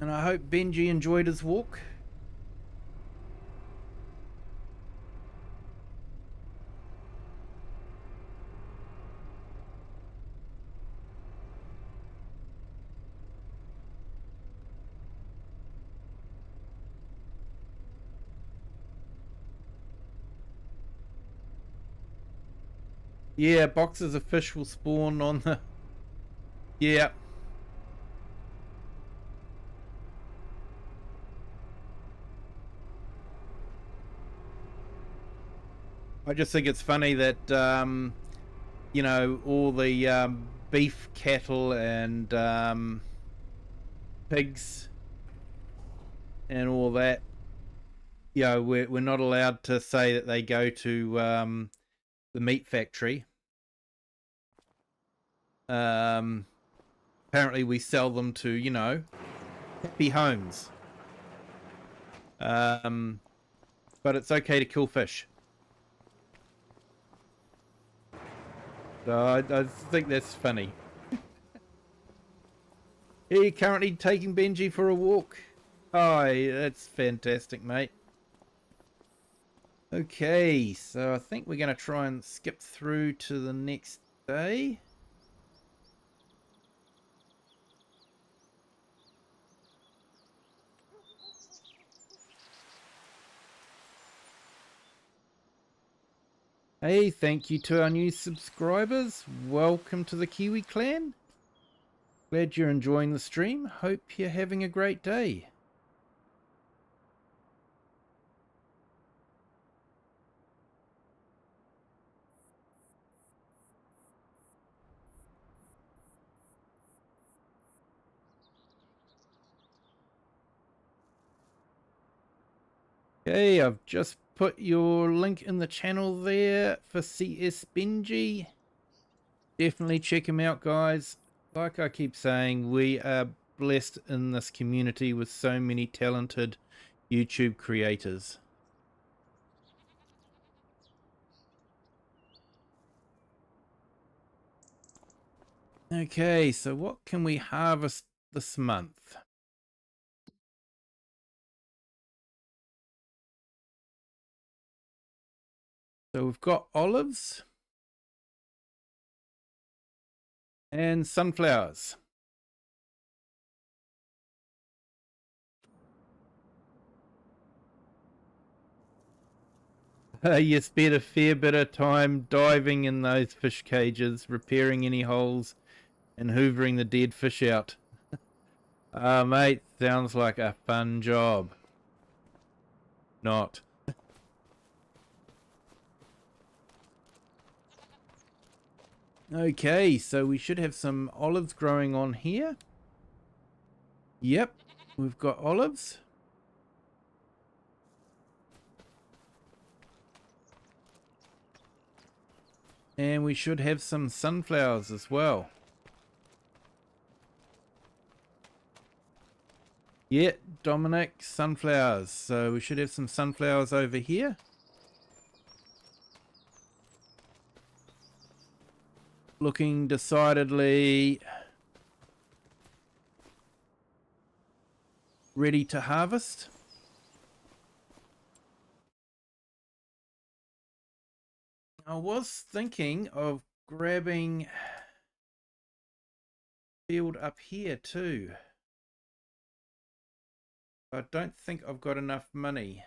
And I hope Benji enjoyed his walk. Yeah, boxes of fish will spawn on the... Yeah. I just think it's funny that, you know, all the beef cattle and pigs and all that, you know, we're not allowed to say that they go to the meat factory. Apparently we sell them to, you know, happy homes. But it's okay to kill fish. So I think that's funny. Are you currently taking Benji for a walk? Oh, that's fantastic, mate. Okay, so I think we're going to try and skip through to the next day. Hey, thank you to our new subscribers. Welcome to the Kiwi clan. Glad you're enjoying the stream. Hope you're having a great day. Okay, I've just put your link in the channel there for CS Benji. Definitely check him out, guys. Like I keep saying, we are blessed in this community with so many talented YouTube creators. Okay, so what can we harvest this month? So we've got olives and sunflowers. You spent a fair bit of time diving in those fish cages, repairing any holes, and hoovering the dead fish out. Mate, sounds like a fun job. Not. Okay, so we should have some olives growing on here. Yep, we've got olives. And we should have some sunflowers as well. Yeah, Dominic, sunflowers. So we should have some sunflowers over here. Looking decidedly ready to harvest. I was thinking of grabbing field up here too. I don't think I've got enough money.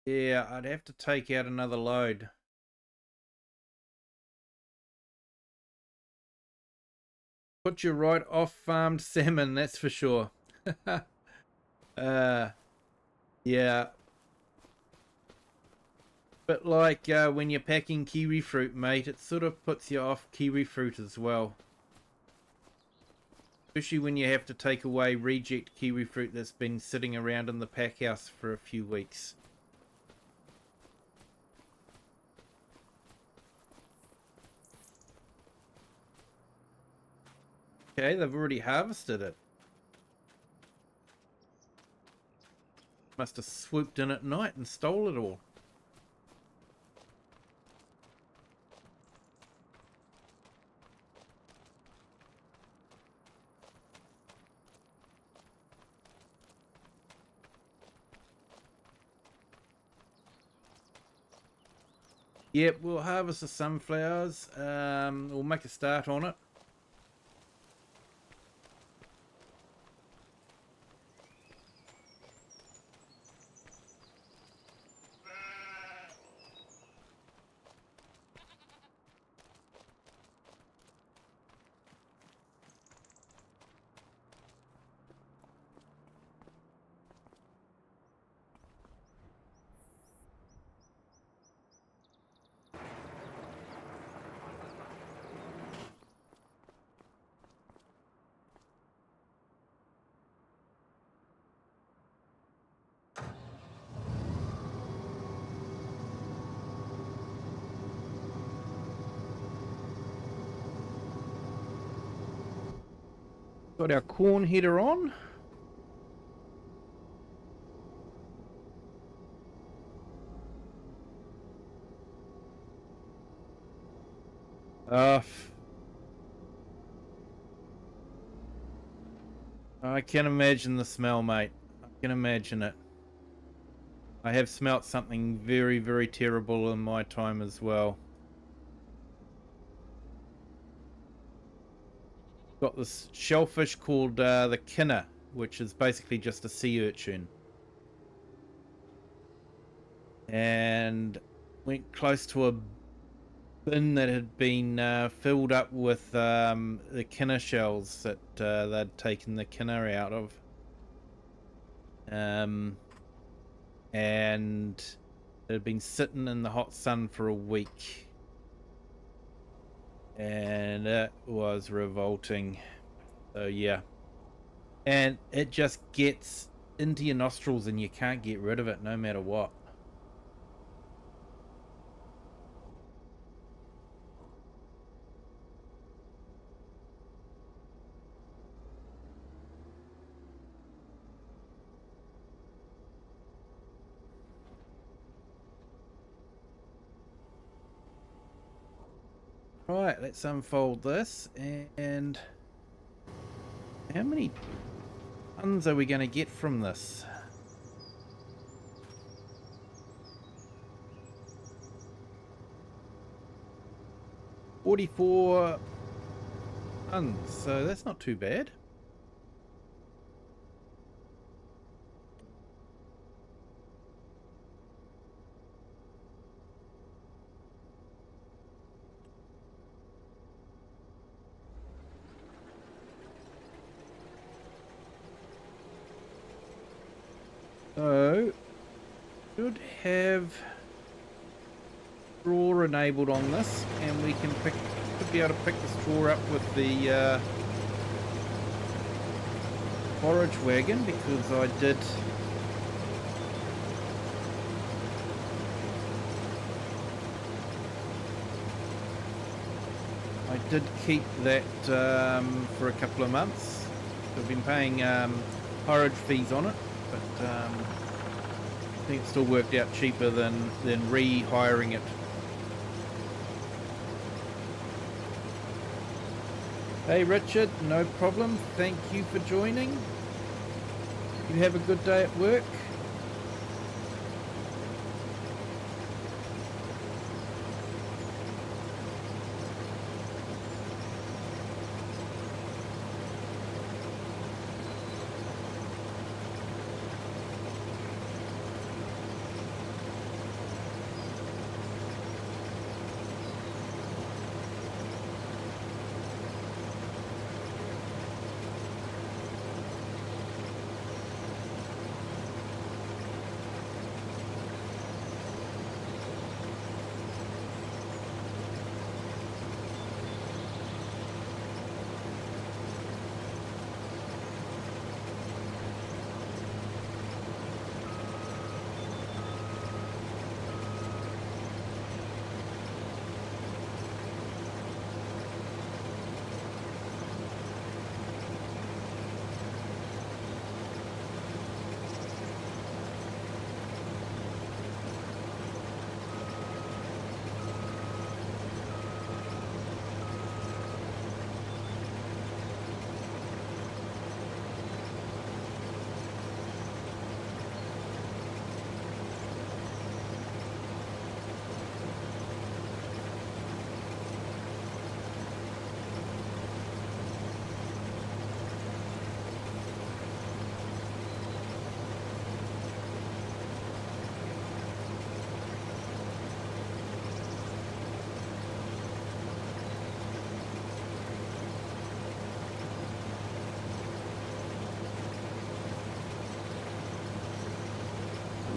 Yeah, I'd have to take out another load. Put you right off farmed salmon, that's for sure. Yeah. But like when you're packing kiwi fruit, mate, it sort of puts you off kiwi fruit as well. Especially when you have to take away reject kiwi fruit that's been sitting around in the pack house for a few weeks. Okay, they've already harvested it. Must have swooped in at night and stole it all. Yep, we'll harvest the sunflowers. We'll make a start on it. Got our corn header on. I can imagine the smell, mate. I can imagine it. I have smelt something very, very terrible in my time as well. Got this shellfish called the kinner, which is basically just a sea urchin. And went close to a bin that had been filled up with the kinner shells that they'd taken the kinner out of. And it had been sitting in the hot sun for a week. And it was revolting. So yeah. And it just gets into your nostrils and you can't get rid of it no matter what. Right, let's unfold this, and how many tons are we going to get from this? $44 tons, so that's not too bad. So, should have straw enabled on this, and we can should be able to pick the straw up with the forage wagon, because I did keep that for a couple of months. I've been paying forage fees on it. But I think it still worked out cheaper than rehiring it. Hey Richard, no problem. Thank you for joining. You have a good day at work.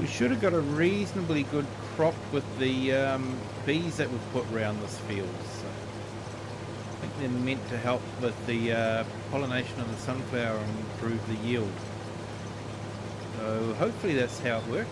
We should have got a reasonably good crop with the bees that we've put around this field. So I think they're meant to help with the pollination of the sunflower and improve the yield. So hopefully that's how it worked.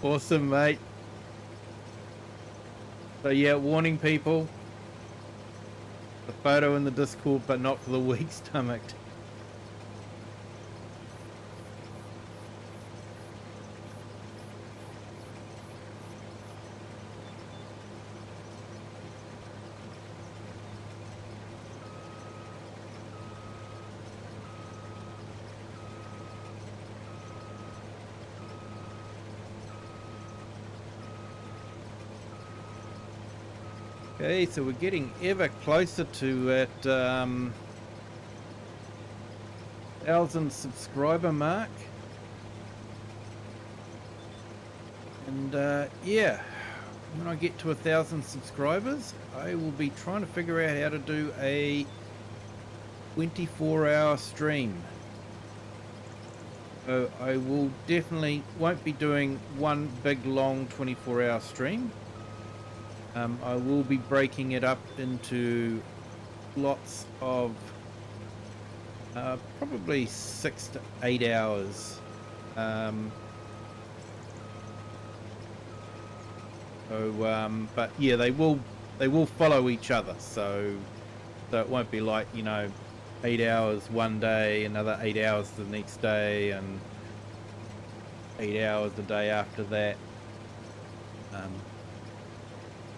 Awesome, mate. So yeah, warning people. The photo in the Discord, but not for the weak-stomached. Okay, so we're getting ever closer to that 1,000 subscriber mark. And yeah, when I get to 1,000 subscribers, I will be trying to figure out how to do a 24-hour stream. So I will definitely won't be doing one big long 24-hour stream. I will be breaking it up into lots of probably 6 to 8 hours. But yeah, they will follow each other. So it won't be like, you know, 8 hours one day, another 8 hours the next day, and 8 hours the day after that.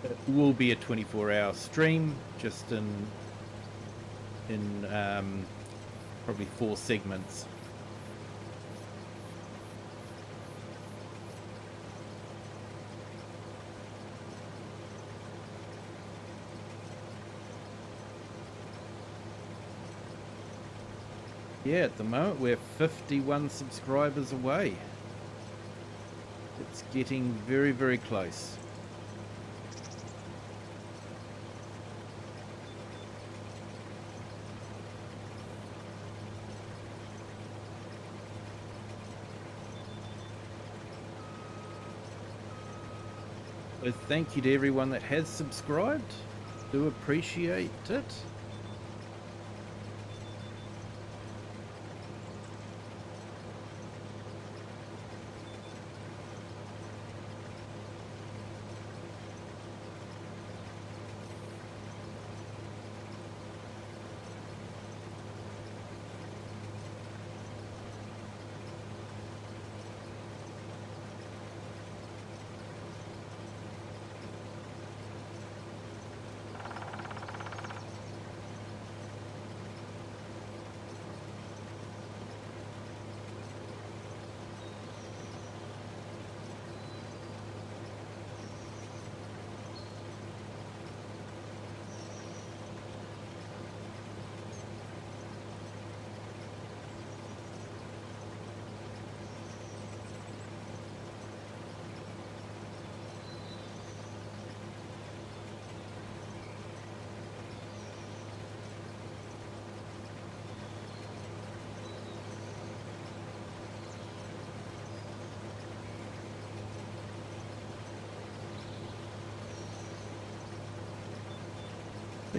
It will be a 24-hour stream, just in probably 4 segments. Yeah, at the moment we're 51 subscribers away. It's getting very, very close. So thank you to everyone that has subscribed. Do appreciate it.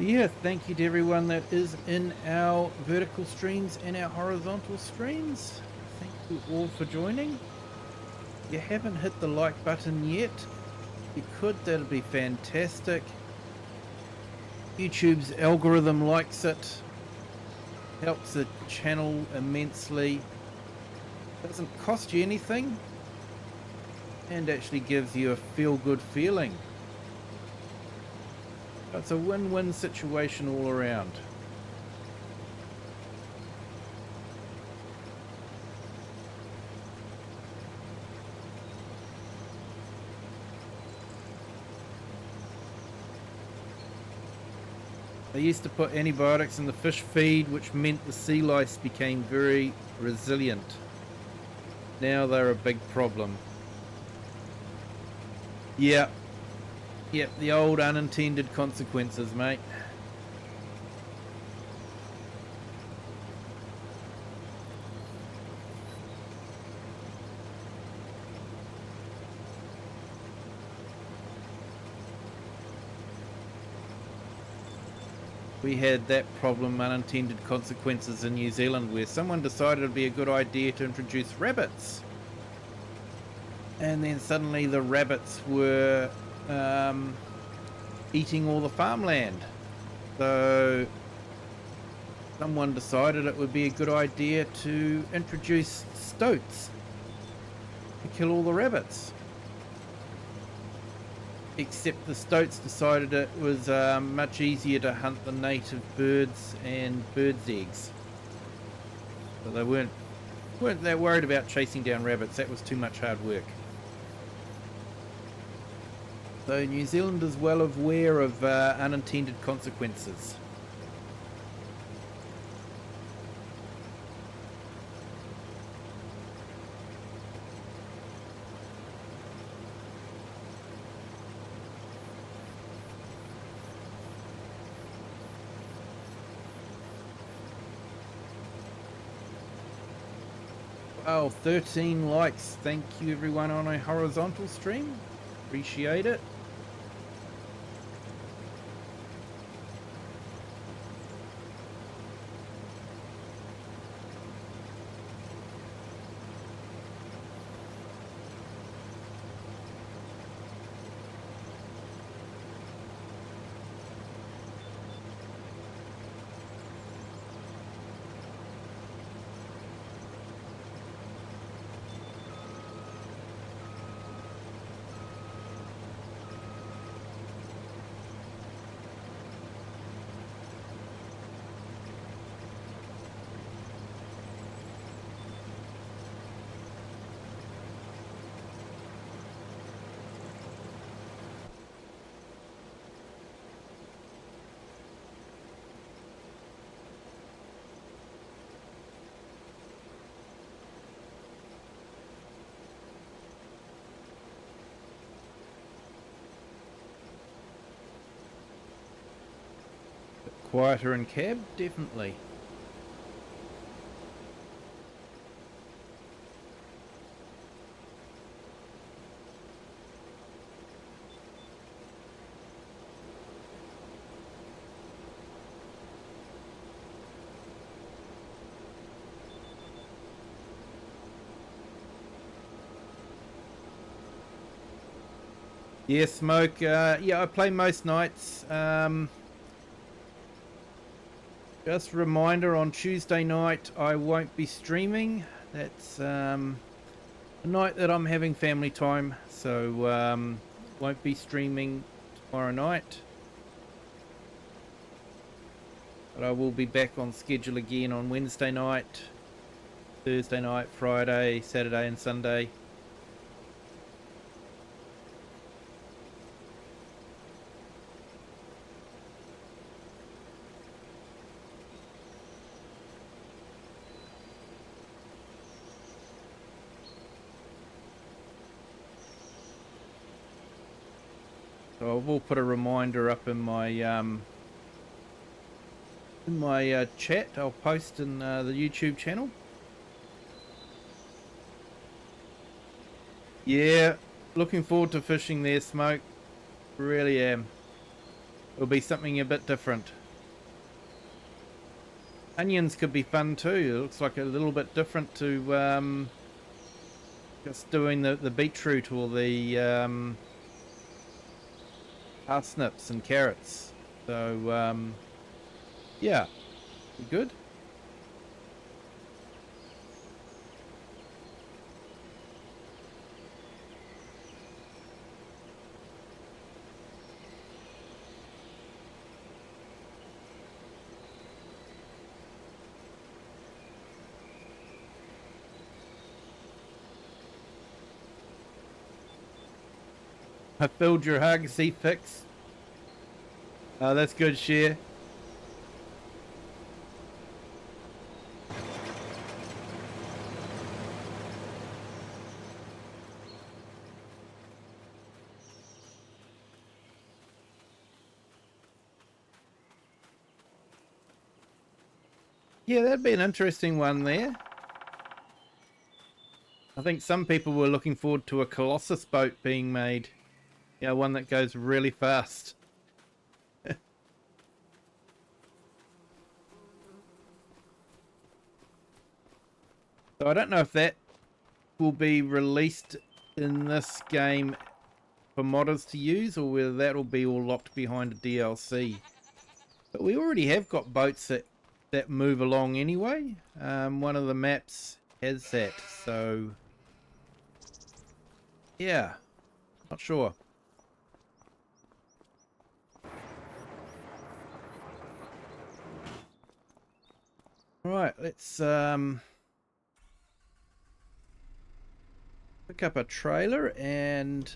So yeah, thank you to everyone that is in our vertical streams and our horizontal streams. Thank you all for joining. If you haven't hit the like button yet, if you could, that'd be fantastic. YouTube's algorithm likes it. Helps the channel immensely. Doesn't cost you anything. And actually gives you a feel-good feeling. It's a win-win situation all around. They used to put antibiotics in the fish feed, which meant the sea lice became very resilient. Now they're a big problem. Yeah. Yep, the old unintended consequences, mate. We had that problem, unintended consequences, in New Zealand, where someone decided it'd be a good idea to introduce rabbits. And then suddenly the rabbits were eating all the farmland. So someone decided it would be a good idea to introduce stoats to kill all the rabbits. Except the stoats decided it was much easier to hunt the native birds and birds' eggs. So they weren't that worried about chasing down rabbits. That was too much hard work. So New Zealand is well aware of unintended consequences. Wow, 13 likes. Thank you everyone on a horizontal stream. Appreciate it. Quieter in cab, definitely. Yeah, Smoke. Yeah, I play most nights. Just a reminder, on Tuesday night I won't be streaming. That's the night that I'm having family time, so won't be streaming tomorrow night. But I will be back on schedule again on Wednesday night, Thursday night, Friday, Saturday and Sunday. So I will put a reminder up in my chat. I'll post in the YouTube channel. Yeah, looking forward to fishing there, Smoke. Really am. It'll be something a bit different. Onions could be fun too. It looks like a little bit different to just doing the beetroot or the parsnips and carrots. So yeah, good. I filled your hug, see fix. Oh, that's good, Sheer. Yeah, that'd be an interesting one there. I think some people were looking forward to a Colossus boat being made. Yeah, one that goes really fast. So I don't know if that will be released in this game for modders to use, or whether that will be all locked behind a DLC. But we already have got boats that move along anyway. One of the maps has that, so yeah, not sure. Right, let's pick up a trailer and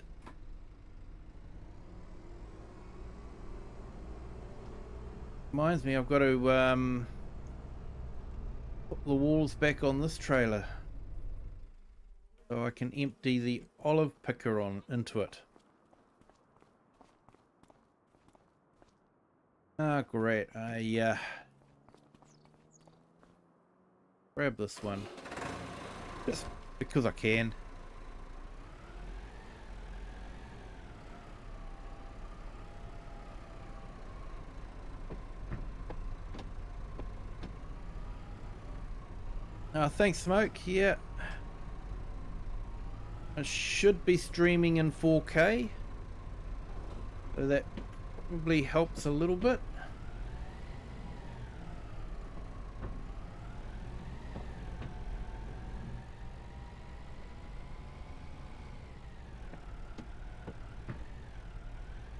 reminds me I've got to put the walls back on this trailer so I can empty the olive picker into it. Ah, great. I grab this one just because I can. Thanks, Smoke. Yeah, I should be streaming in 4K, so that probably helps a little bit.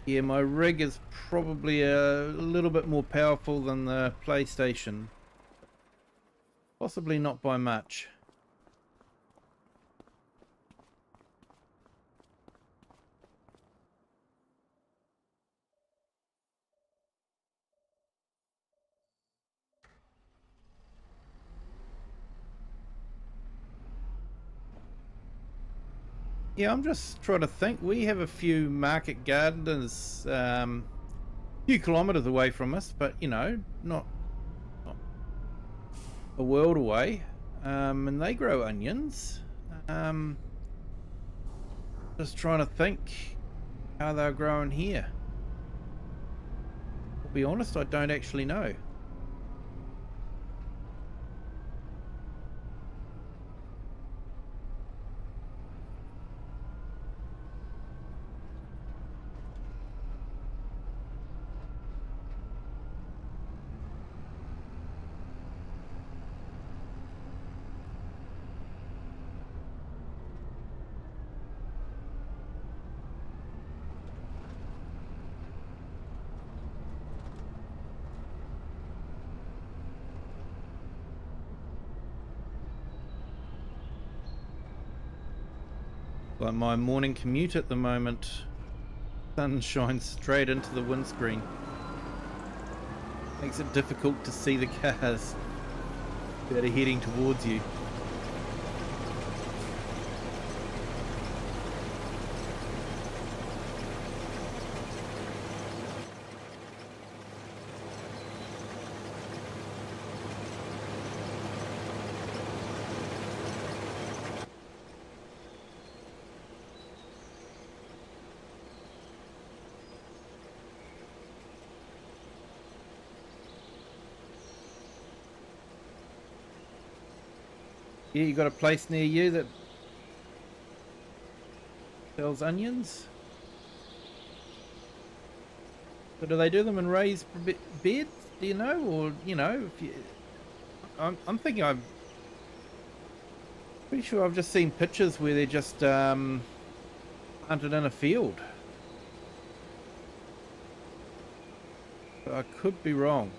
Yeah, my rig is probably a little bit more powerful than the PlayStation. Possibly not by much. Yeah, I'm just trying to think. We have a few market gardeners a few kilometres away from us, but you know, not a world away. And they grow onions. Just trying to think how they're growing here. To be honest, I don't actually know. Like my morning commute at the moment, sun shines straight into the windscreen. Makes it difficult to see the cars that are heading towards you. Yeah, you got a place near you that sells onions? So do they do them in raised beds? Do you know, or you know, if you, I'm thinking I'm pretty sure I've just seen pictures where they're just planted in a field. But I could be wrong.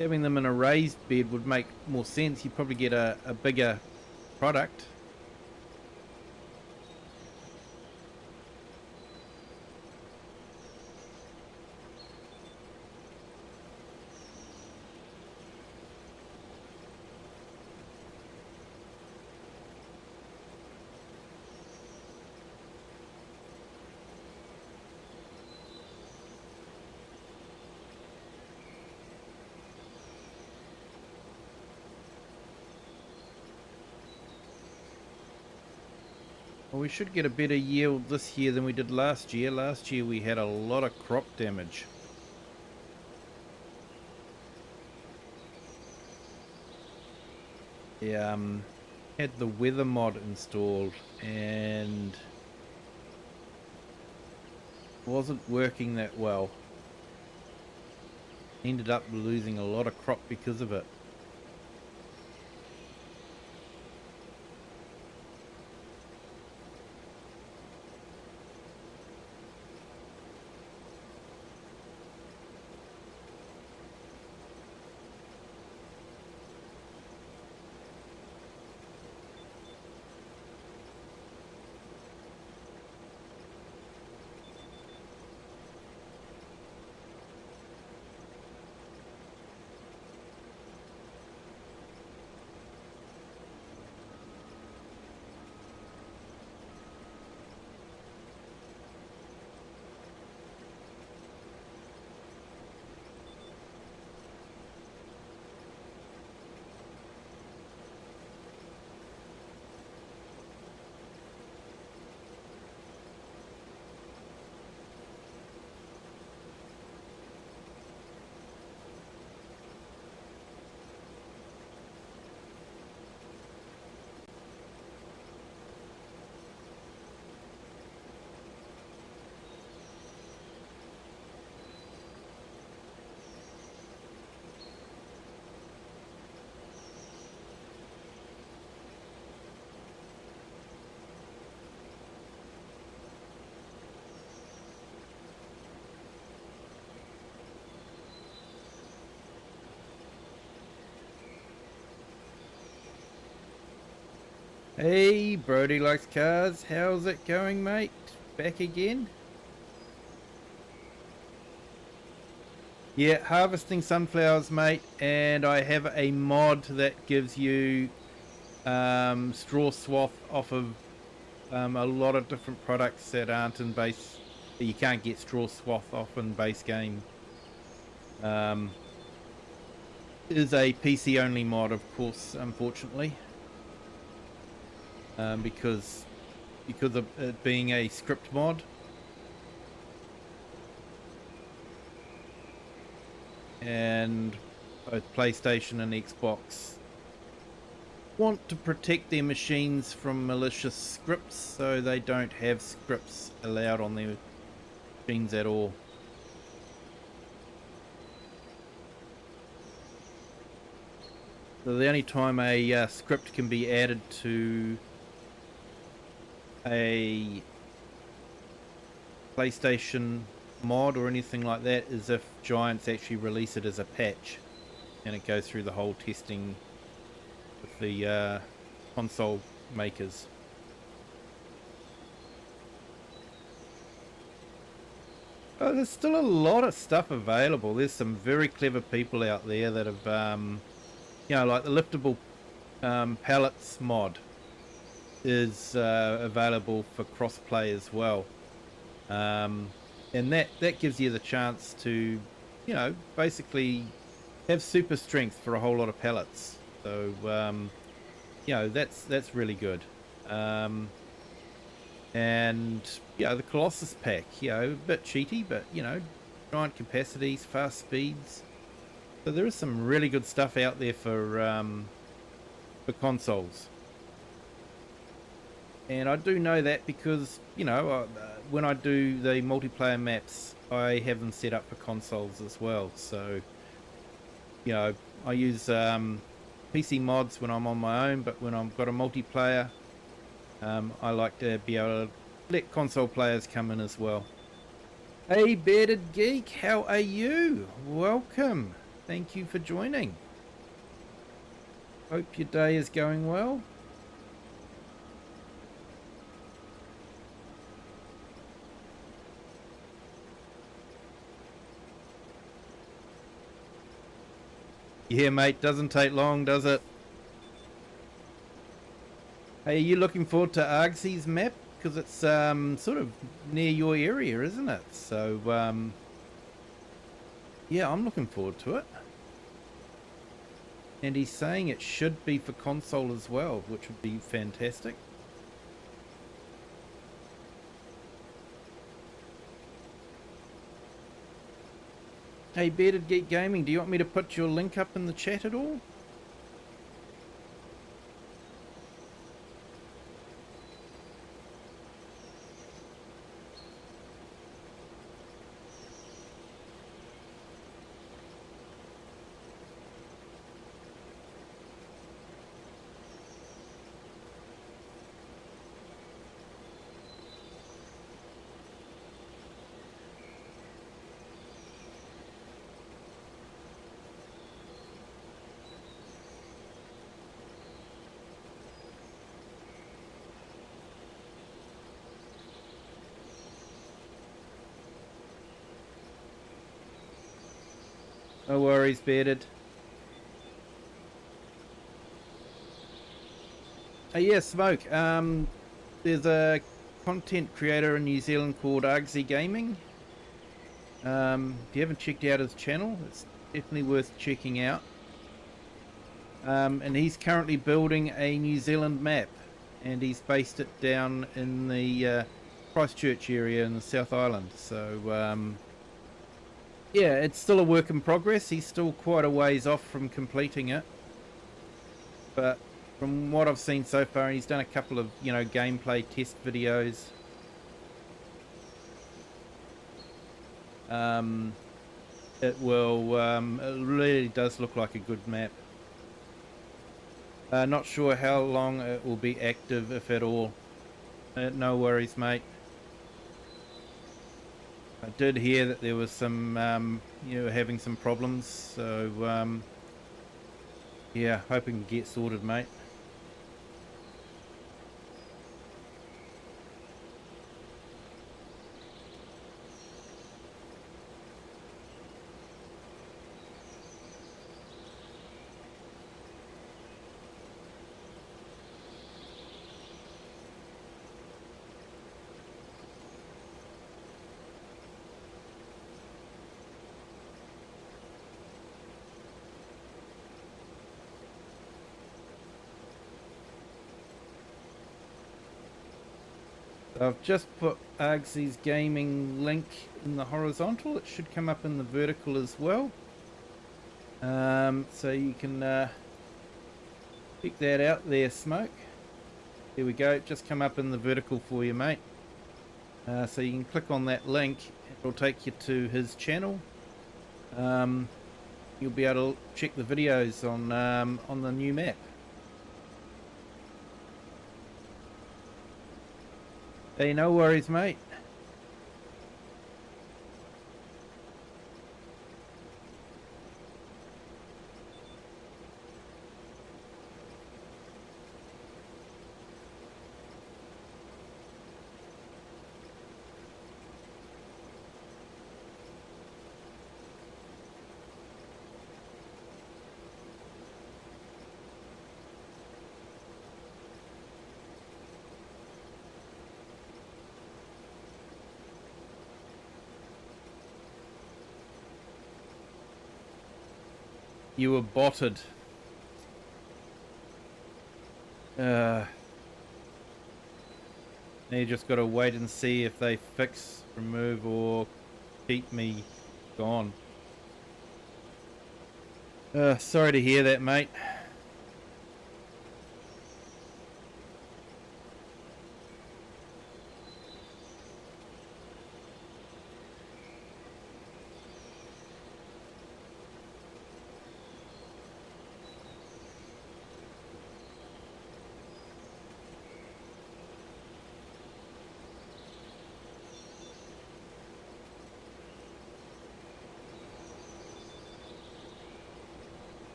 Having them in a raised bed would make more sense. You'd probably get a bigger product. Well, we should get a better yield this year than we did last year. Last year we had a lot of crop damage. Yeah, had the weather mod installed and wasn't working that well. Ended up losing a lot of crop because of it. Hey, Brody likes cars. How's it going, mate? Back again? Yeah, harvesting sunflowers, mate, and I have a mod that gives you straw swath off of a lot of different products that aren't in base. You can't get straw swath off in base game. It is a PC only mod, of course, unfortunately. Because of it being a script mod. And both PlayStation and Xbox want to protect their machines from malicious scripts, so they don't have scripts allowed on their machines at all. So the only time a script can be added to a PlayStation mod or anything like that is if Giants actually release it as a patch and it goes through the whole testing with the console makers. Oh, there's still a lot of stuff available. There's some very clever people out there that have you know, like the liftable pallets mod is available for cross-play as well, and that gives you the chance to, you know, basically have super strength for a whole lot of pallets. So you know, that's really good. And you know, the Colossus pack, you know, a bit cheaty, but you know, giant capacities, fast speeds, So there is some really good stuff out there for consoles. And I do know that because, you know, when I do the multiplayer maps, I have them set up for consoles as well. So, you know, I use PC mods when I'm on my own, but when I've got a multiplayer, I like to be able to let console players come in as well. Hey, Bearded Geek, how are you? Welcome. Thank you for joining. Hope your day is going well. Yeah, mate, doesn't take long, does it? Hey, are you looking forward to Argsy's map? Because it's sort of near your area, isn't it? So, yeah, I'm looking forward to it. And he's saying it should be for console as well, which would be fantastic. Hey, Bearded Geek Gaming, do you want me to put your link up in the chat at all? No worries, Bearded. Yeah, Smoke. There's a content creator in New Zealand called Argsy Gaming. If you haven't checked out his channel, it's definitely worth checking out. And he's currently building a New Zealand map, and he's based it down in the Christchurch area in the South Island. So yeah, it's still a work in progress. He's still quite a ways off from completing it, but from what I've seen so far, he's done a couple of, you know, gameplay test videos. It really does look like a good map. Not sure how long it will be active, if at all. No worries, mate. I did hear that there was some, you know, having some problems, so yeah, hoping to get sorted, mate. I've just put Argsy's gaming link in the horizontal. It should come up in the vertical as well. So you can check that out there, Smoke. There we go, just come up in the vertical for you, mate. So you can click on that link, it'll take you to his channel. You'll be able to check the videos on the new map. Hey, no worries, mate. You were botted. Now you just got to wait and see if they fix, remove, or keep me gone. Sorry to hear that, mate.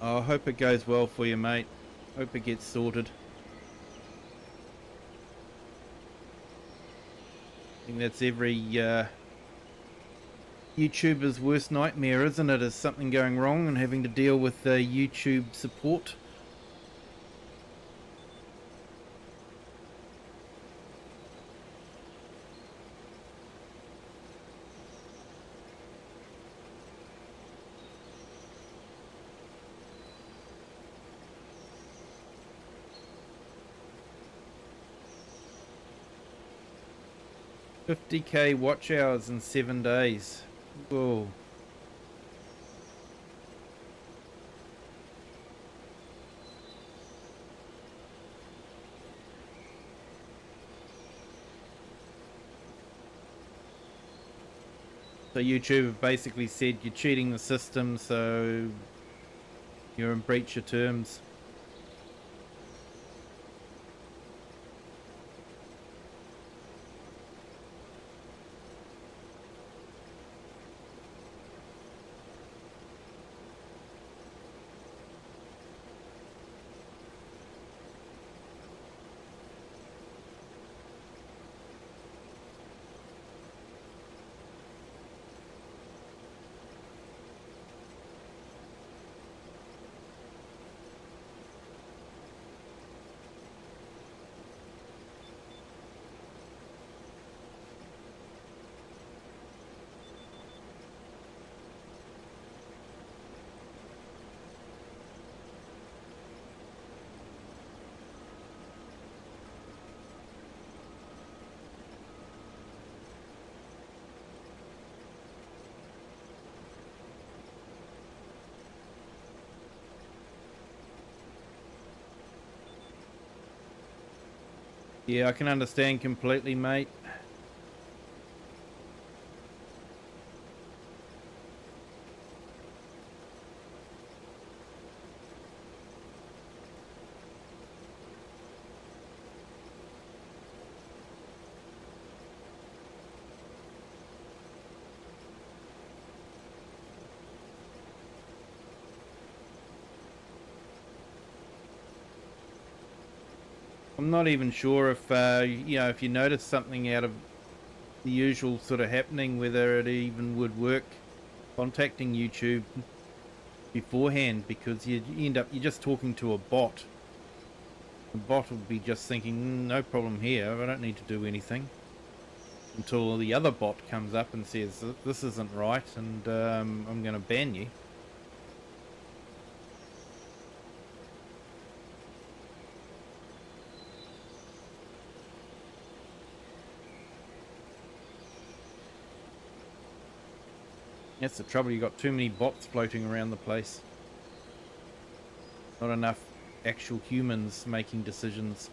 I hope it goes well for you, mate. Hope it gets sorted. I think that's every YouTuber's worst nightmare, isn't it? Is something going wrong and having to deal with YouTube support. $50K watch hours in 7 days. Whoa. So YouTube have basically said you're cheating the system, so you're in breach of terms. Yeah, I can understand completely, mate. I'm not even sure if, if you notice something out of the usual sort of happening, whether it even would work contacting YouTube beforehand, because you end up, you're just talking to a bot. The bot will be just thinking, no problem here, I don't need to do anything. Until the other bot comes up and says, this isn't right, and I'm going to ban you. That's the trouble, you've got too many bots floating around the place. Not enough actual humans making decisions.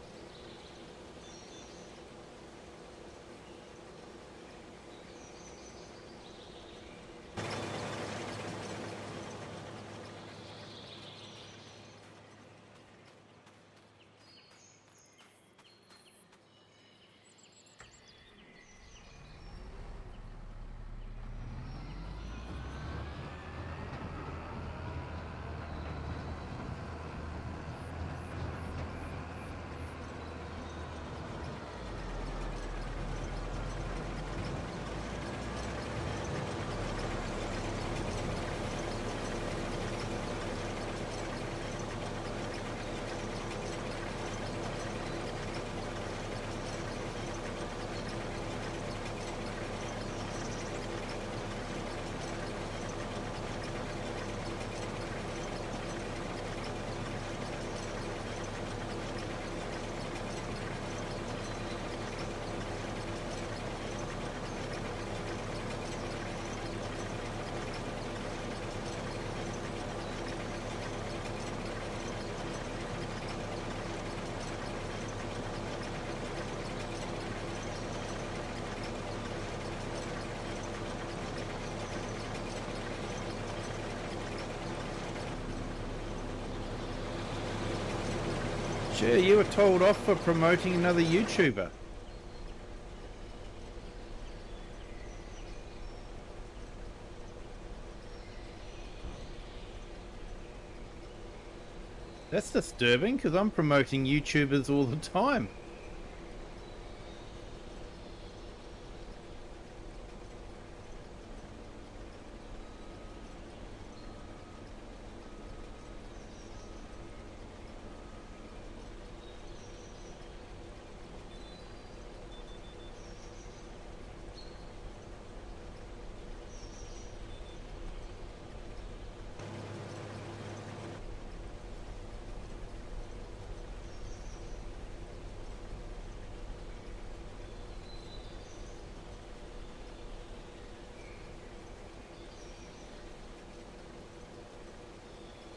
Sure, you were told off for promoting another YouTuber. That's disturbing, because I'm promoting YouTubers all the time.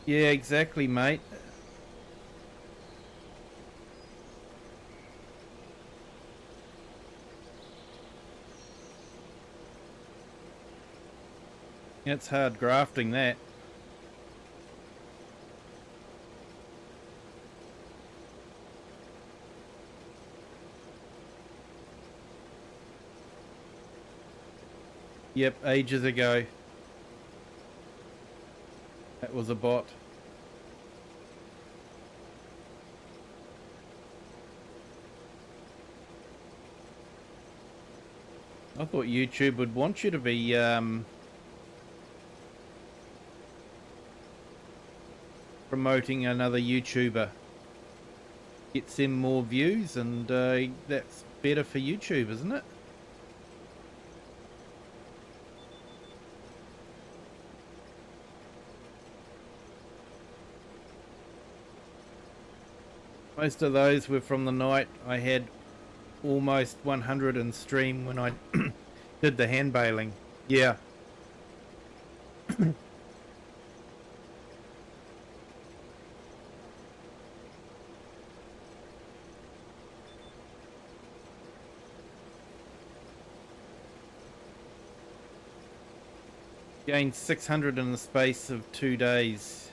Yeah, exactly, mate. It's hard grafting that. Yep, ages ago. That was a bot. I thought YouTube would want you to be promoting another YouTuber. Gets them more views, and that's better for YouTube, isn't it? Most of those were from the night I had almost 100 in stream when I did the hand baling. Yeah. Gained 600 in the space of 2 days.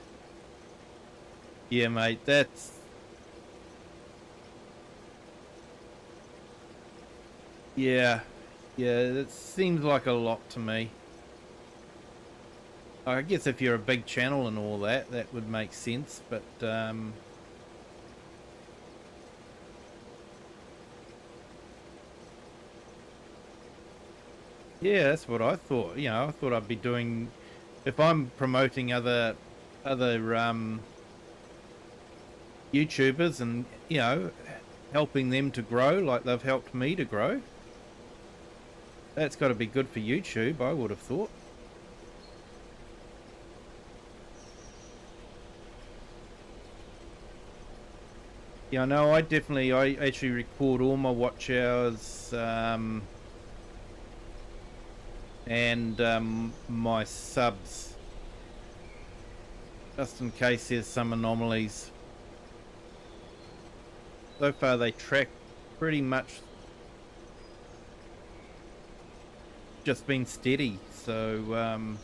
Yeah, mate, that's... Yeah, it seems like a lot to me. I guess if you're a big channel and all that, that would make sense, but yeah, that's what I thought. You know, I thought I'd be doing, if I'm promoting other YouTubers and, you know, helping them to grow like they've helped me to grow. That's got to be good for YouTube, I would have thought. Yeah, no, I actually record all my watch hours and my subs, just in case there's some anomalies. So far they track pretty much just been steady, so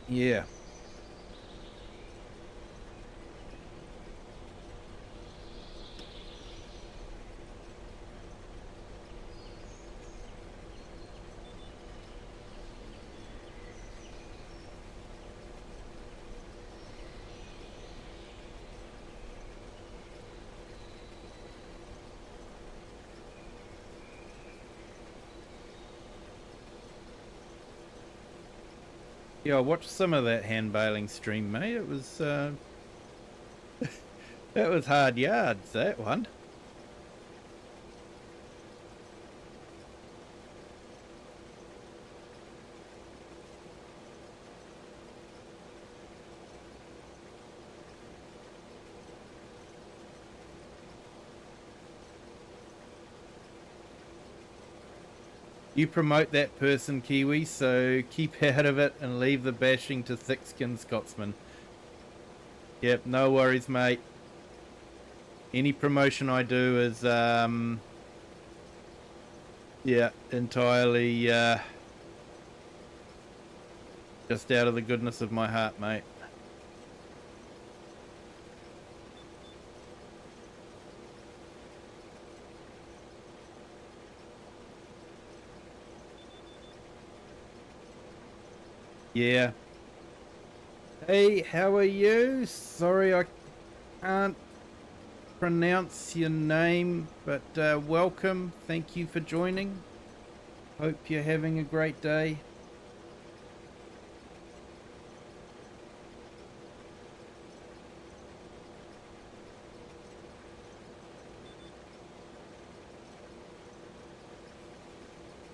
yeah. Yeah, I watched some of that hand baling stream, mate. It was that was hard yards, that one. You promote that person, Kiwi, so keep out of it and leave the bashing to thick-skinned Scotsmen. Yep, no worries, mate. Any promotion I do is, yeah, entirely just out of the goodness of my heart, mate. Yeah. Hey, how are you? Sorry I can't pronounce your name, but welcome. Thank you for joining. Hope you're having a great day.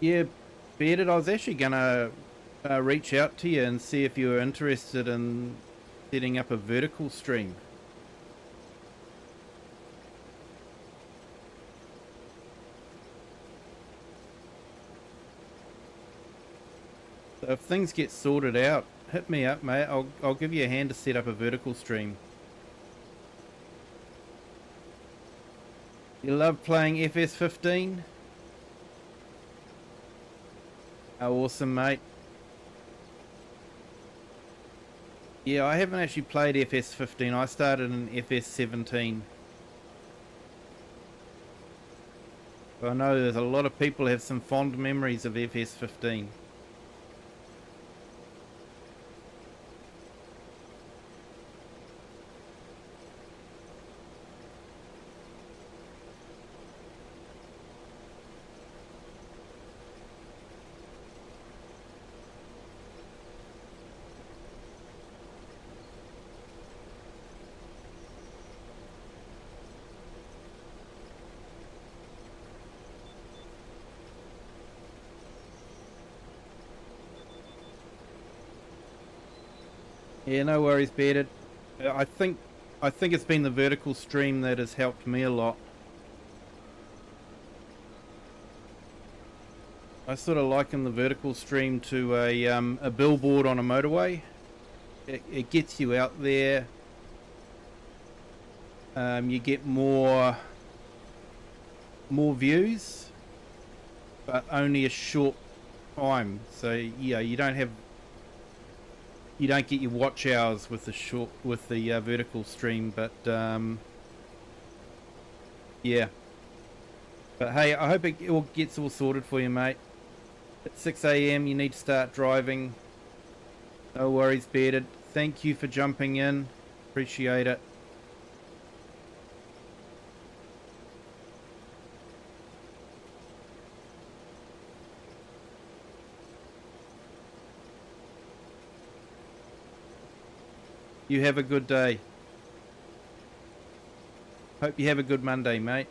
Yeah, Bearded, I was actually gonna reach out to you and see if you were interested in setting up a vertical stream. So if things get sorted out, hit me up, mate. I'll give you a hand to set up a vertical stream. You love playing FS15? Oh, awesome, mate. Yeah, I haven't actually played FS15. I started in FS17. But I know there's a lot of people have some fond memories of FS15. Yeah, no worries, Bearded. I think it's been the vertical stream that has helped me a lot. I sort of liken the vertical stream to a billboard on a motorway. It gets you out there. You get more views, but only a short time. So yeah, you don't get your watch hours with the vertical stream, but yeah. But hey, I hope it all gets all sorted for you, mate. At 6 a.m. you need to start driving. No worries, Bearded. Thank you for jumping in. Appreciate it. You have a good day. Hope you have a good Monday, mate.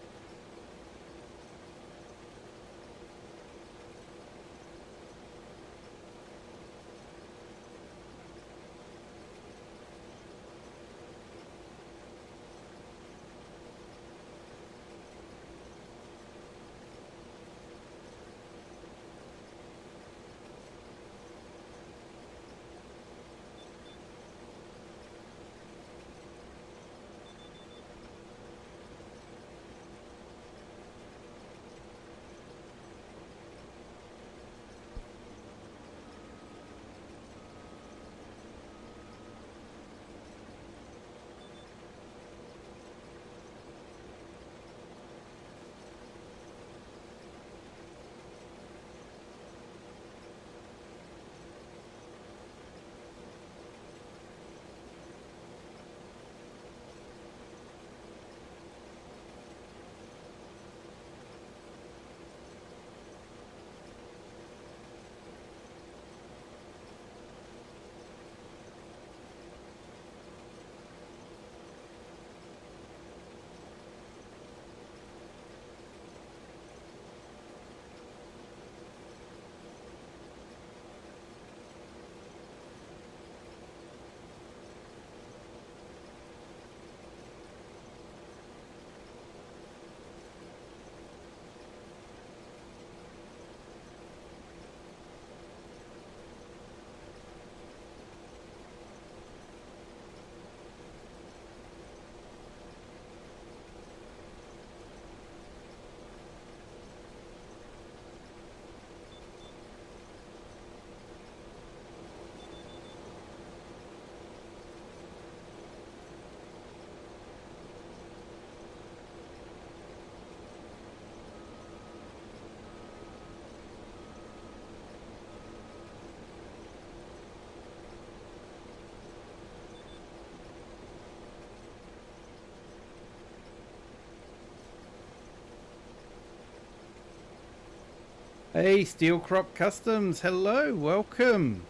Hey, Steel Crop Customs, hello, welcome.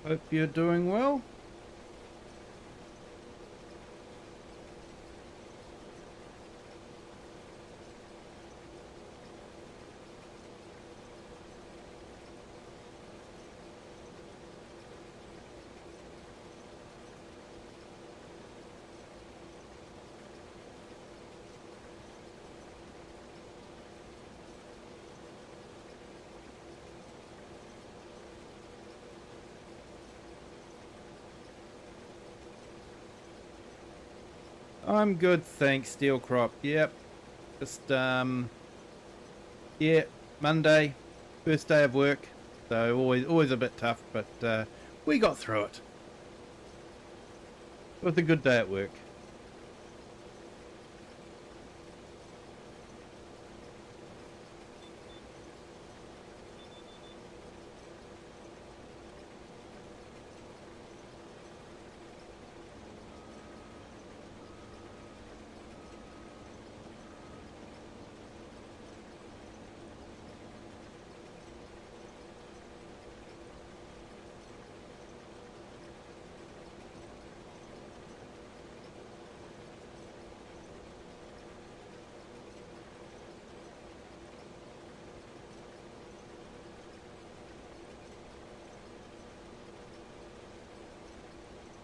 Hope you're doing well. I'm good, thanks, Steel Crop. Yep, just yeah, Monday, first day of work, so always a bit tough, but we got through it. It was a good day at work.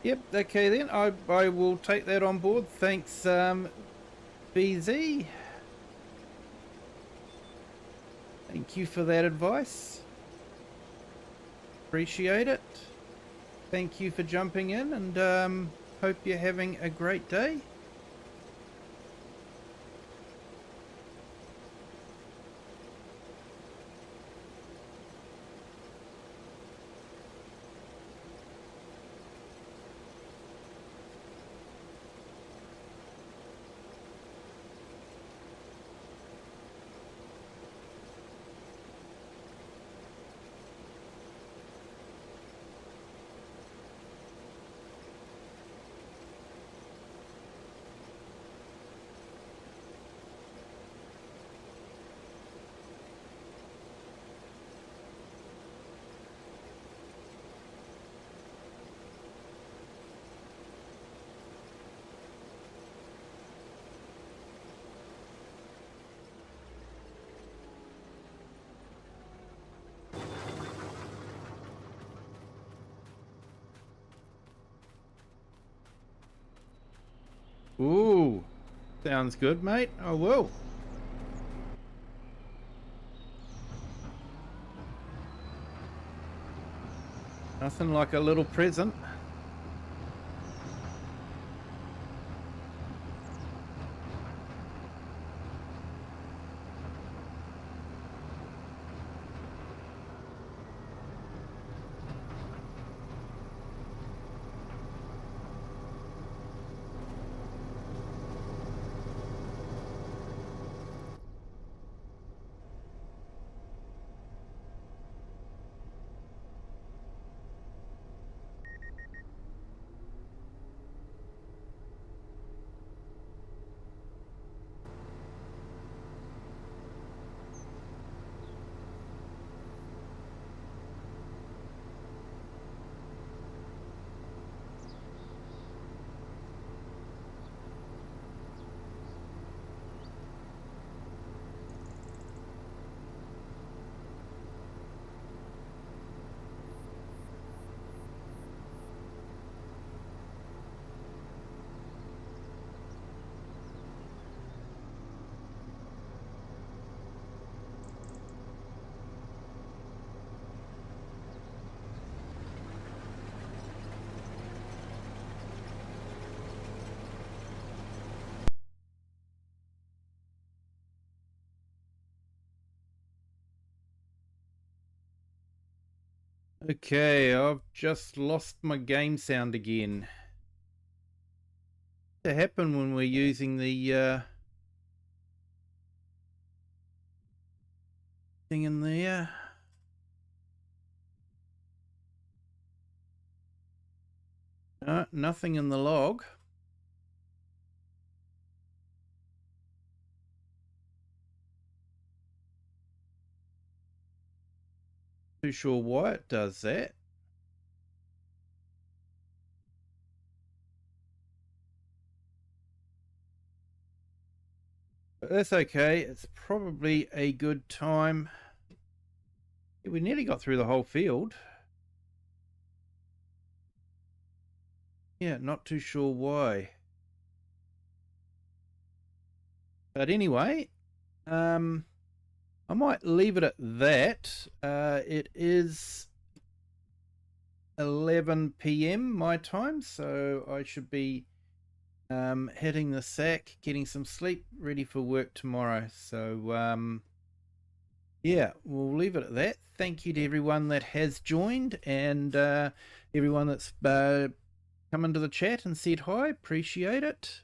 Yep, okay then, I will take that on board. Thanks, BZ. Thank you for that advice. Appreciate it. Thank you for jumping in, and hope you're having a great day. Ooh, sounds good, mate. I will. Nothing like a little present. Okay, I've just lost my game sound again. What happened when we're using the thing in there? No, nothing in the log. too sure why it does that. But that's okay. It's probably a good time. We nearly got through the whole field. Yeah, not too sure why. But anyway, I might leave it at that. It is 11 p.m. my time, so I should be hitting the sack, getting some sleep, ready for work tomorrow. So yeah, we'll leave it at that. Thank you to everyone that has joined, and everyone that's come into the chat and said hi. Appreciate it.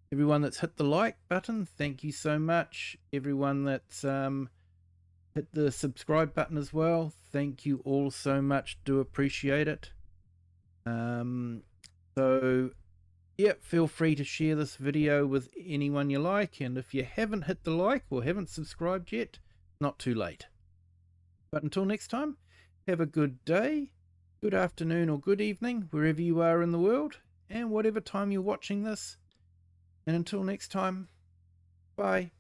Everyone that's hit the like button, thank you so much. Everyone that's hit the subscribe button as well, thank you all so much. Do appreciate it. So yeah, feel free to share this video with anyone you like, and if you haven't hit the like or haven't subscribed yet, not too late. But until next time, have a good day, good afternoon or good evening, wherever you are in the world, and whatever time you're watching this. And until next time, bye.